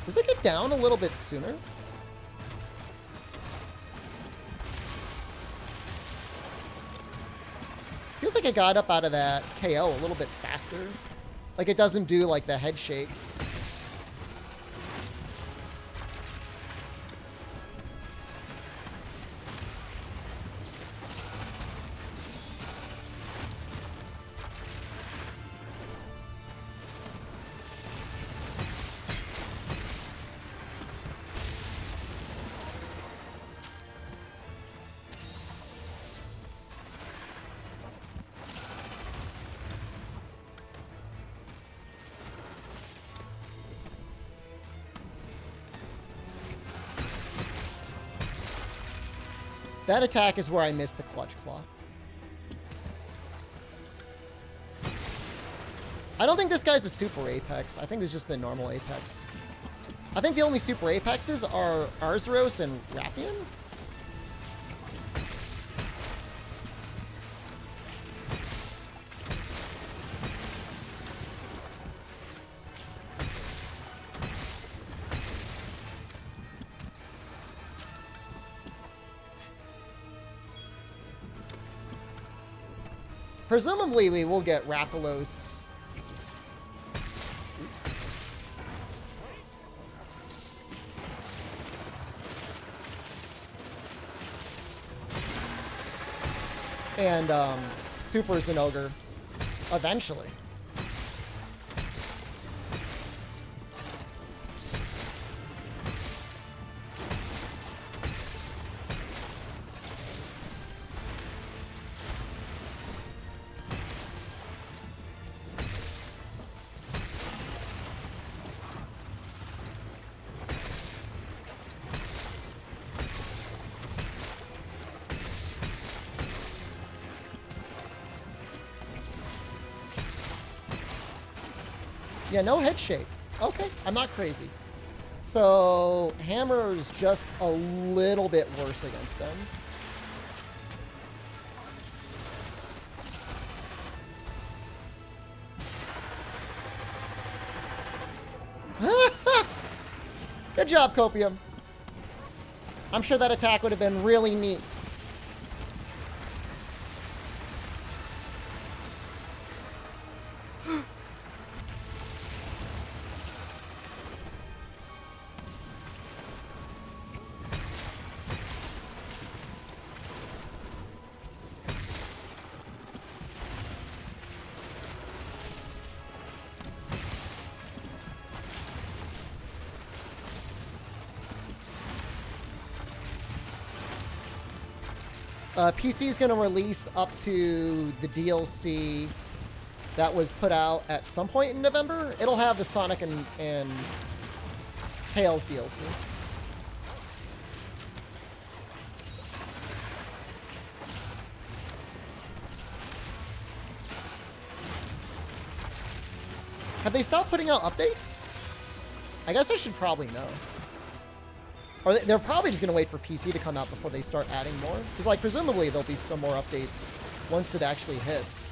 Does it get down a little bit sooner? Feels like it got up out of that KO a little bit faster. Like it doesn't do like the head shake. That attack is where I missed the clutch claw. I don't think this guy's a super apex. I think it's just a normal apex. I think the only super apexes are Arzuros and Rathian. Presumably, we will get Rathalos. And Super Zenogre eventually. Yeah, no head shake. Okay, I'm not crazy. So, Hammer's just a little bit worse against them. Good job, Copium. I'm sure that attack would have been really neat. PC is going to release up to the DLC that was put out at some point in November. It'll have the Sonic and Tails DLC. Have they stopped putting out updates? I guess I should probably know. Or they're probably just going to wait for PC to come out before they start adding more. Because, like, presumably there'll be some more updates once it actually hits.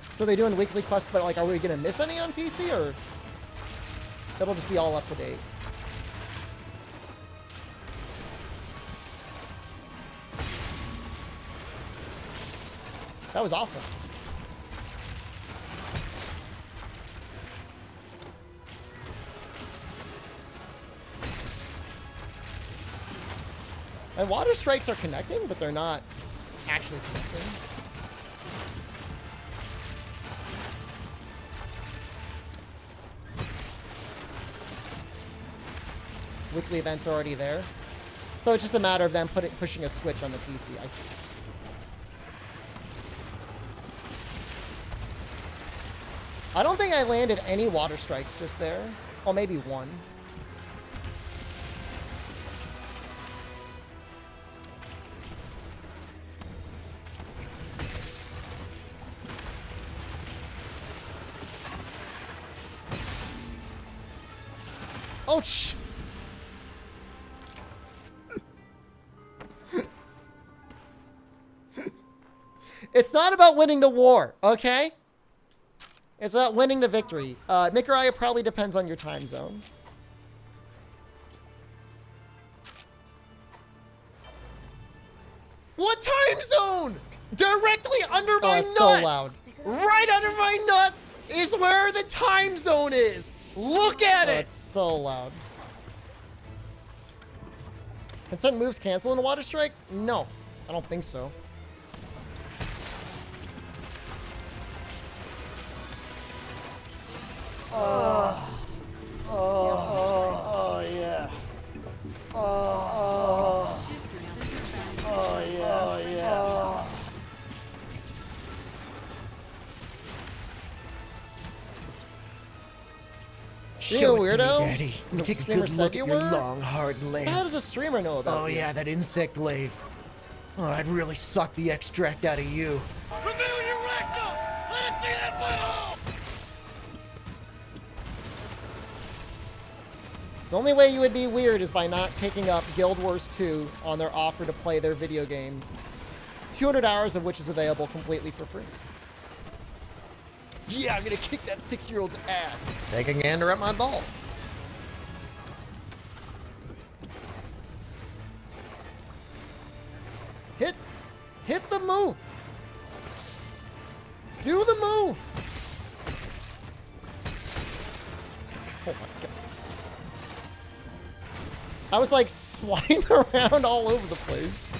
So they're doing weekly quests, but, like, are we going to miss any on PC, or that'll just be all up to date? That was awful. And water strikes are connecting, but they're not actually connecting. Weekly events are already there. So it's just a matter of them pushing a switch on the PC. I see. I don't think I landed any water strikes just there. Oh, maybe one. Oh, shh. It's not about winning the war, okay? It's about winning the victory. Mikuraya probably depends on your time zone. What time zone? Directly under my nuts. So loud. Right under my nuts is where the time zone is. Look at it. It's so loud. Can certain moves cancel in a water strike? No, I don't think so. Oh yeah. Oh yeah. Show you a it to weirdo? me, Daddy. Does a Take a streamer good said look at you your were? long, hard legs. How does a streamer know about Oh you? yeah, that insect glaive. Oh, I'd really suck the extract out of you. Reveal your rectum! Let us see that butthole! The only way you would be weird is by not taking up Guild Wars 2 on their offer to play their video game. 200 hours of which is available completely for free. Yeah, I'm gonna kick that 6-year-old's ass. Take a gander at my ball. Hit the move. Do the move. Oh my god. I was like sliding around all over the place.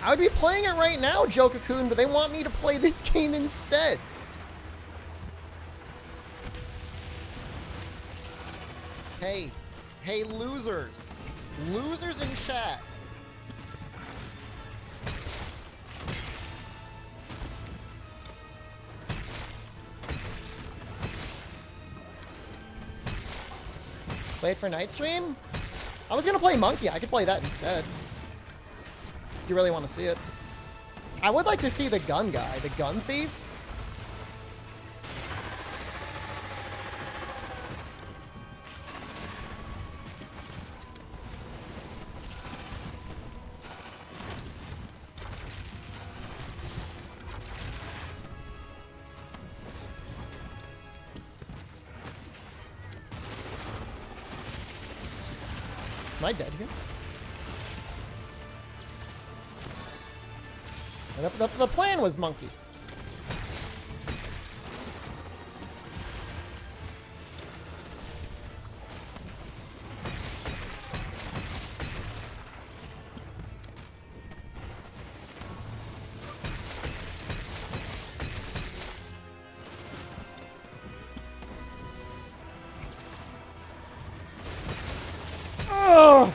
I would be playing it right now, Joe-Cocoon, but they want me to play this game instead. Hey, losers. Losers in chat. Wait for night stream? I was gonna play Monkey. I could play that instead. If you really want to see it. I would like to see the gun guy, the gun thief. Am I dead here? The plan was Monkey. Oh!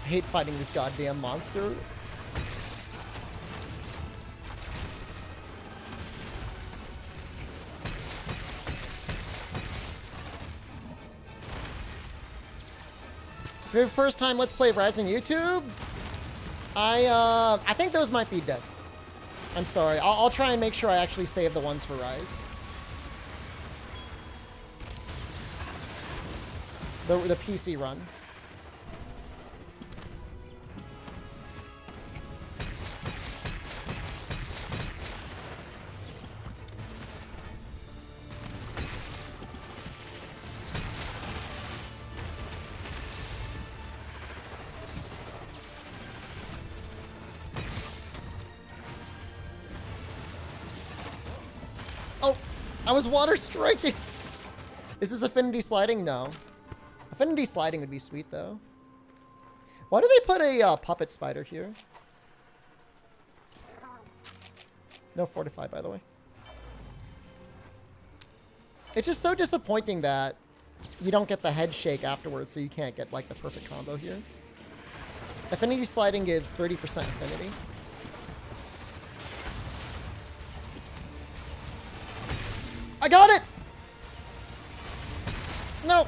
I hate fighting this goddamn monster. For your first time Let's Play Rise on YouTube? I think those might be dead. I'm sorry. I'll try and make sure I actually save the ones for Rise. The PC run. Oh, I was water striking. Is this affinity sliding? No. Affinity sliding would be sweet, though. Why do they put a puppet spider here? No fortify, by the way. It's just so disappointing that you don't get the head shake afterwards, so you can't get, like, the perfect combo here. Affinity sliding gives 30% affinity. I got it! No!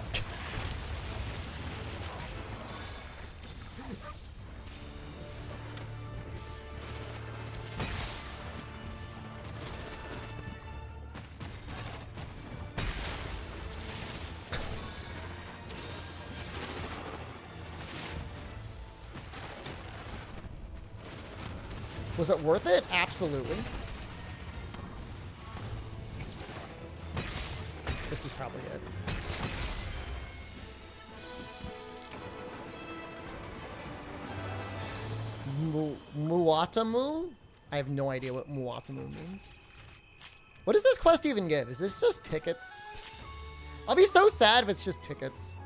Was it worth it? Absolutely. This is probably it. Muatamu? I have no idea what Muatamu means. What does this quest even give? Is this just tickets? I'll be so sad if it's just tickets.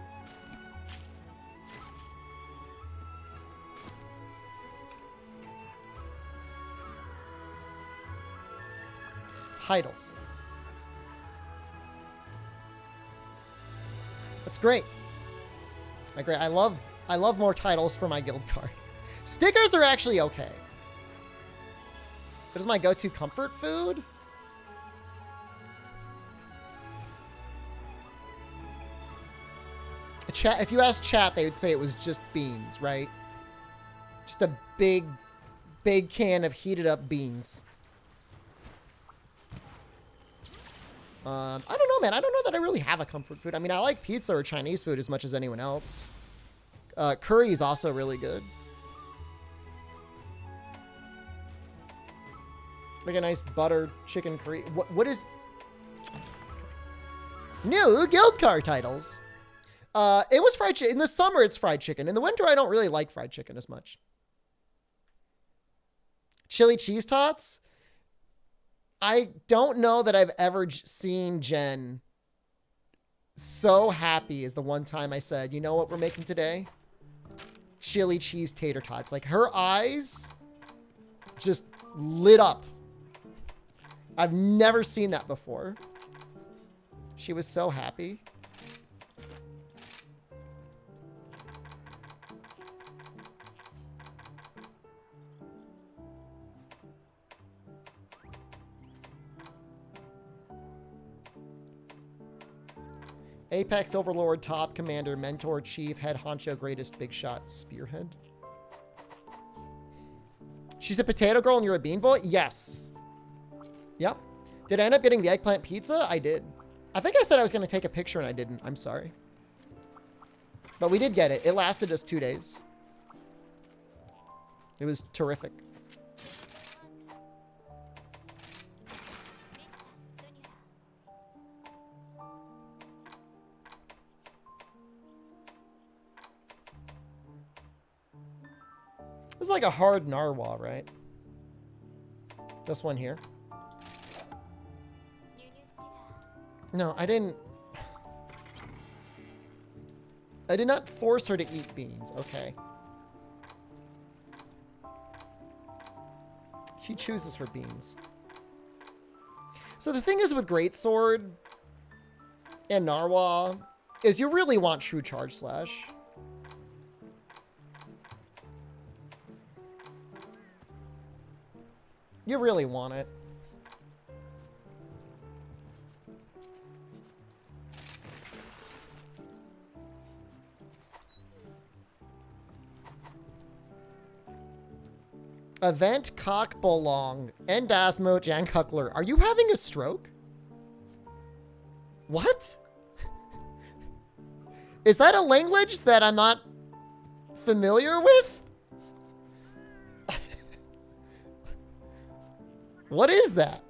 Titles. That's great. Great. I love more titles for my guild card. Stickers are actually okay. What is my go-to comfort food? Chat, if you ask chat, they would say it was just beans, right? Just a big can of heated up beans. I don't know, man. I don't know that I really have a comfort food. I mean, I like pizza or Chinese food as much as anyone else. Curry is also really good. Like a nice butter chicken curry. What is... New guild card titles. It was fried chicken. In the summer, it's fried chicken. In the winter, I don't really like fried chicken as much. Chili cheese tots? I don't know that I've ever seen Jen so happy as the one time I said, you know what we're making today? Chili cheese tater tots. Like, her eyes just lit up. I've never seen that before. She was so happy. Apex Overlord, Top Commander, Mentor, Chief, Head Honcho, Greatest, Big Shot, Spearhead. She's a potato girl and you're a bean boy? Yes. Yep. Did I end up getting the eggplant pizza? I did. I think I said I was going to take a picture and I didn't. I'm sorry. But we did get it. It lasted us 2 days. It was terrific. This is like a hard narwhal, right? This one here. No, I didn't. I did not force her to eat beans. Okay. She chooses her beans. So the thing is with Greatsword and Narwhal is you really want true charge slash. You really want it. Event Cock Bolong. Endasmo Jan Kuckler. Are you having a stroke? What? Is that a language that I'm not familiar with? What is that?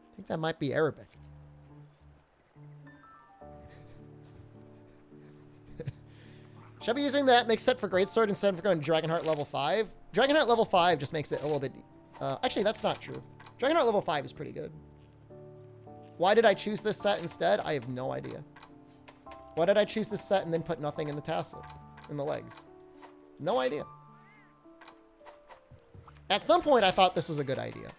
I think that might be Arabic. Should I be using that mix set for Greatsword instead of going Dragonheart level 5? Dragonheart level 5 just makes it a little bit... actually, that's not true. Dragonheart level 5 is pretty good. Why did I choose this set instead? I have no idea. Why did I choose this set and then put nothing in the tassel? In the legs? No idea. At some point, I thought this was a good idea.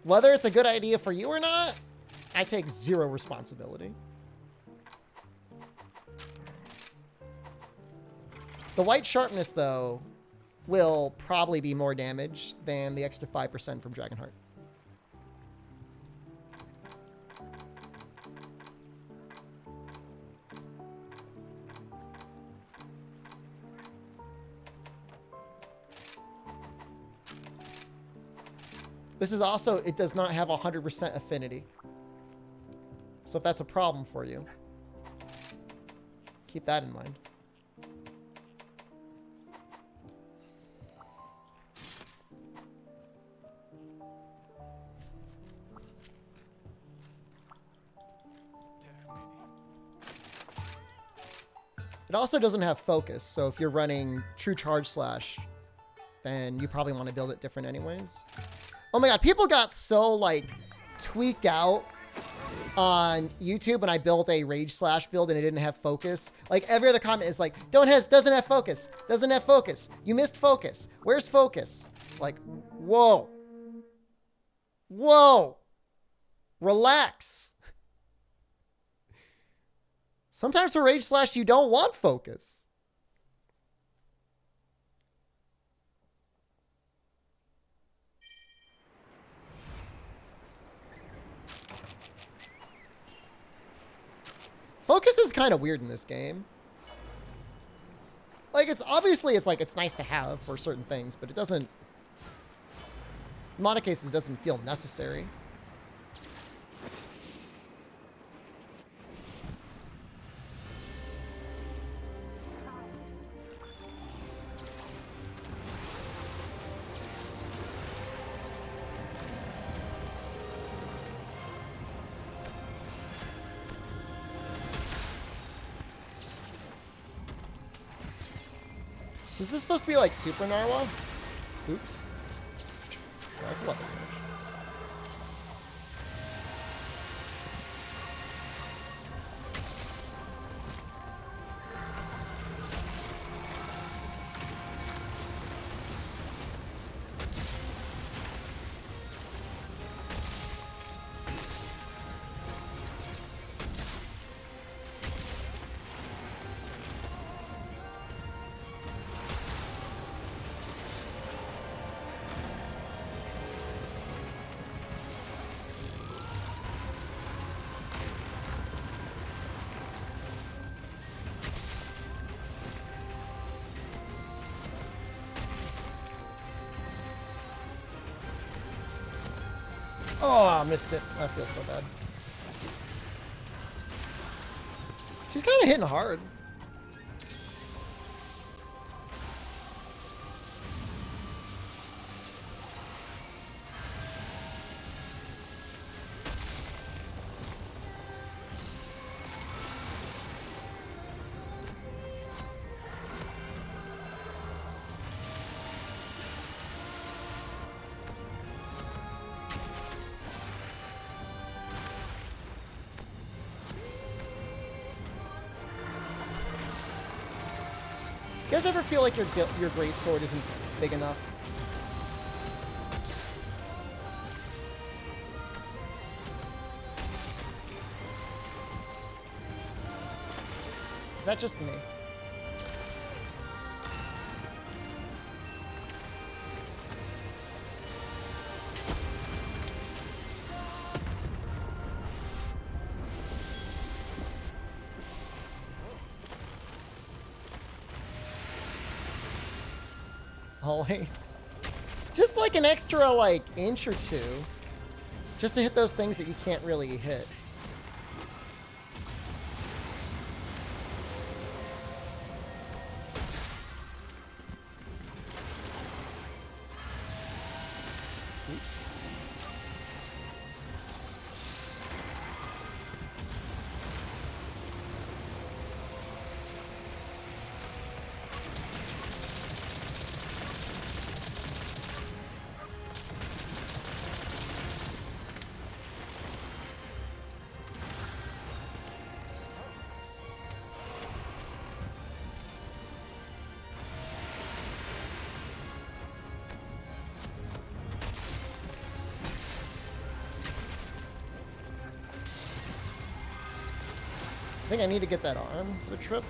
Whether it's a good idea for you or not, I take zero responsibility. The white sharpness, though, will probably be more damage than the extra 5% from Dragonheart. This is also, it does not have 100% affinity. So if that's a problem for you, keep that in mind. It also doesn't have focus, so if you're running true charge slash, then you probably want to build it different anyways. Oh my god, people got so like tweaked out on YouTube when I built a rage slash build and it didn't have focus. Like every other comment is like, doesn't have focus, doesn't have focus. You missed focus. Where's focus? Like, whoa. Whoa. Relax. Sometimes for rage slash, you don't want focus. Focus is kind of weird in this game. Like, it's obviously, it's like, it's nice to have for certain things, but it doesn't, in a lot of cases, it doesn't feel necessary. So is this supposed to be like Super Narwa? Oops. Oh, that's a weapon damage. Oh, I missed it. I feel so bad. She's kind of hitting hard. You guys ever feel like your great sword isn't big enough? Is that just me? Always. Just like an extra like inch or two. Just to hit those things that you can't really hit. I think I need to get that arm for the trip.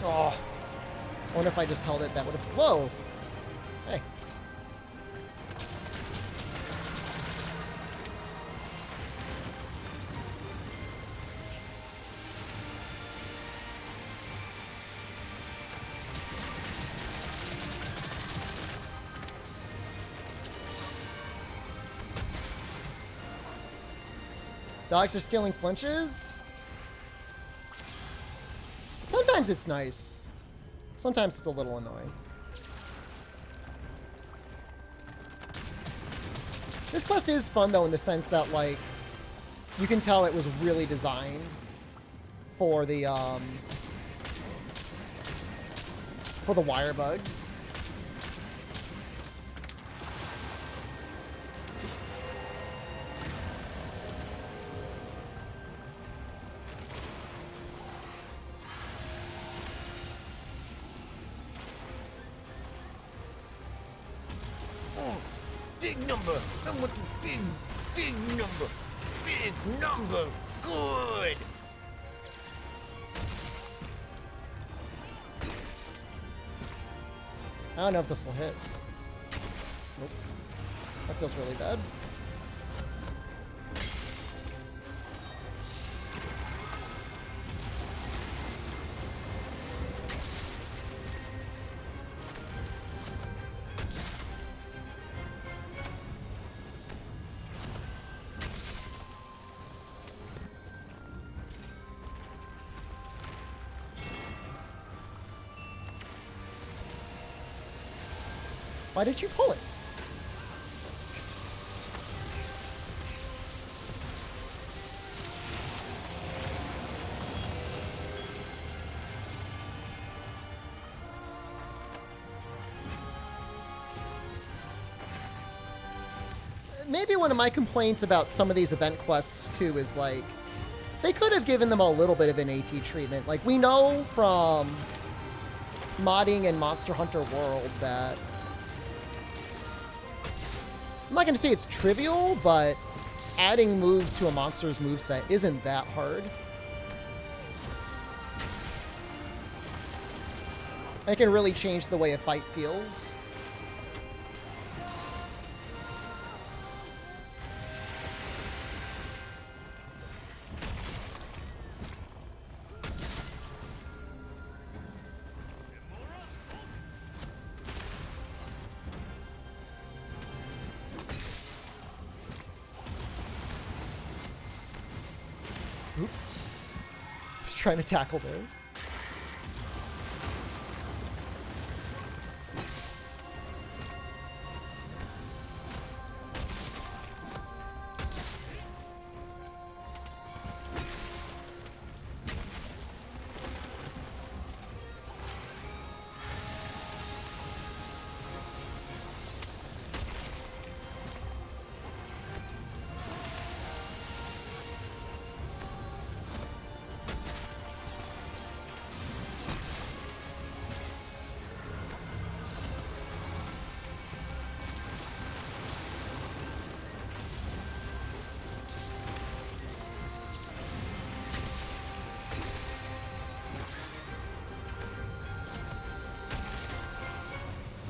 Oh. I wonder if I just held it, that would have... Whoa! Hey. Dogs are stealing flinches? Sometimes it's nice. Sometimes it's a little annoying. This quest is fun, though, in the sense that, like, you can tell it was really designed for the wire bug. Big number. I want the big number. Big number. Good. I don't know if this will hit. Nope. That feels really bad. Why did you pull it? Maybe one of my complaints about some of these event quests, too, is, like, they could have given them a little bit of an AT treatment. Like, we know from modding in Monster Hunter World that... I'm not going to say it's trivial, but adding moves to a monster's moveset isn't that hard. It can really change the way a fight feels. Oops. I was trying to tackle there.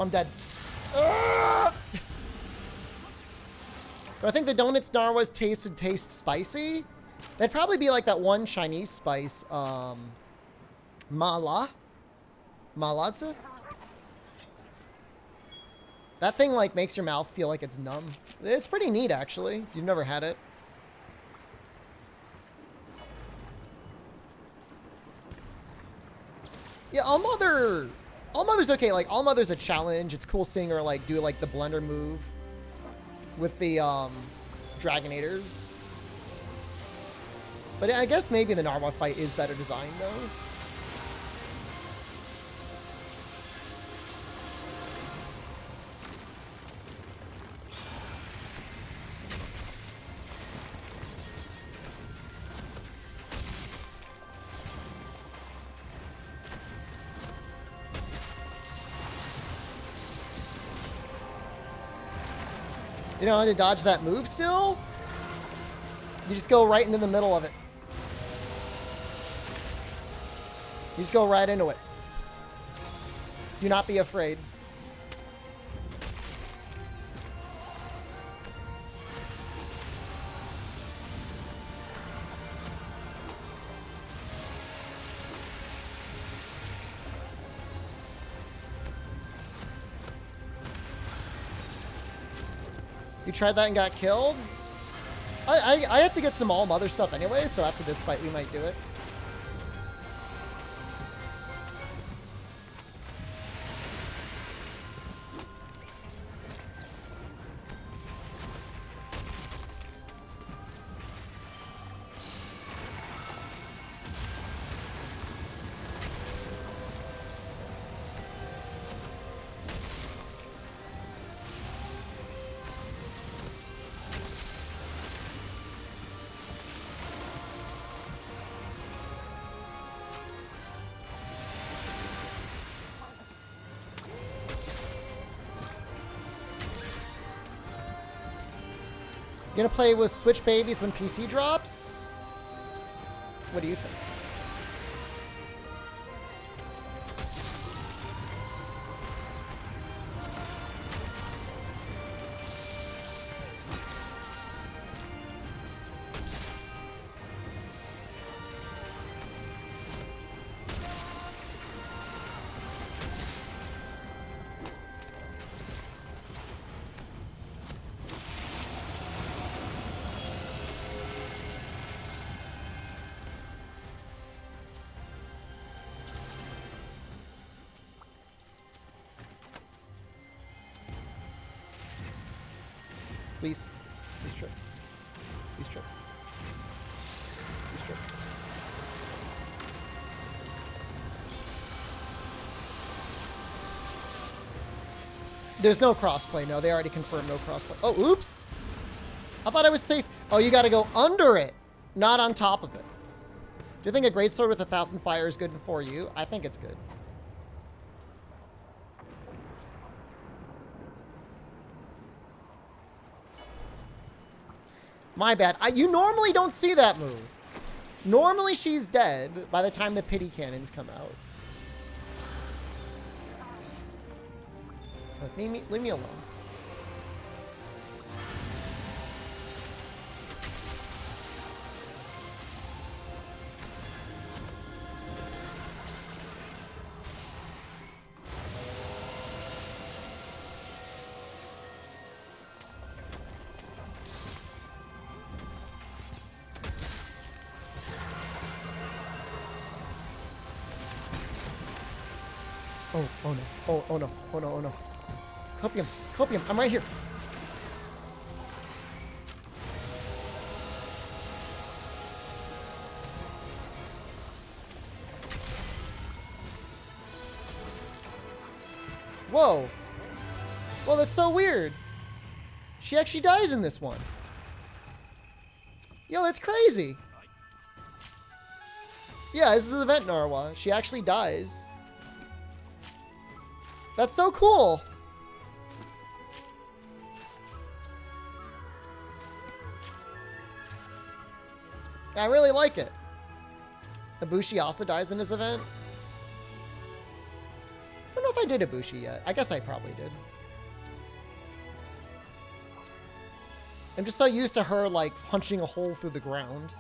I'm dead. Ah! I think the donuts Narwhals would taste spicy. That'd probably be like that one Chinese spice, Malatsa? That thing, like, makes your mouth feel like it's numb. It's pretty neat, actually, if you've never had it. Yeah, Allmother's okay. Like, Allmother's a challenge. It's cool seeing her, like, do, like, the blender move with the, Dragonators. But I guess maybe the Narwhal fight is better designed, though. You know how to dodge that move still? You just go right into the middle of it. You just go right into it. Do not be afraid. You tried that and got killed? I have to get some all-mother stuff anyway, so after this fight we might do it. You gonna play with Switch Babies when PC drops? What do you think? Please. Please trip. Please trip. Please trip. There's no crossplay. No, they already confirmed no crossplay. Oh, oops. I thought I was safe. Oh, you got to go under it, not on top of it. Do you think a greatsword with 1,000 fire is good for you? I think it's good. My bad. You normally don't see that move. Normally she's dead by the time the pity cannons come out. Look, leave me alone. Oh no. Oh no. Oh no. Oh no. Copium. Copium. I'm right here. Whoa. Well, that's so weird. She actually dies in this one. Yo, that's crazy. Yeah, this is an event, Narwa. She actually dies. That's so cool. I really like it. Ibushi also dies in this event. I don't know if I did Ibushi yet. I guess I probably did. I'm just so used to her, like, punching a hole through the ground.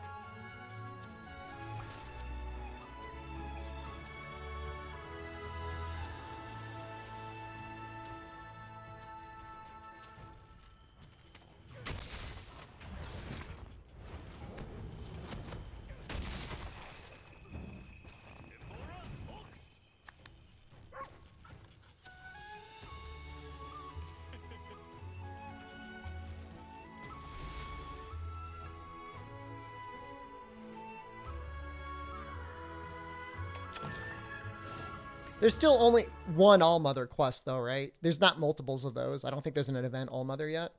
There's still only one All-Mother quest, though, right? There's not multiples of those. I don't think there's an event All-Mother yet.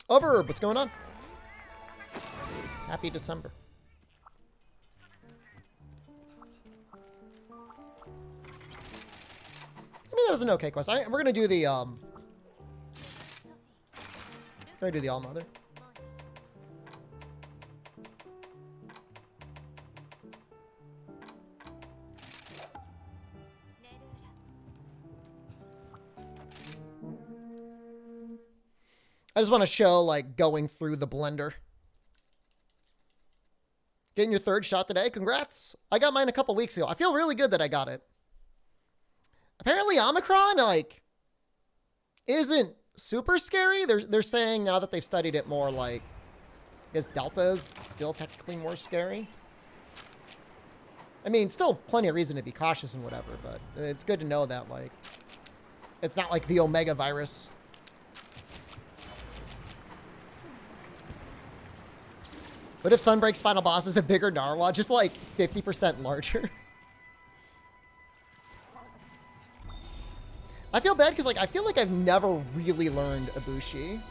Overherb, what's going on? Happy December. that was an okay quest. We're gonna do the We're gonna do the All Mother. I just want to show, like, going through the blender. Getting your 3rd shot today. Congrats. I got mine a couple weeks ago. I feel really good that I got it. Apparently Omicron, like, isn't super scary. They're saying now that they've studied it more, like, I guess Delta is still technically more scary. I mean, still plenty of reason to be cautious and whatever, but it's good to know that, like, it's not like the Omega virus. What if Sunbreak's final boss is a bigger narwhal, just like 50% larger? I feel bad because, like, I feel like I've never really learned Ibushi.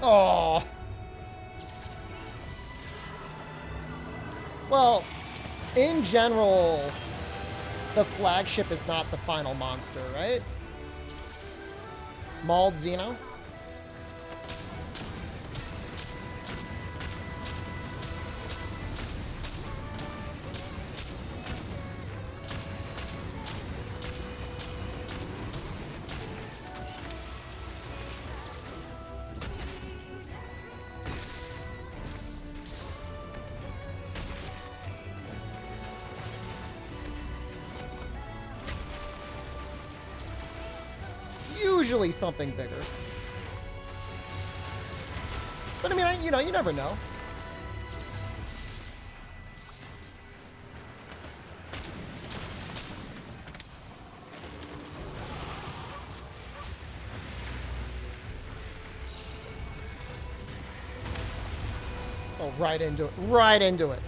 Oh. Well, in general, the flagship is not the final monster, right? Mauled Xeno? Usually something bigger. But I mean, you know, you never know. Oh, right into it. Right into it.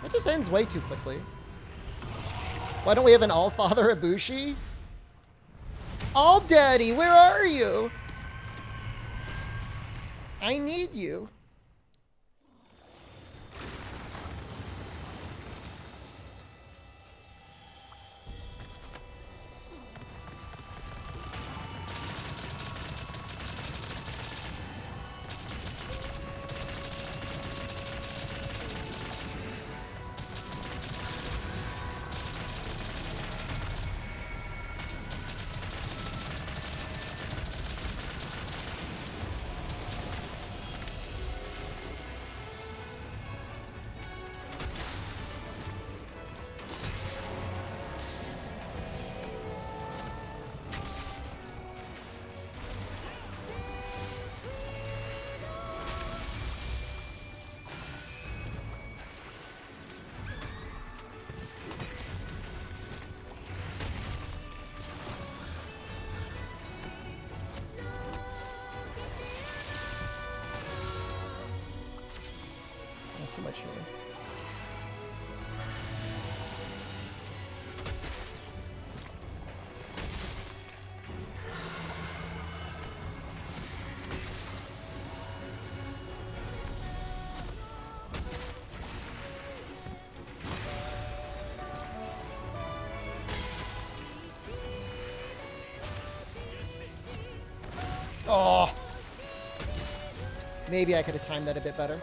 It just ends way too quickly. Why don't we have an All-Father Ibushi? All Daddy, where are you? I need you. Not too much here. Oh. Maybe I could have timed that a bit better.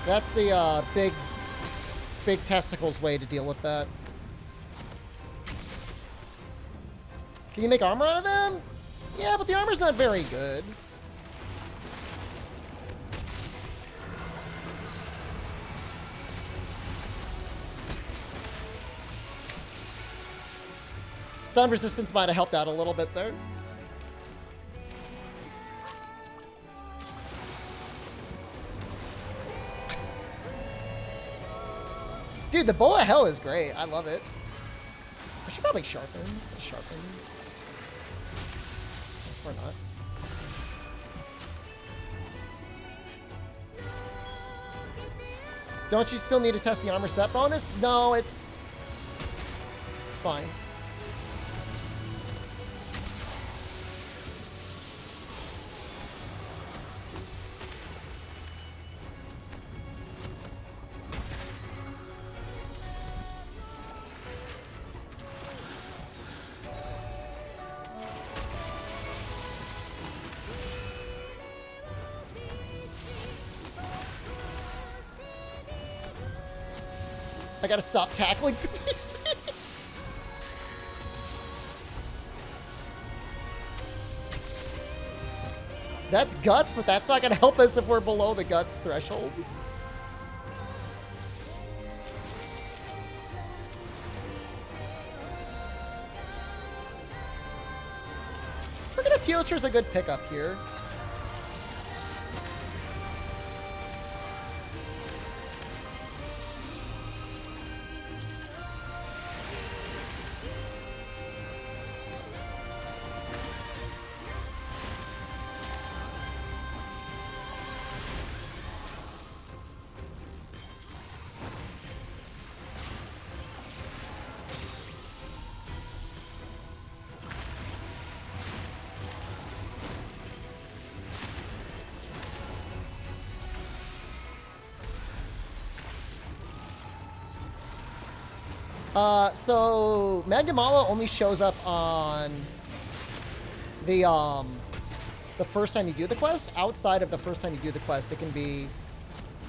That's the big testicles way to deal with that. Can you make armor out of them? Yeah, but the armor's not very good. Stun resistance might have helped out a little bit there. Dude, the Bowl of Hell is great. I love it. I should probably sharpen. Sharpen. Or not. Don't you still need to test the armor set bonus? No, it's fine. I gotta stop tackling these things. That's guts, but that's not gonna help us if we're below the guts threshold. Friggin' Fioster's a good pickup here. So Magnamalo only shows up on the first time you do the quest. Outside of the first time you do the quest, it can be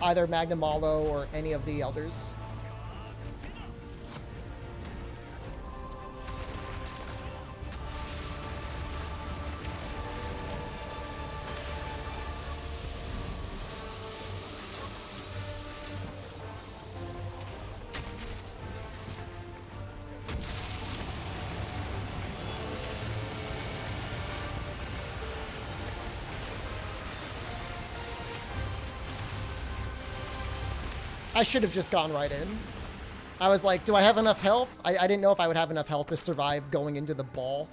either Magnamalo or any of the elders. I should have just gone right in. I was like, do I have enough health? I didn't know if I would have enough health to survive going into the ball.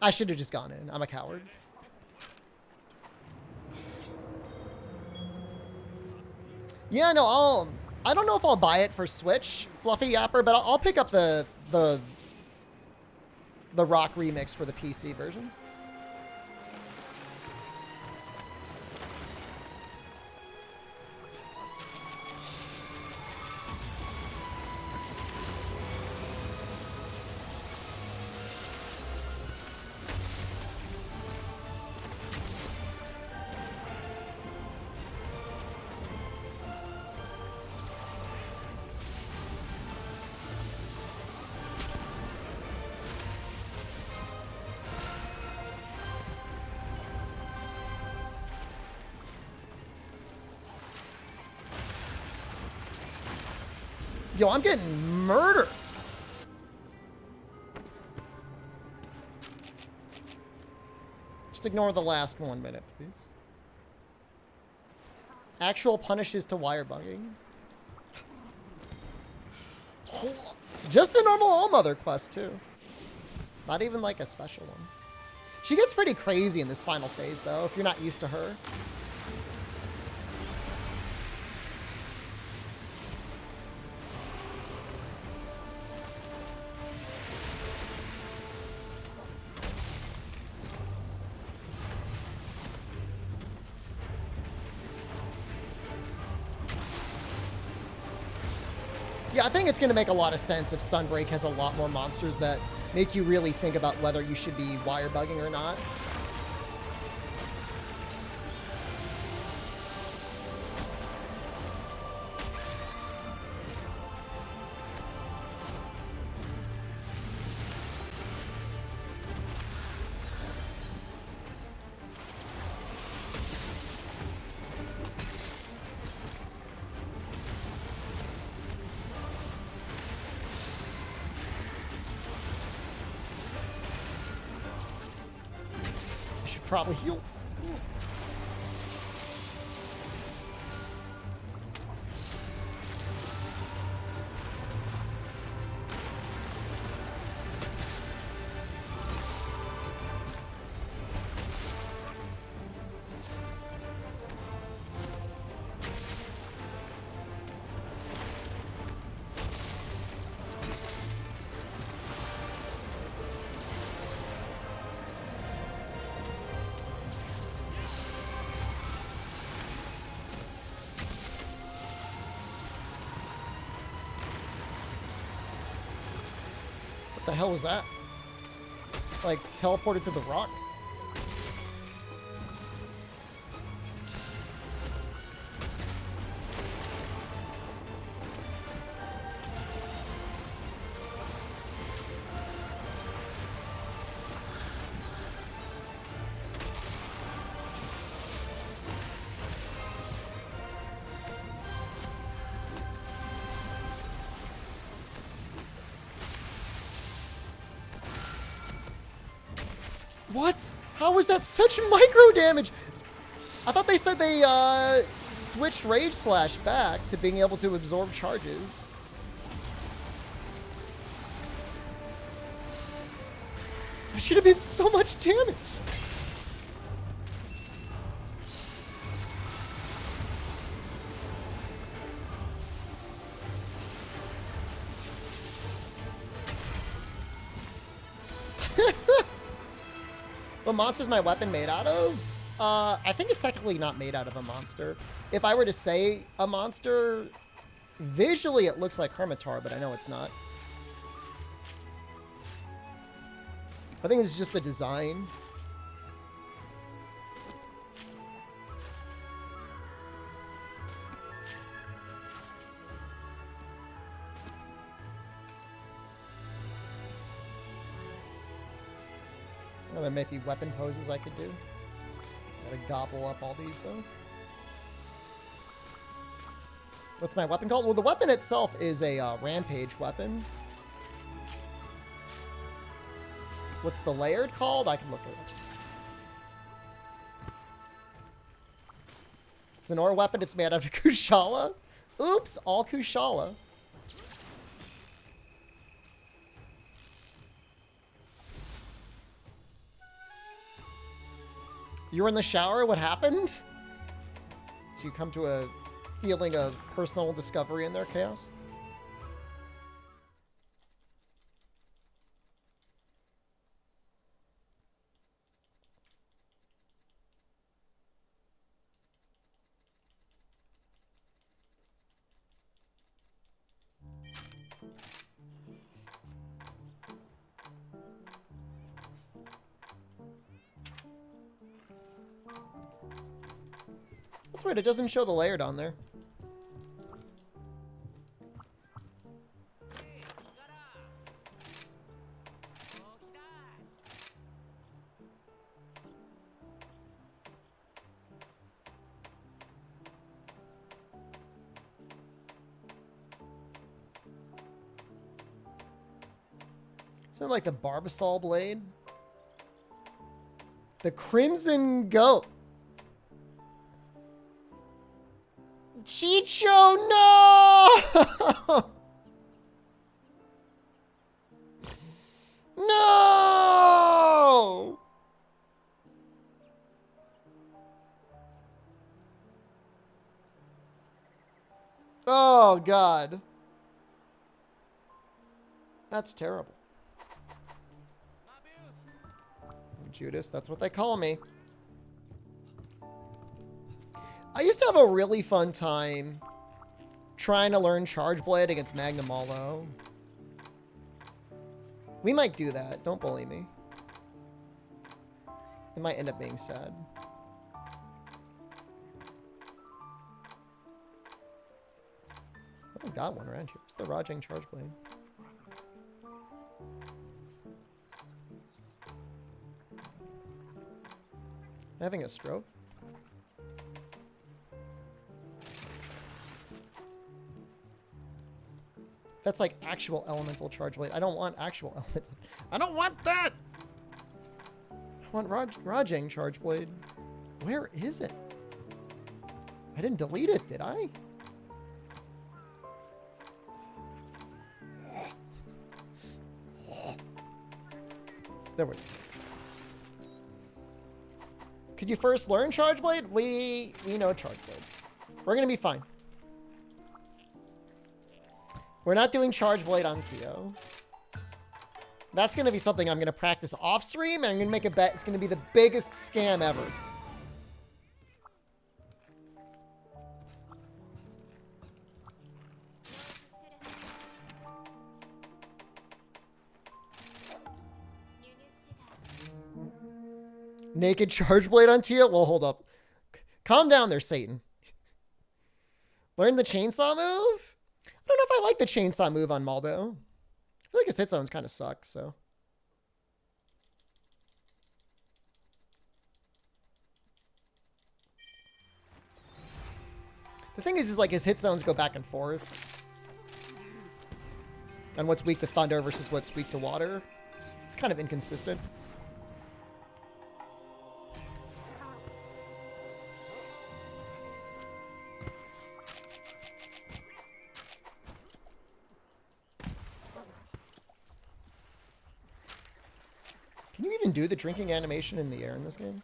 I should have just gone in. I'm a coward. Yeah, no, I don't know if I'll buy it for Switch, Fluffy Yapper, but I'll pick up the Rock remix for the PC version. Yo, I'm getting murdered. Just ignore the last 1 minute, please. Actual punishes to wire bugging. Just the normal All-Mother quest, too. Not even like a special one. She gets pretty crazy in this final phase, though, if you're not used to her. Yeah, I think it's going to make a lot of sense if Sunbreak has a lot more monsters that make you really think about whether you should be wire bugging or not. probably heal. What the hell was that? Like, teleported to the rock? What? How was that such micro damage? I thought they said they switched Rage Slash back to being able to absorb charges. It should have been so much damage. What monster's my weapon made out of? I think it's technically not made out of a monster. If I were to say a monster, visually it looks like Hermitar, but I know it's not. I think it's just the design. Oh, there may be weapon poses I could do. Gotta gobble up all these, though. What's my weapon called? Well, the weapon itself is a rampage weapon. What's the layered called? I can look it up. It's an ore weapon. It's made out of Kushala. Oops, all Kushala. You were in the shower? What happened? Did you come to a feeling of personal discovery in their chaos? That's weird, it doesn't show the layered on there. Isn't it like the Barbasol blade? The Crimson Goat. Chicho, no! No! Oh, God. That's terrible. Judas, that's what they call me. I used to have a really fun time trying to learn Charge Blade against Magnamalo. We might do that. Don't bully me. It might end up being sad. I haven't got one around here. It's the Rajang Charge Blade. Having a stroke? That's like actual elemental charge blade. I don't want actual elemental. I don't want that! I want Rajang Charge Blade. Where is it? I didn't delete it, did I? There we go. Could you first learn Charge Blade? We know Charge Blade. We're gonna be fine. We're not doing Charge Blade on Tio. That's gonna be something I'm gonna practice off stream, and I'm gonna make a bet it's gonna be the biggest scam ever. Naked Charge Blade on Tia? Well, hold up. Calm down there, Satan. Learn the chainsaw move? I don't know if I like the chainsaw move on Maldo. I feel like his hit zones kind of suck, so. The thing is like his hit zones go back and forth. And what's weak to thunder versus what's weak to water. It's kind of inconsistent. Can you even do the drinking animation in the air in this game?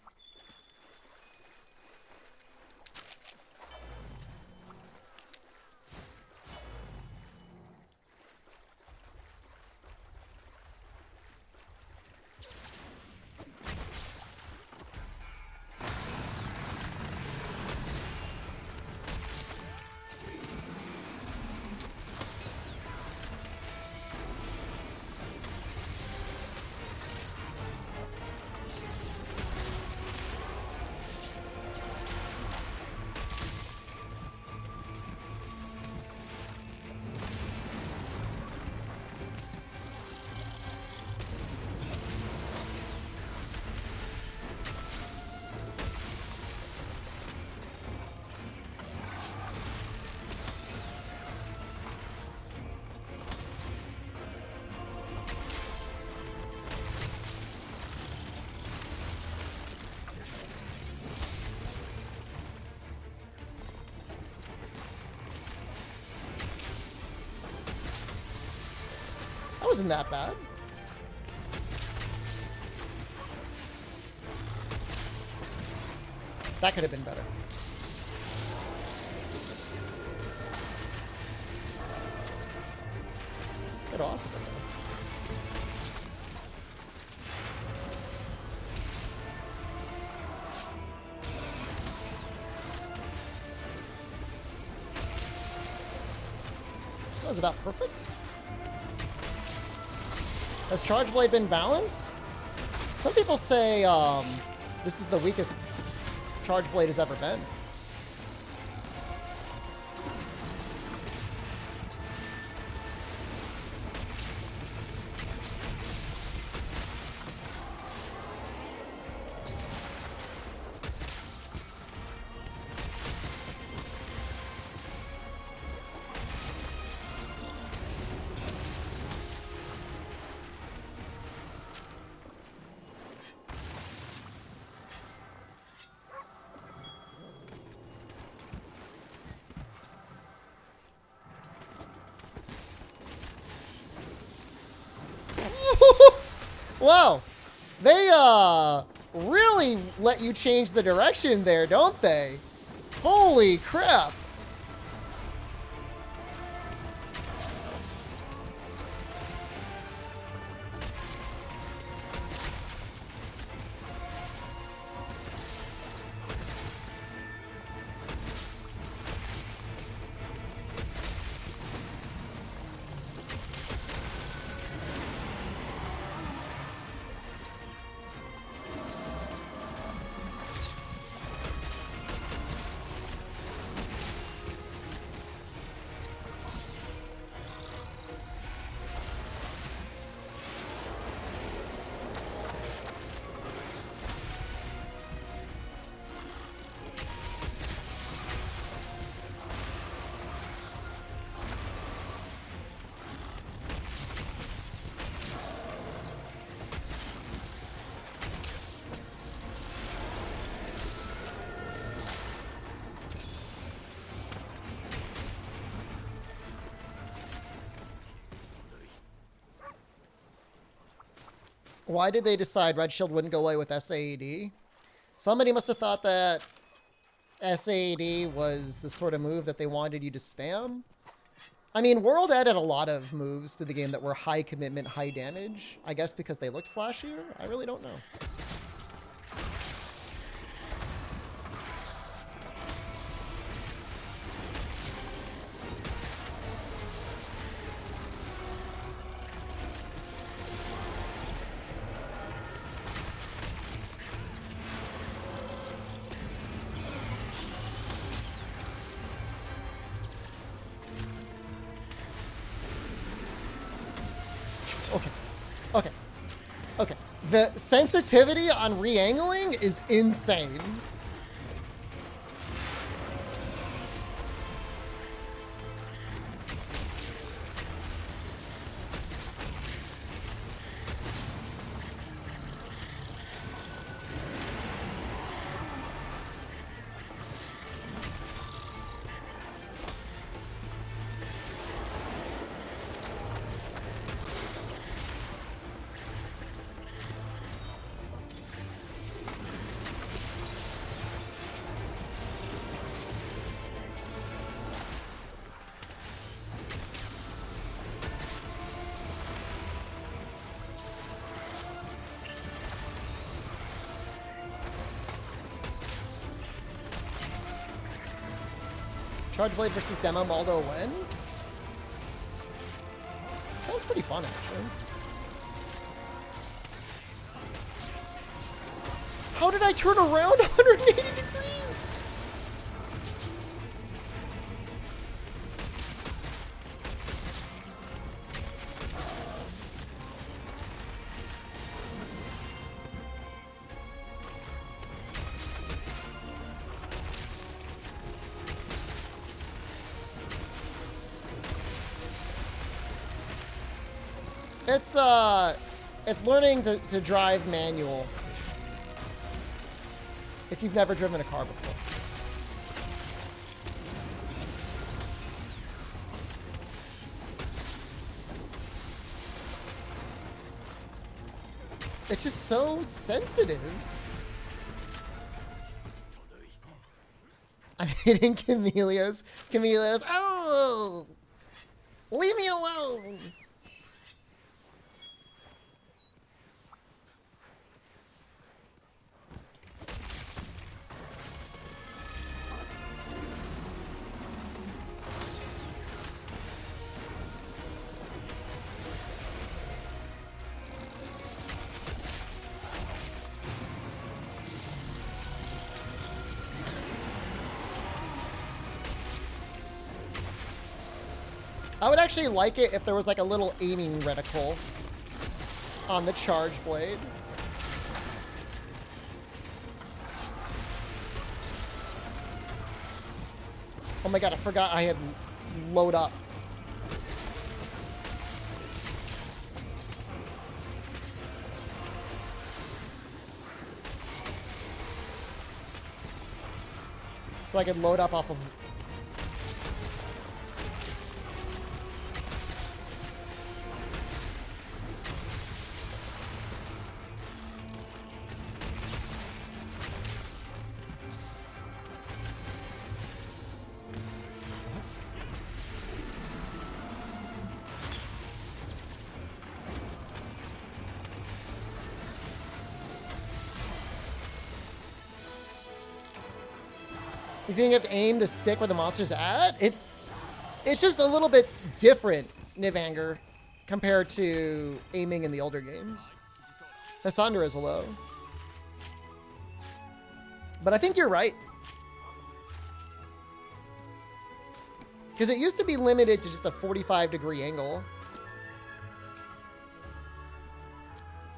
That wasn't that bad. That could have been better. Could also been better. That was about perfect. Has Charge Blade been balanced? Some people say this is the weakest Charge Blade has ever been. Wow, they really let you change the direction there, don't they? Holy crap. Why did they decide Red Shield wouldn't go away with SAED? Somebody must have thought that SAED was the sort of move that they wanted you to spam. I mean, World added a lot of moves to the game that were high commitment, high damage. I guess because they looked flashier? I really don't know. Okay. Okay. Okay. The sensitivity on re-angling is insane. Charge Blade versus Demo Maldo win? Sounds pretty fun, actually. How did I turn around 180 degrees? It's learning to drive manual. If you've never driven a car before. It's just so sensitive. I'm hitting Camellios. Camellios. Oh! Leave me alone! I would actually like it if there was like a little aiming reticle on the charge blade. Oh my god, I forgot I had load up. So I could load up off of... You think you have to aim the stick where the monster's at? It's just a little bit different, Nivanger, compared to aiming in the older games. Cassandra is low. But I think you're right. Because it used to be limited to just a 45-degree angle.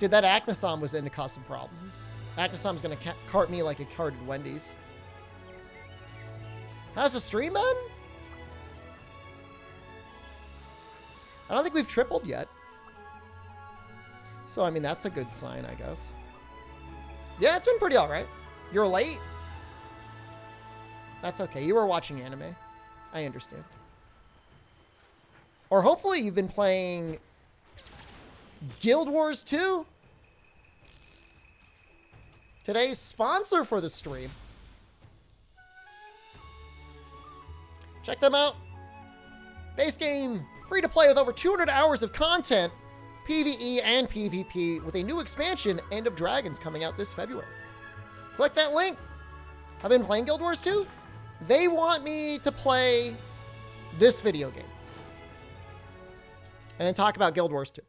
Dude, that Actisom was into custom problems. Actisom's going to cart me like it carted Wendy's. How's the stream been? I don't think we've tripled yet. So, I mean, that's a good sign, I guess. Yeah, it's been pretty alright. You're late? That's okay. You were watching anime. I understand. Or hopefully you've been playing Guild Wars 2? Today's sponsor for the stream. Check them out. Base game, free to play with over 200 hours of content, PvE and PvP, with a new expansion, End of Dragons, coming out this February. Click that link. I've been playing Guild Wars 2. They want me to play this video game and then talk about Guild Wars 2.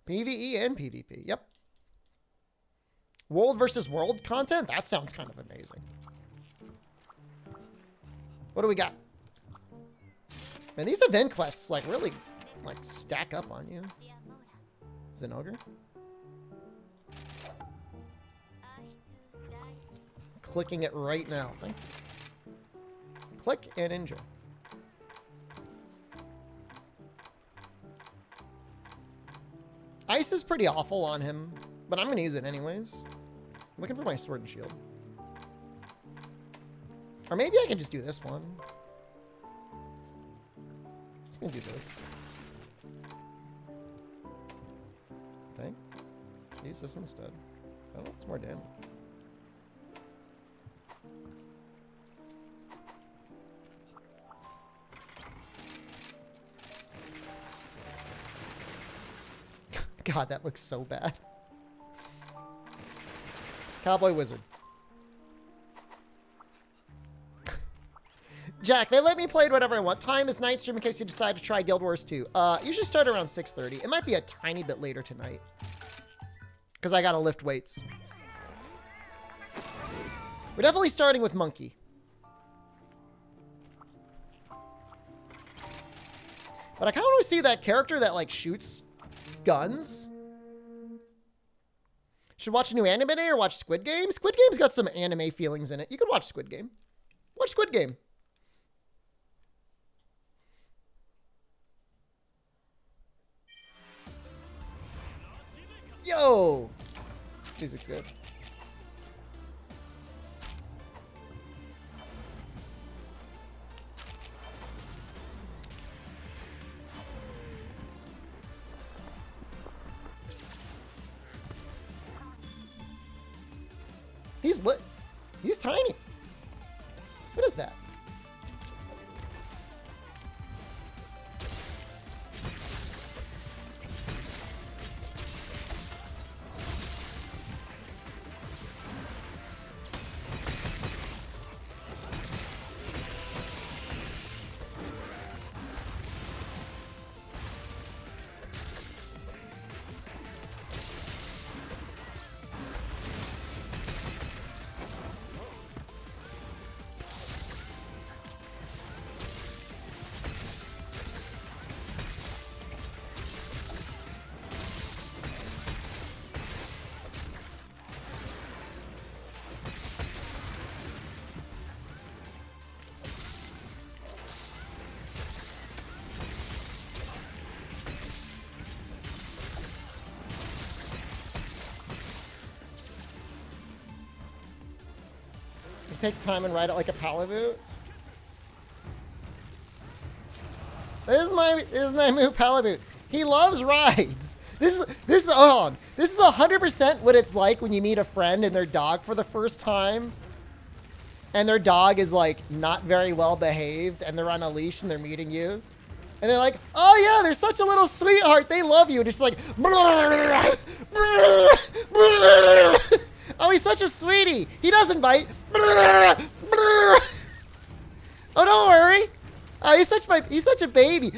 PvE and PvP. Yep. World versus world content? That sounds kind of amazing. What do we got? Man, these event quests like really like stack up on you. Is it an ogre? Clicking it right now. Thank you. Click and enjoy. Ice is pretty awful on him, but I'm going to use it anyways. I'm looking for my sword and shield. Or maybe I can just do this one. Just going to do this. Okay. Use this instead. Oh, it's more damage. God, that looks so bad. Cowboy Wizard. Jack, they let me play it whatever I want. Time is night stream in case you decide to try Guild Wars 2. You should start around 6:30. It might be a tiny bit later tonight. Because I gotta lift weights. We're definitely starting with Monkey. But I kind of want to see that character that, like, shoots guns. Should watch a new anime or watch Squid Game? Squid Game's got some anime feelings in it. You could watch Squid Game. Watch Squid Game. Yo! This music's good. He's lit. He's tiny. What is that? Take time and ride it like a Palamute. This is my move, Palamute. He loves rides. This is 100% what it's like when you meet a friend and their dog for the first time, and their dog is like not very well behaved, and they're on a leash and they're meeting you, and they're like, "Oh yeah, they're such a little sweetheart. They love you." And it's like, "Oh, he's such a sweetie. He doesn't bite." Oh, don't worry. Oh, he's such a baby.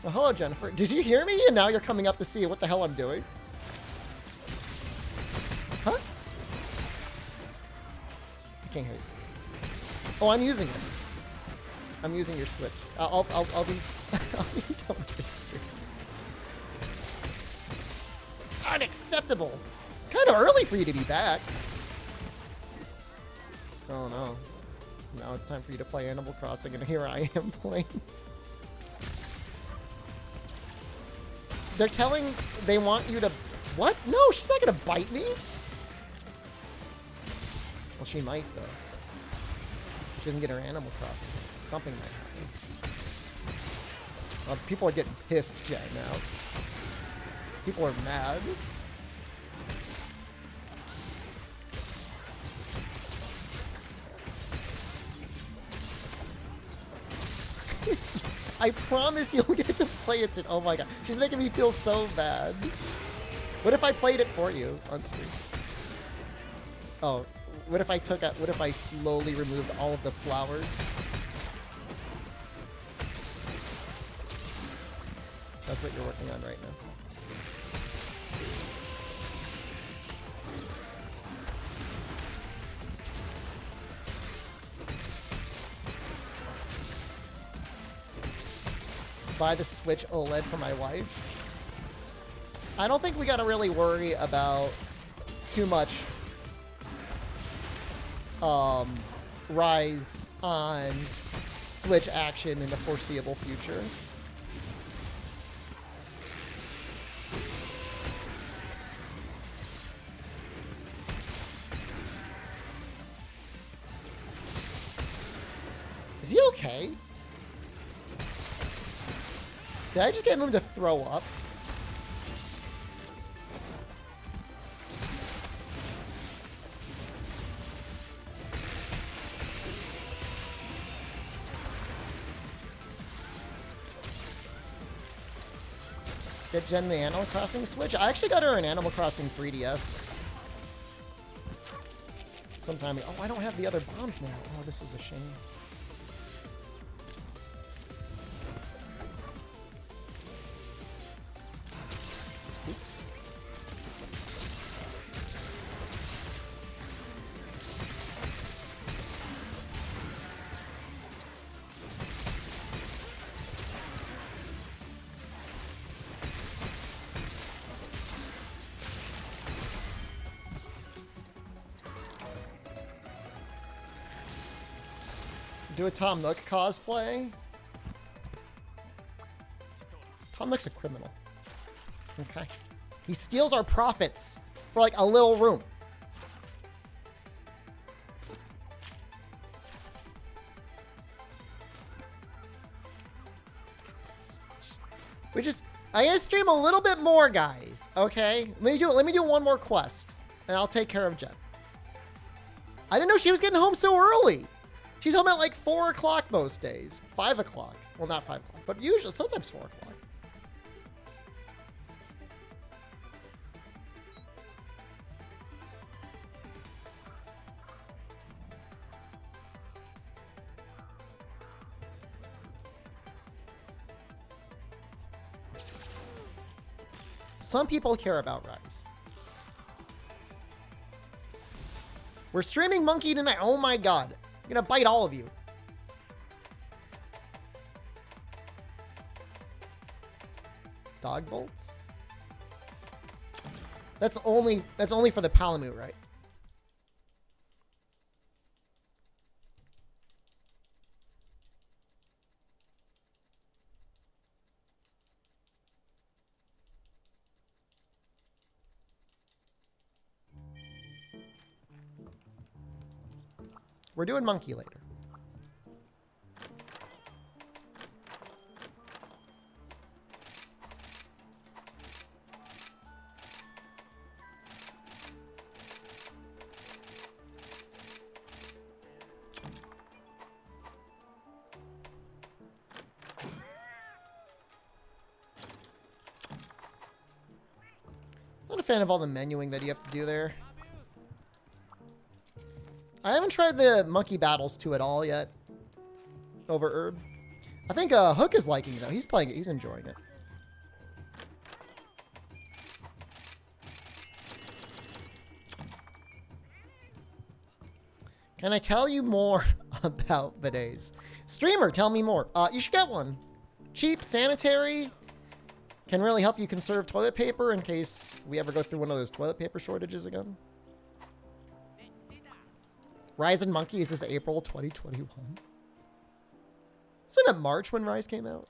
Well, hello, Jennifer. Did you hear me? And now you're coming up to see what the hell I'm doing. Huh? I can't hear you. Oh, I'm using it. I'm using your Switch. I'll be I'll be done with this. Unacceptable. It's kind of early for you to be back. Oh no. Now it's time for you to play Animal Crossing, and here I am playing. They're telling... They want you to... What? No, she's not gonna bite me. Well, she might, though. She doesn't get her Animal Crossing. Something might happen. People are getting pissed right now. People are mad. I promise you'll get to play it. Oh my god. She's making me feel so bad. What if I played it for you on stream? Oh, what if I slowly removed all of the flowers? That's what you're working on right now. Buy the Switch OLED for my wife. I don't think we gotta really worry about too much rise on Switch action in the foreseeable future. Is he okay? Did I just get him to throw up? Get Jen the Animal Crossing Switch? I actually got her an Animal Crossing 3DS. Sometime ago. Oh, I don't have the other bombs now. Oh, this is a shame. Do a Tom Nook cosplay. Tom Nook's a criminal. Okay. He steals our profits for like a little room. I gotta stream a little bit more, guys. Okay? Let me do one more quest, and I'll take care of Jen. I didn't know she was getting home so early. She's home at like 4 o'clock most days. 5 o'clock. Well, not 5 o'clock, but usually, sometimes 4 o'clock. Some people care about Rise. We're streaming Monkey tonight. Oh my god. I'm gonna bite all of you. Dog bolts? That's only for the Palamute, right? We're doing Monkey later. Not a fan of all the menuing that you have to do there. I haven't tried the Monkey Battles 2 at all yet. Over Herb. I think Hook is liking it though. He's playing it. He's enjoying it. Can I tell you more about bidets? Streamer, tell me more. You should get one. Cheap, sanitary. Can really help you conserve toilet paper in case we ever go through one of those toilet paper shortages again. Rise and Monkeys is April 2021. Isn't it March when Rise came out?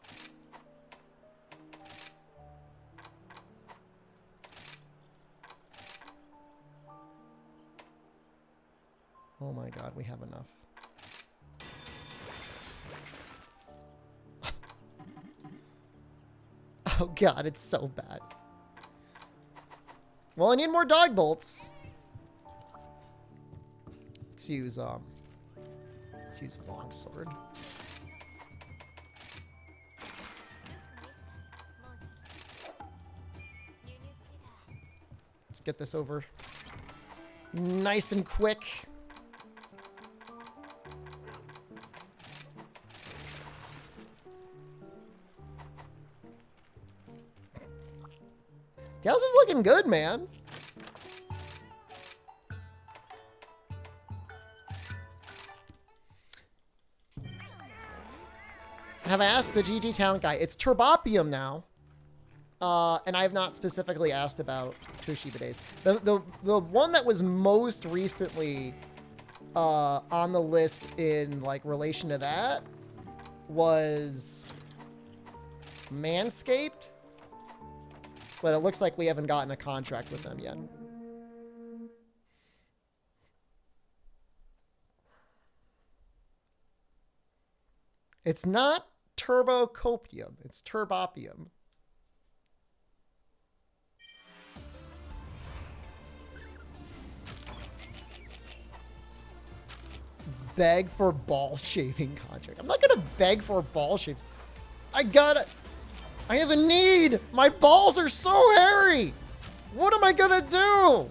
Oh my god, we have enough. Oh god, it's so bad. Well, I need more dog bolts. Let's use the longsword. Let's get this over nice and quick. The house is looking good, man. Have asked the GG Talent guy. It's Turbopium now. And I have not specifically asked about Toshiba Days. The one that was most recently on the list in like relation to that was Manscaped. But it looks like we haven't gotten a contract with them yet. It's not Turbocopium. It's Turbopium. Beg for ball shaving contract. I'm not going to beg for ball shaves. I have a need. My balls are so hairy. What am I going to do?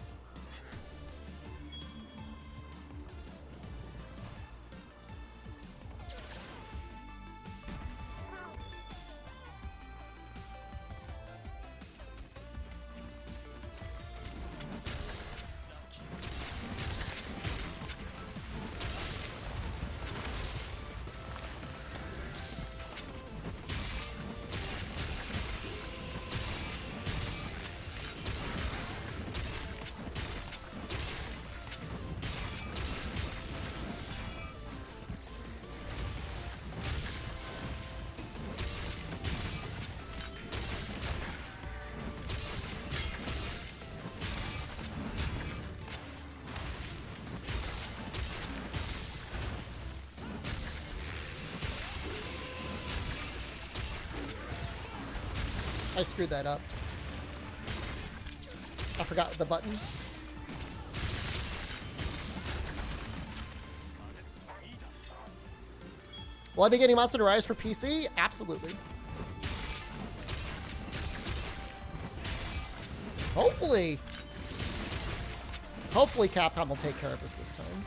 I screwed that up. I forgot the button. Will I be getting Monster Rise for PC? Absolutely. Hopefully. Hopefully Capcom will take care of us this time.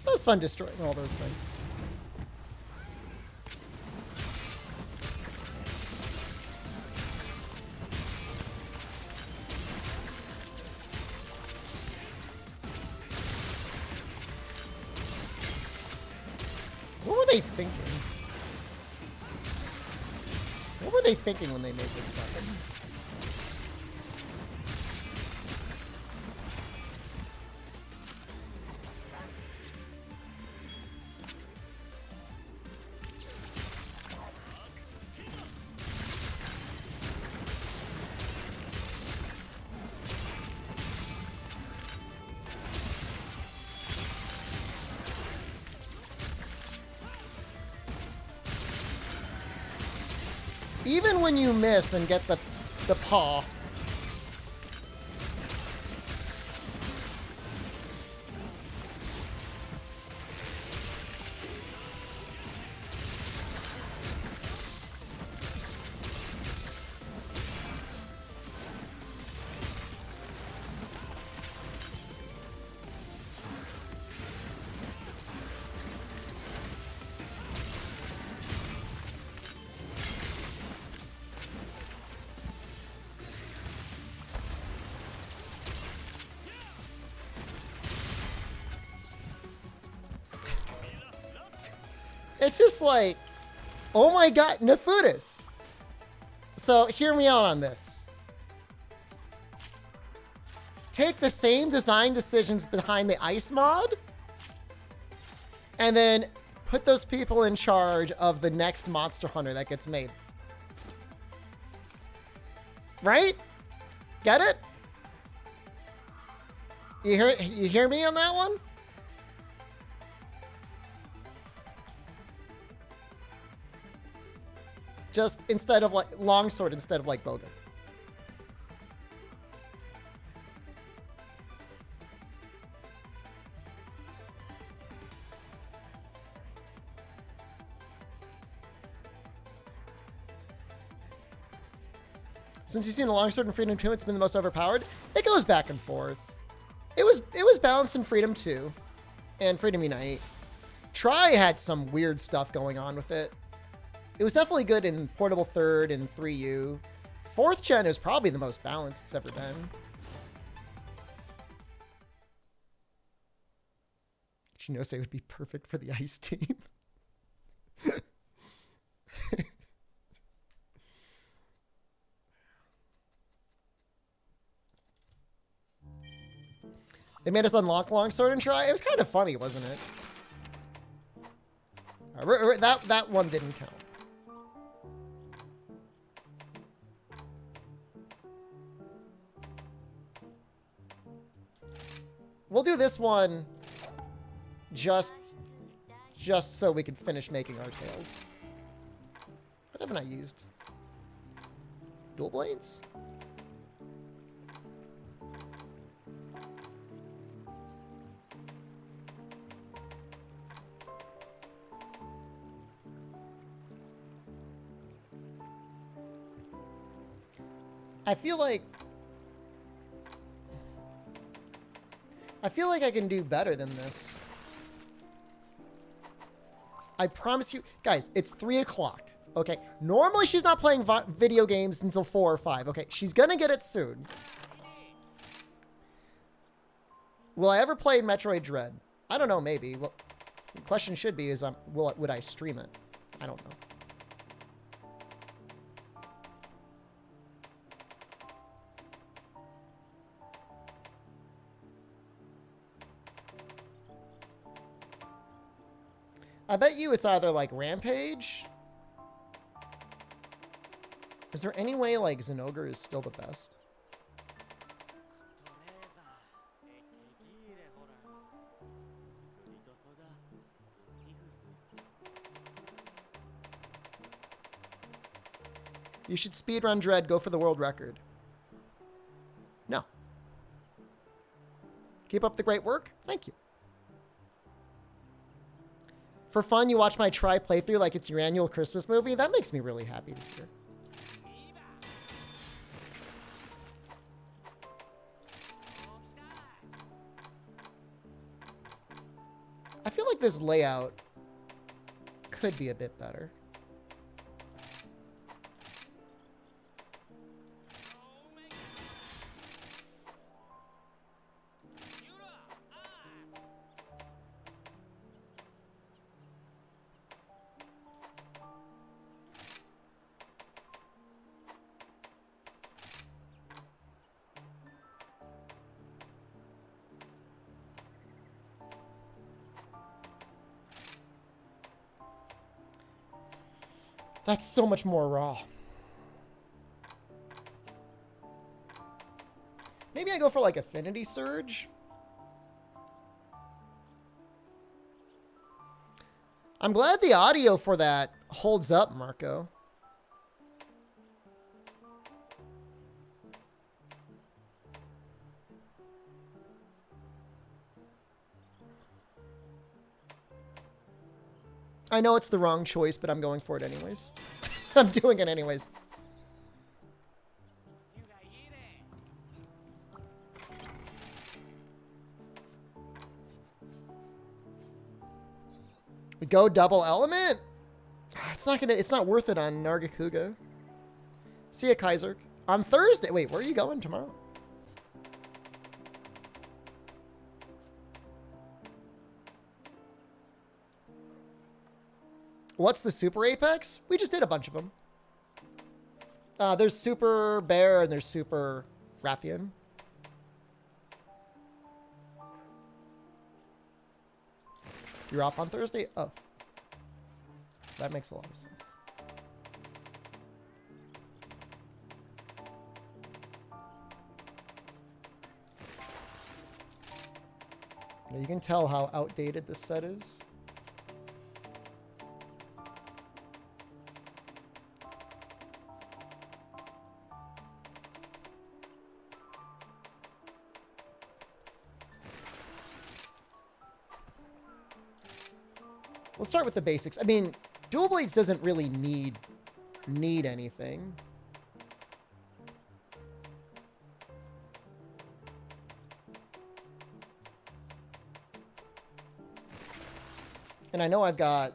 It was fun destroying all those things. What were they thinking? What were they thinking when they made this weapon? Even when you miss and get the paw. It's just like, oh my god, Nefudis. So hear me out on this. Take the same design decisions behind the ice mod, and then put those people in charge of the next Monster Hunter that gets made. Right? Get it? You hear me on that one? Just instead of like longsword, instead of like bowgun. Since you've seen a longsword in Freedom 2, it's been the most overpowered. It goes back and forth. It was balanced in Freedom 2 and Freedom Unite. Tri had some weird stuff going on with it. It was definitely good in Portable 3rd and 3U. 4th gen is probably the most balanced it's ever been. Chinose would be perfect for the ice team. They made us unlock Longsword and Try. It was kind of funny, wasn't it? That one didn't count. We'll do this one just so we can finish making our tails. What haven't I used? Dual blades? I feel like I can do better than this. I promise you. Guys, it's 3 o'clock. Okay. Normally she's not playing video games until 4 or 5. Okay. She's going to get it soon. Will I ever play Metroid Dread? I don't know. Maybe. Well, the question should be is, would I stream it? I don't know. I bet you it's either like Rampage. Is there any way like Zenogre is still the best? You should speedrun Dread, go for the world record. No. Keep up the great work. Thank you. For fun, you watch my Try playthrough like it's your annual Christmas movie. That makes me really happy to hear. I feel like this layout could be a bit better. That's so much more raw. Maybe I go for like Affinity Surge. I'm glad the audio for that holds up, Marco. I know it's the wrong choice, but I'm going for it anyways. I'm doing it anyways. We go double element? It's not worth it on Nargacuga. See ya, Kaiser. On Thursday. Wait, where are you going tomorrow? What's the Super Apex? We just did a bunch of them. There's Super Bear and there's Super Rathian. You're off on Thursday? Oh. That makes a lot of sense. Now you can tell how outdated this set is. We'll start with the basics. I mean, Dual Blades doesn't really need anything. And I know I've got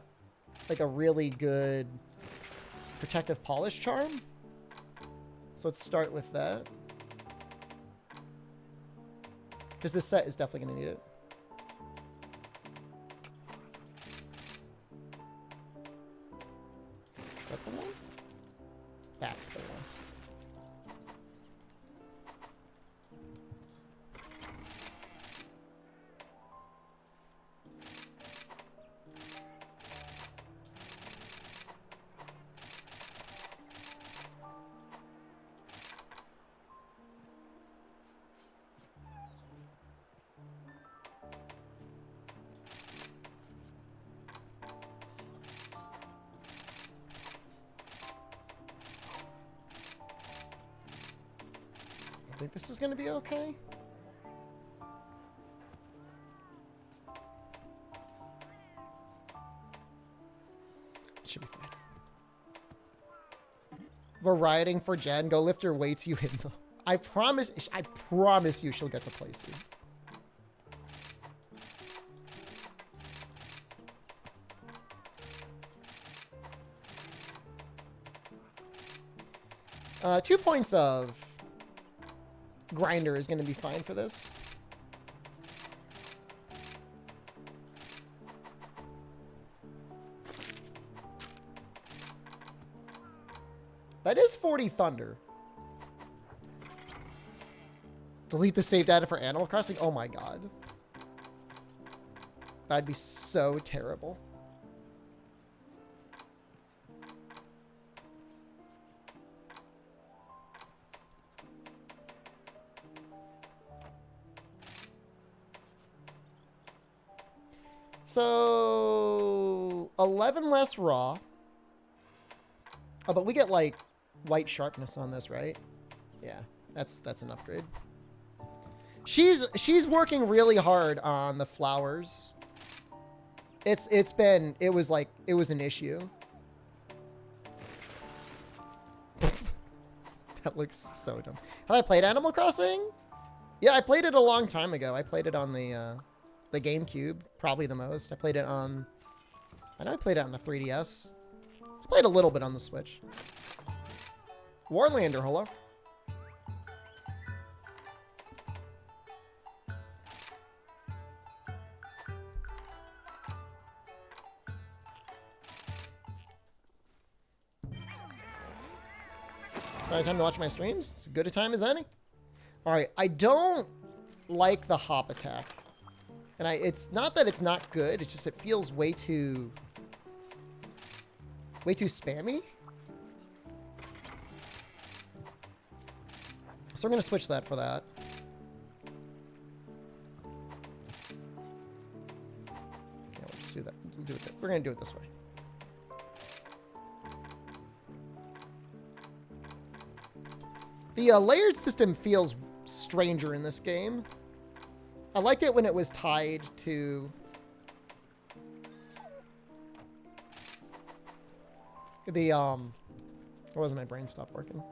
like a really good protective polish charm. So let's start with that. Because this set is definitely going to need it. Is that the one? That's the one. I think this is going to be okay. It should be fine. We're rioting for Jen. Go lift your weights, you himbo. I promise you she'll get to play soon. Two points of grinder is going to be fine for this. That is 40 thunder. Delete the save data for Animal Crossing? Oh my god. That'd be so terrible. So 11 less raw. Oh, but we get like white sharpness on this, right? Yeah, that's an upgrade. She's working really hard on the flowers. It was an issue. That looks so dumb. Have I played Animal Crossing? Yeah, I played it a long time ago. I played it on the GameCube, probably the most. I played it on... I know I played it on the 3DS. I played a little bit on the Switch. Warlander, hello. All right, time to watch my streams. It's as good a time as any. All right, I don't like the hop attack. And it's not that it's not good, it's just it feels way too spammy. So I'm going to switch that for that. Yeah, we'll just do that. We're going to do it this way. The layered system feels stranger in this game. I liked it when it was tied to the, why wasn't my brain stopped working?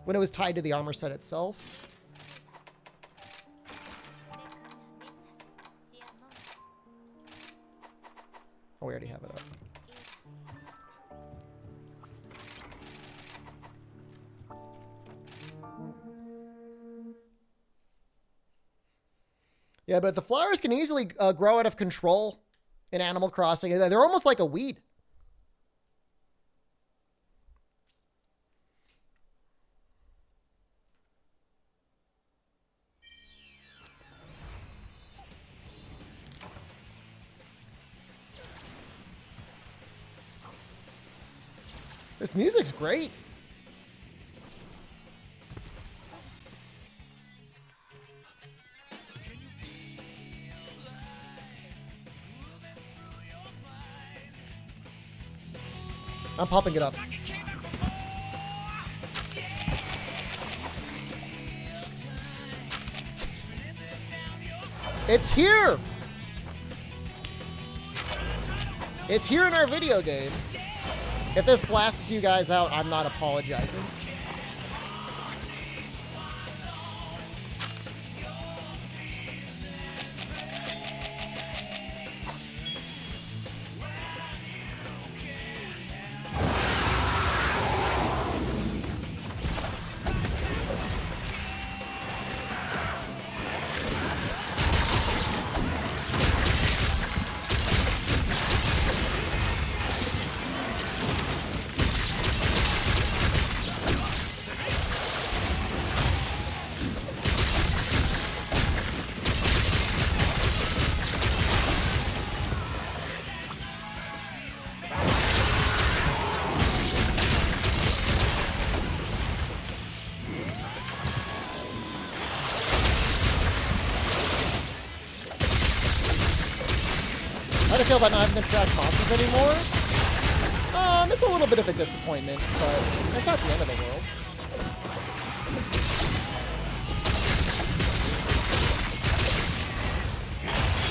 When it was tied to the armor set itself. Oh, we already have it up. Yeah, but the flowers can easily grow out of control in Animal Crossing. They're almost like a weed. This music's great. I'm popping it up. It's here! It's here in our video game. If this blasts you guys out, I'm not apologizing. How do I feel about not having to track monsters anymore? It's a little bit of a disappointment, but it's not the end of the world.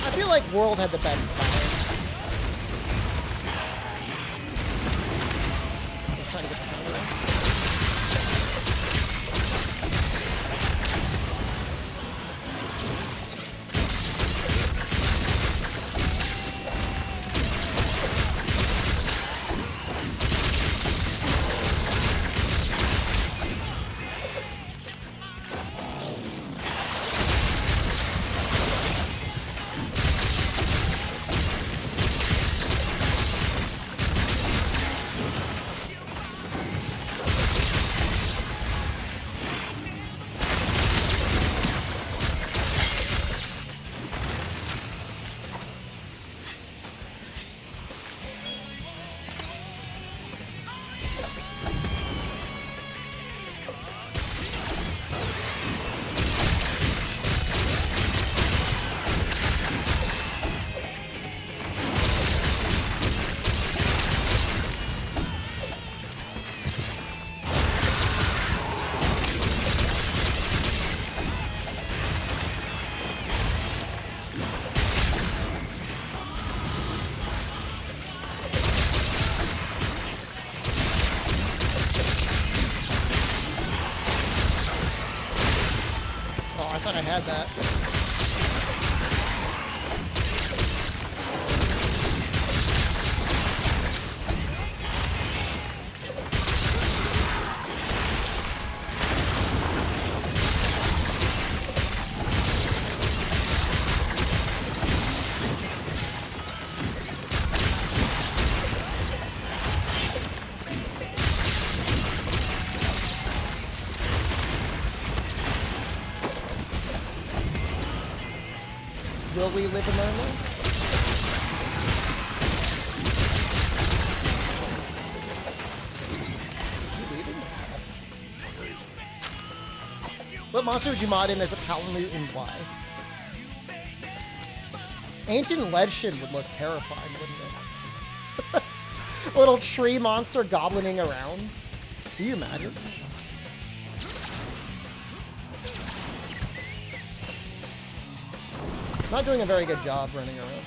I feel like World had the best balance. I'm trying to get the camera. I thought I had that. Will we live and learn? What monster would you mod in as a paladin and why? Ancient Legend would look terrifying, wouldn't it? A little tree monster goblining around. Can you imagine? Not doing a very good job running around.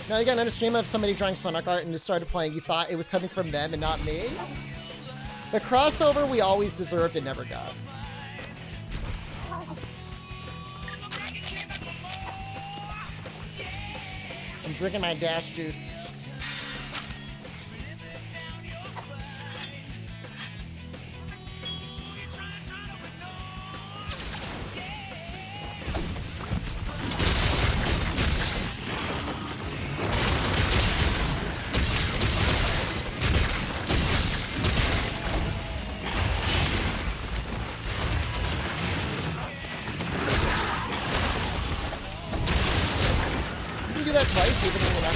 Now you got another stream of somebody drawing Sonic art and just started playing. You thought it was coming from them and not me? The crossover we always deserved and never got. I'm drinking my dash juice. That twice, even when we're not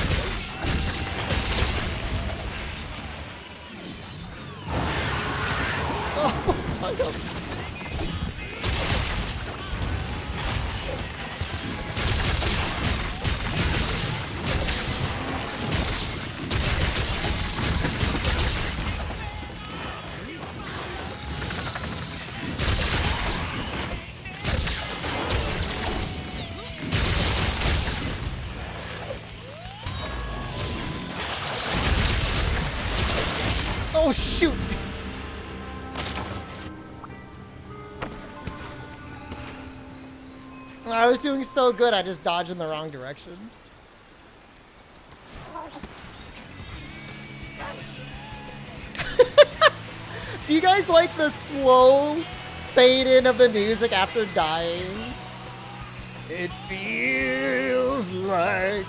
Look at him. Oh, shoot! I was doing so good, I just dodged in the wrong direction. Do you guys like the slow fade in of the music after dying? It feels like...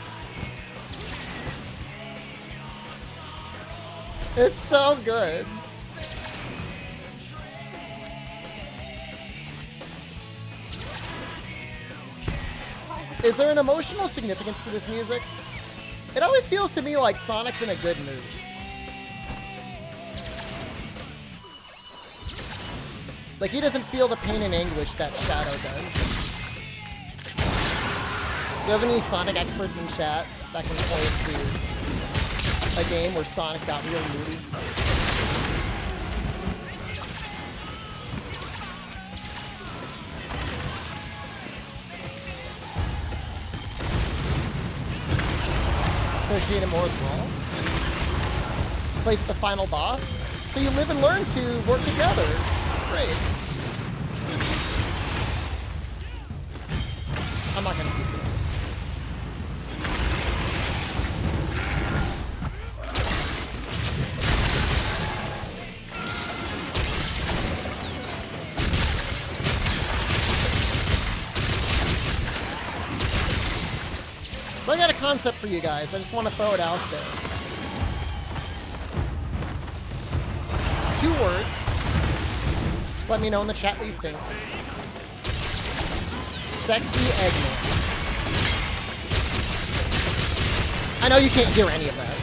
It's so good. Is there an emotional significance to this music? It always feels to me like Sonic's in a good mood. Like he doesn't feel the pain and anguish that Shadow does. Do you have any Sonic experts in chat that can point to a game where Sonic got real moody? Associated more with Brawl. This place is the final boss. So you live and learn to work together. It's great. I'm not gonna keep doing this. So I got a concept for you guys. I just want to throw it out there. It's 2 words. Just let me know in the chat what you think. Sexy Eggman. I know you can't hear any of that.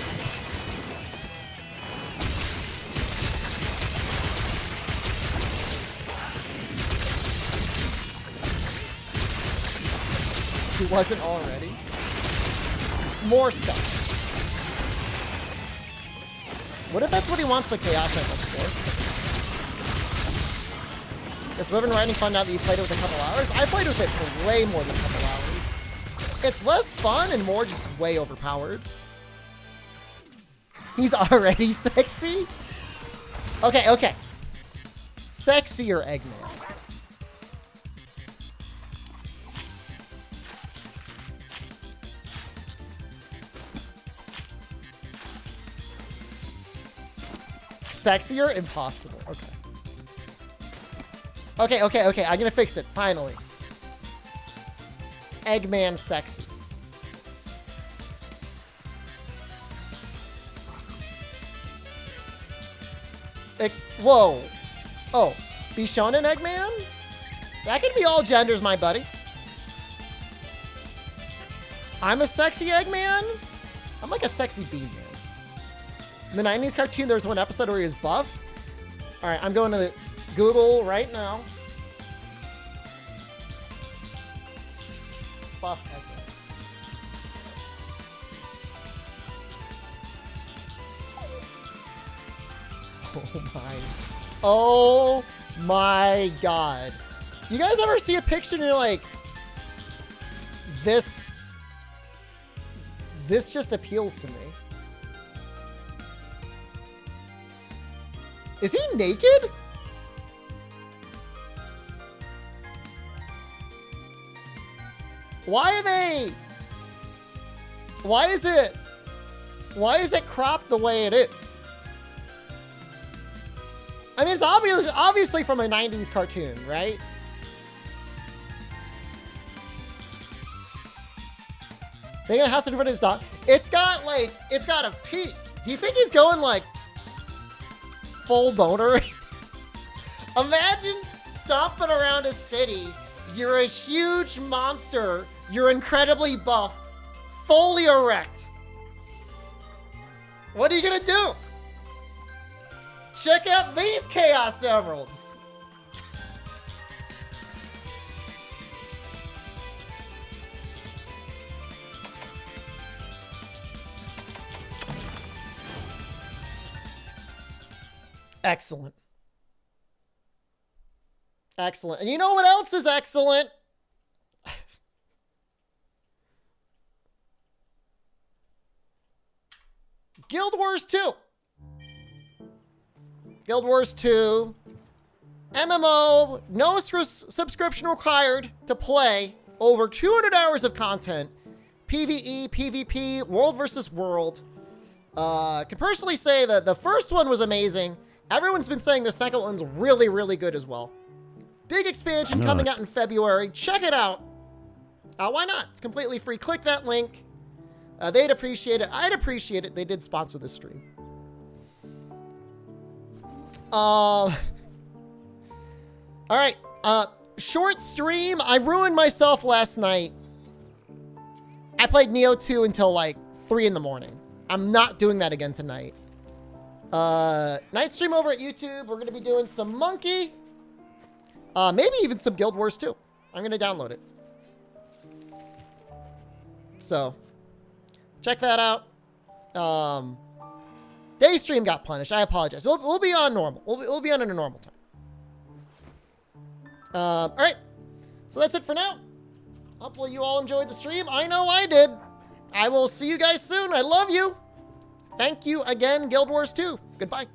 He wasn't already. More stuff. What if that's what he wants the Chaos Emeralds for? Because we've been writing fun now that you played it with a couple hours. I played with it for way more than a couple hours. It's less fun and more just way overpowered. He's already sexy? Okay, okay. Sexier Eggman. Sexier? Impossible. Okay. Okay, okay, okay. I'm gonna fix it. Finally. Eggman sexy. Whoa. Oh. Bishonen Eggman? That can be all genders, my buddy. I'm a sexy Eggman? I'm like a sexy bean man. In the 90s cartoon, there was one episode where he was buff. All right, I'm going to the Google right now. Buff Eggman. Oh my. Oh my God. You guys ever see a picture and you're like, this just appeals to me. Is he naked? Why is it cropped the way it is? I mean, it's obviously from a 90s cartoon, right? I think it has to do with his dog. It's got a peak. Do you think he's going like full boner? Imagine stomping around a city. You're a huge monster. You're incredibly buff, fully erect. What are you gonna do? Check out these Chaos Emeralds. Excellent. Excellent. And you know what else is excellent? Guild Wars 2. Guild Wars 2. MMO, no subscription required to play. Over 200 hours of content. PvE, PvP, world versus world. Can personally say that the first one was amazing. Everyone's been saying the second one's really, really good as well. Big expansion coming out in February. Check it out. Why not? It's completely free. Click that link. They'd appreciate it. I'd appreciate it. They did sponsor this stream. All right. Short stream. I ruined myself last night. I played Neo 2 until like 3 in the morning. I'm not doing that again tonight. Night stream over at YouTube. We're going to be doing some Monkey. Maybe even some Guild Wars 2. I'm going to download it. So, check that out. Day stream got punished. I apologize. We'll be on normal. We'll be on at a normal time. All right. So that's it for now. Hopefully you all enjoyed the stream. I know I did. I will see you guys soon. I love you. Thank you again, Guild Wars 2. Goodbye.